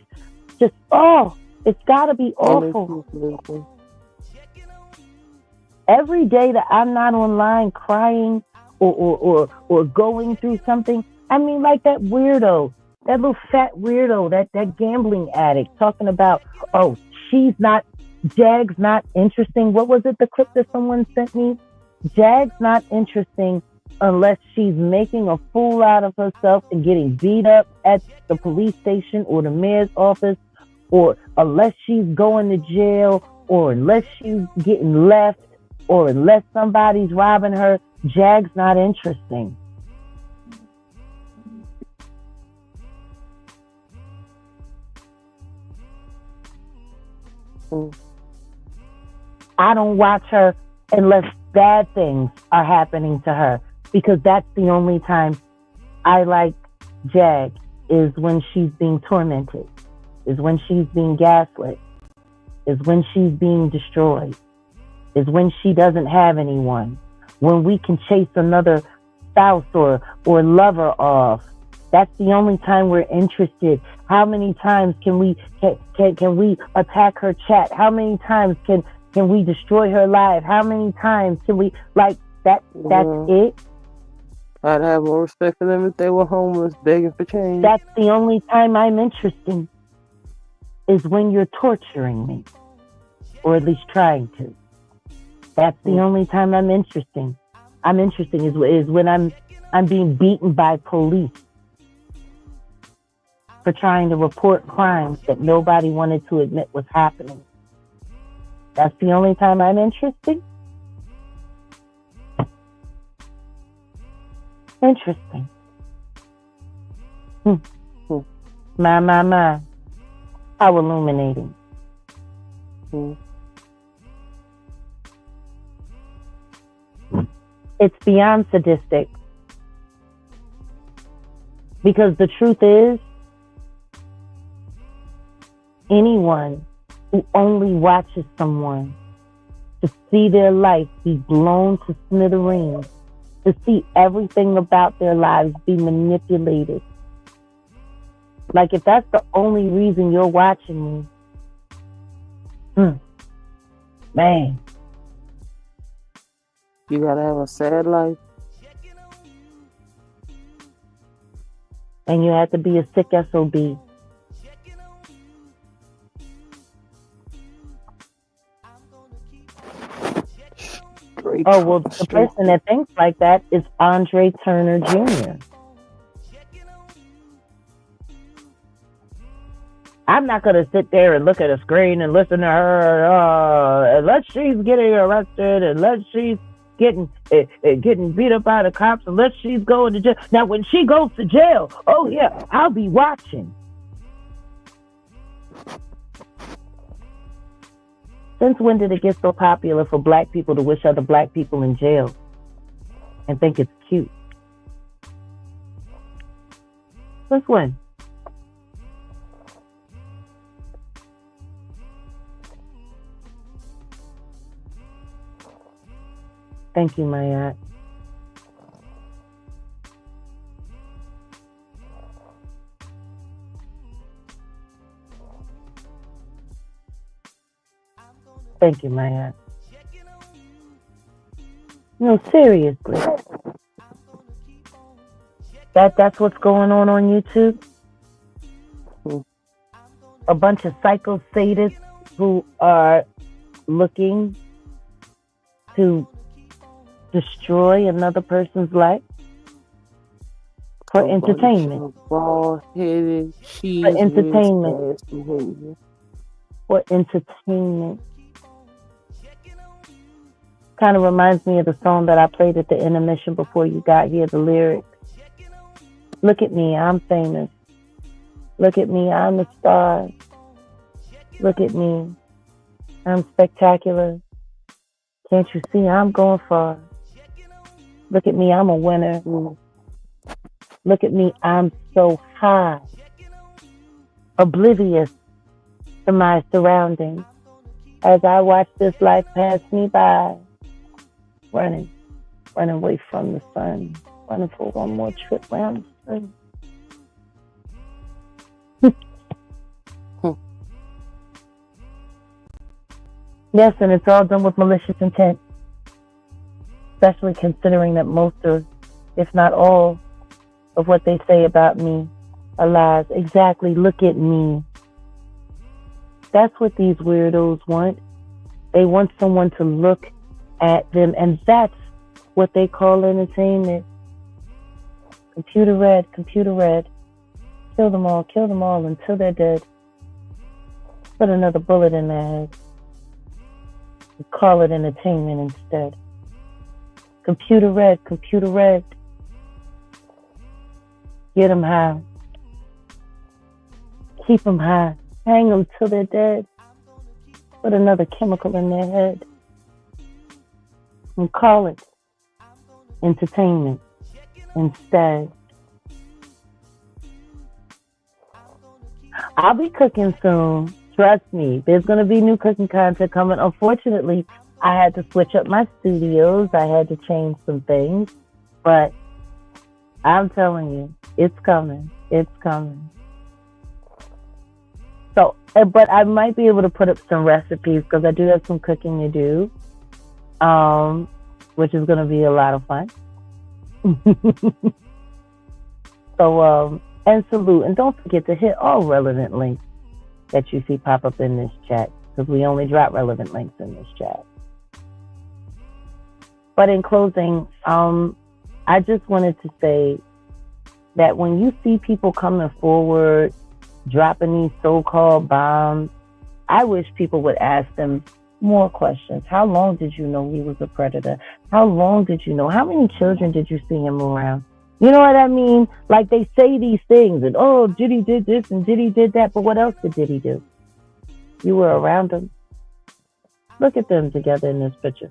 it's got to be awful. Every day that I'm not online crying or going through something, I mean, like that weirdo, that little fat weirdo, that gambling addict talking about, oh, Jag's not interesting. What was it, the clip that someone sent me? Jag's not interesting unless she's making a fool out of herself and getting beat up at the police station or the mayor's office, or unless she's going to jail, or unless she's getting left, or unless somebody's robbing her. Jag's not interesting. I don't watch her unless bad things are happening to her, because that's the only time I like Jag, is when she's being tormented, is when she's being gaslit, is when she's being destroyed, is when she doesn't have anyone, when we can chase another spouse or lover off. That's the only time we're interested. How many times can we attack her chat? How many times can we destroy her life? How many times can we, like, that's it? I'd have more respect for them if they were homeless, begging for change. That's the only time I'm interesting, is when you're torturing me, or at least trying to. That's the only time I'm interesting. Is when I'm being beaten by police for trying to report crimes that nobody wanted to admit was happening. That's the only time I'm interesting. Interesting. My. How illuminating. It's beyond sadistic. Because the truth is, anyone who only watches someone to see their life be blown to smithereens, to see everything about their lives be manipulated. Like, if that's the only reason you're watching me, man. You gotta have a sad life. And you have to be a sick SOB. Oh, well, the person that thinks like that is Andre Turner Jr. I'm not going to sit there and look at a screen and listen to her unless she's getting arrested, unless she's getting beat up by the cops, unless she's going to jail. Now, when she goes to jail, oh, yeah, I'll be watching. Since when did it get so popular for black people to wish other black people in jail and think it's cute? Since when? Thank you, Mayat. Thank you, Mayat. No, seriously. That's what's going on YouTube? A bunch of psycho sadists who are looking to destroy another person's life for entertainment. Bald-headed, for entertainment. For entertainment. Kind of reminds me of the song that I played at the intermission before you got here, the lyrics. Look at me, I'm famous. Look at me, I'm a star. Look at me, I'm spectacular. Can't you see I'm going far? Look at me, I'm a winner. Look at me, I'm so high. Oblivious to my surroundings as I watch this life pass me by. Running away from the sun. Running for one more trip around the sun. Yes, and it's all done with malicious intent. Especially considering that most of, if not all, of what they say about me are lies. Exactly, look at me. That's what these weirdos want. They want someone to look at them, and that's what they call entertainment. Computer red. Kill them all until they're dead. Put another bullet in their head. We call it entertainment instead. Computer red. Get them high. Keep them high. Hang them till they're dead. Put another chemical in their head. And call it entertainment instead. I'll be cooking soon. Trust me. There's going to be new cooking content coming. Unfortunately, I had to switch up my studios. I had to change some things. But I'm telling you, it's coming. It's coming. So, but I might be able to put up some recipes because I do have some cooking to do, which is going to be a lot of fun. So, and salute. And don't forget to hit all relevant links that you see pop up in this chat, because we only drop relevant links in this chat. But in closing, I just wanted to say that when you see people coming forward, dropping these so-called bombs, I wish people would ask them more questions. How long did you know he was a predator? How long did you know? How many children did you see him around? You know what I mean? Like, they say these things and, oh, Diddy did this and Diddy did that, but what else did Diddy do? You were around them. Look at them together in this picture.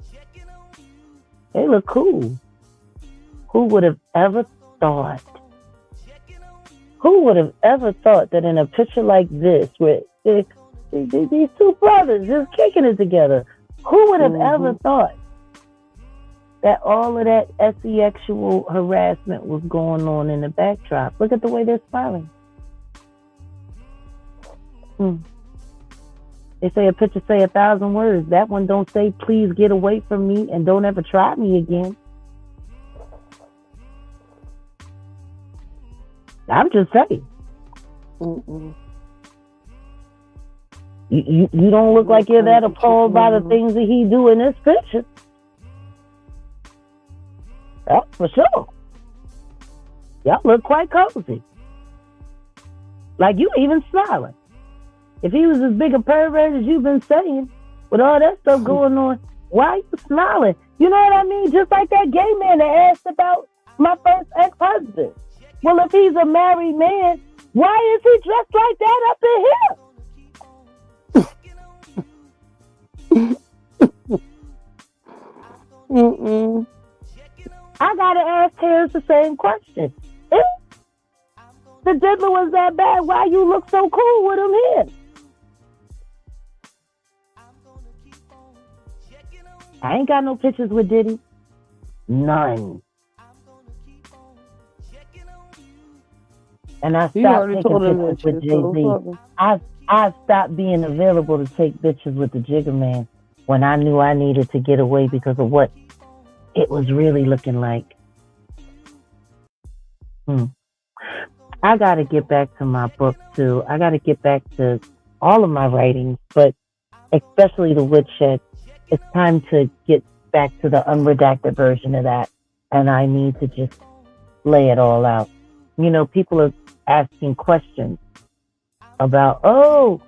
They look cool. Who would have ever thought? Who would have ever thought that in a picture like this, where these two brothers just kicking it together, who would have ever thought that all of that sexual harassment was going on in the backdrop? Look at the way they're smiling. They say a picture say 1,000 words. That one don't say, please get away from me and don't ever try me again. I'm just saying. You don't look like you're that appalled by the things that he do in this picture. That's for sure. Y'all look quite cozy. Like you even smiling. If he was as big a pervert as you've been saying, with all that stuff going on, why are you smiling? You know what I mean? Just like that gay man that asked about my first ex-husband. Well, if he's a married man, why is he dressed like that up in here? I gotta ask Terrence the same question. If the diddler was that bad, why you look so cool with him here? I ain't got no pictures with Diddy. None. And I stopped taking pictures with Jay-Z. I've stopped being available to take pictures with the Jigga Man when I knew I needed to get away because of what it was really looking like. I got to get back to my book too. I got to get back to all of my writings, but especially the Woodshed. It's time to get back to the unredacted version of that, and I need to just lay it all out. You know, people are asking questions about, oh,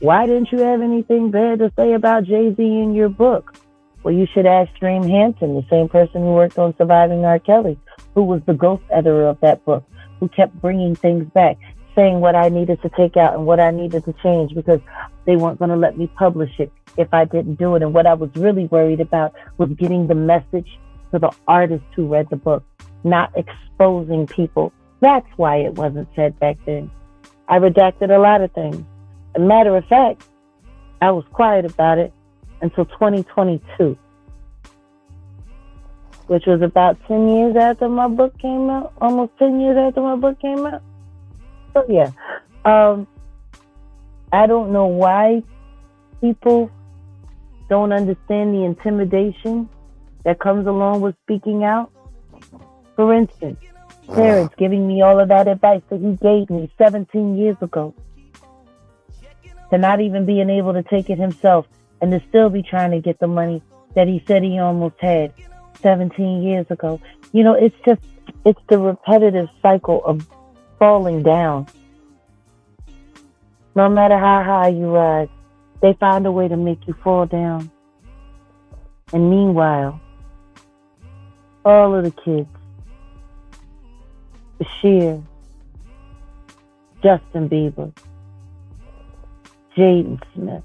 why didn't you have anything bad to say about Jay-Z in your book? Well, you should ask Stream Hampton, the same person who worked on Surviving R. Kelly, who was the ghost editor of that book, who kept bringing things back, saying what I needed to take out and what I needed to change because they weren't going to let me publish it if I didn't do it. And what I was really worried about was getting the message to the artists who read the book, not exposing people. That's why it wasn't said back then. I redacted a lot of things. As a matter of fact, I was quiet about it until 2022, which was about 10 years after my book came out, almost 10 years after my book came out. So yeah, I don't know why people don't understand the intimidation that comes along with speaking out. For instance, Terrence giving me all of that advice that he gave me 17 years ago, to not even being able to take it himself and to still be trying to get the money that he said he almost had 17 years ago. You know, it's the repetitive cycle of falling down. No matter how high you rise, they find a way to make you fall down. And meanwhile, all of the kids, Bashir, Justin Bieber, Jaden Smith,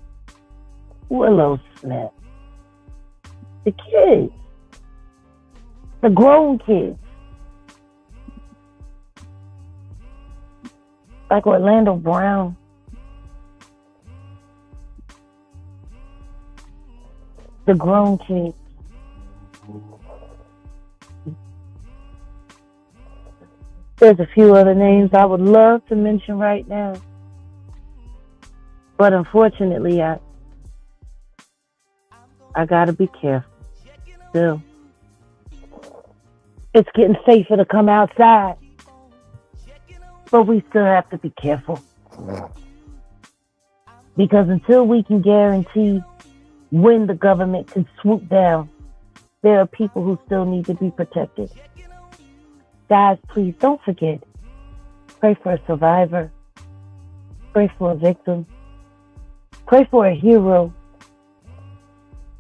Willow Smith, the kids, the grown kids, like Orlando Brown, the grown kids. There's a few other names I would love to mention right now, but unfortunately, I gotta be careful. Still, it's getting safer to come outside, but we still have to be careful. Because until we can guarantee when the government can swoop down, there are people who still need to be protected. Guys, please don't forget. Pray for a survivor. Pray for a victim. Pray for a hero.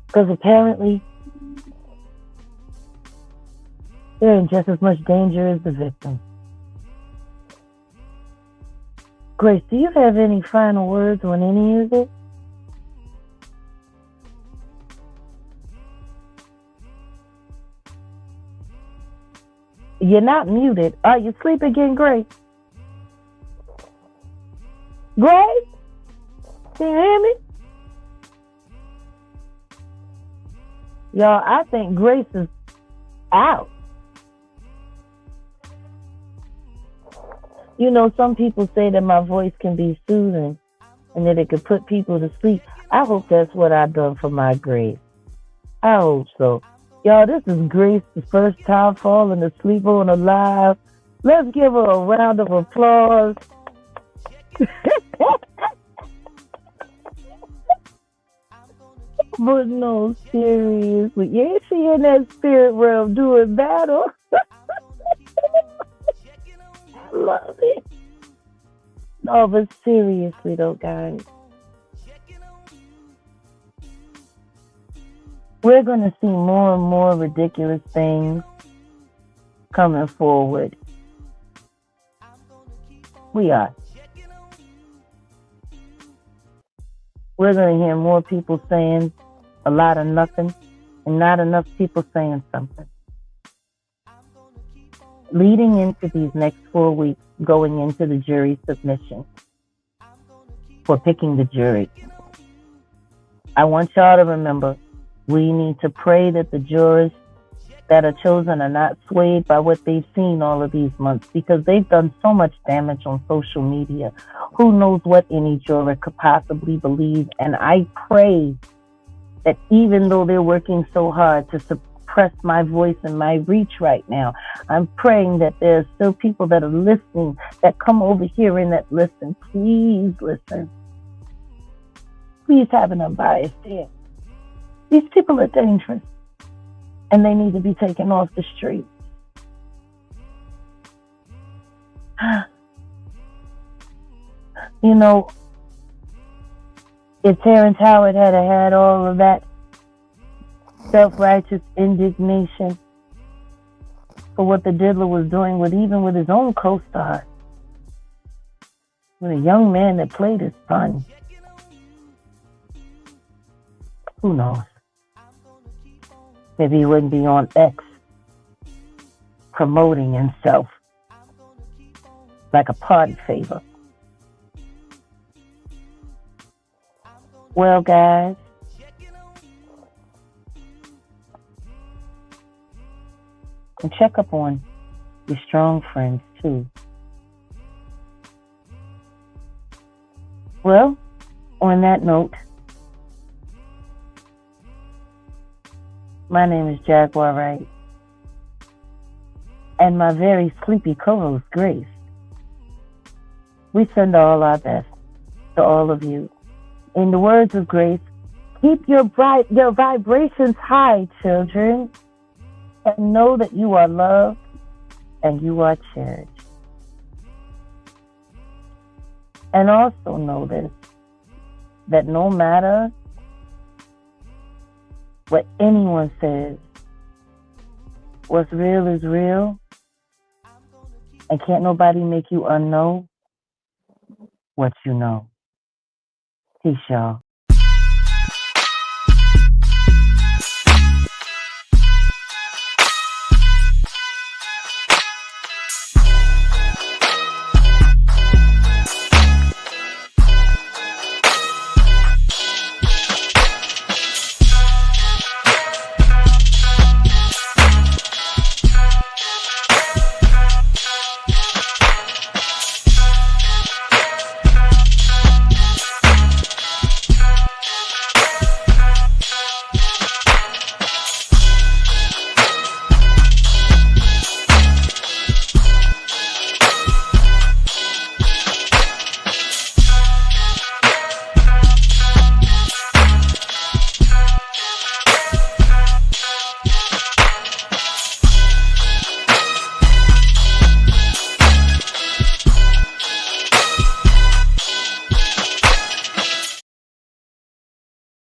Because apparently, they're in just as much danger as the victim. Grace, do you have any final words on any of it? You're not muted. Are you asleep again, Grace? Grace? Can you hear me? Y'all, I think Grace is out. You know, some people say that my voice can be soothing and that it could put people to sleep. I hope that's what I've done for my Grace. I hope so. Y'all, this is Grace, the first time falling asleep on a live. Let's give her a round of applause. But no, seriously. Yeah, she in that spirit realm doing battle. I love it. No, but seriously though, guys. We're going to see more and more ridiculous things coming forward. We are. We're going to hear more people saying a lot of nothing and not enough people saying something. Leading into these next 4 weeks, going into the jury submission for picking the jury, I want y'all to remember, we need to pray that the jurors that are chosen are not swayed by what they've seen all of these months, because they've done so much damage on social media. Who knows what any juror could possibly believe? And I pray that even though they're working so hard to suppress my voice and my reach right now, I'm praying that there's still people that are listening, that come over here and that listen. Please listen. Please have an unbiased ear. These people are dangerous, and they need to be taken off the street. You know, if Terrence Howard had had all of that self-righteous indignation for what the diddler was doing even with his own co-star, with a young man that played his son, who knows? Maybe he wouldn't be on X promoting himself like a party favor. Well, guys, and check up on your strong friends too. Well, on that note, my name is Jaguar Wright, and my very sleepy co-host, Grace. We send all our best to all of you. In the words of Grace, keep your vibrations high, children, and know that you are loved and you are cherished. And also know this, that no matter what anyone says, what's real is real, and can't nobody make you unknow what you know. Peace, y'all.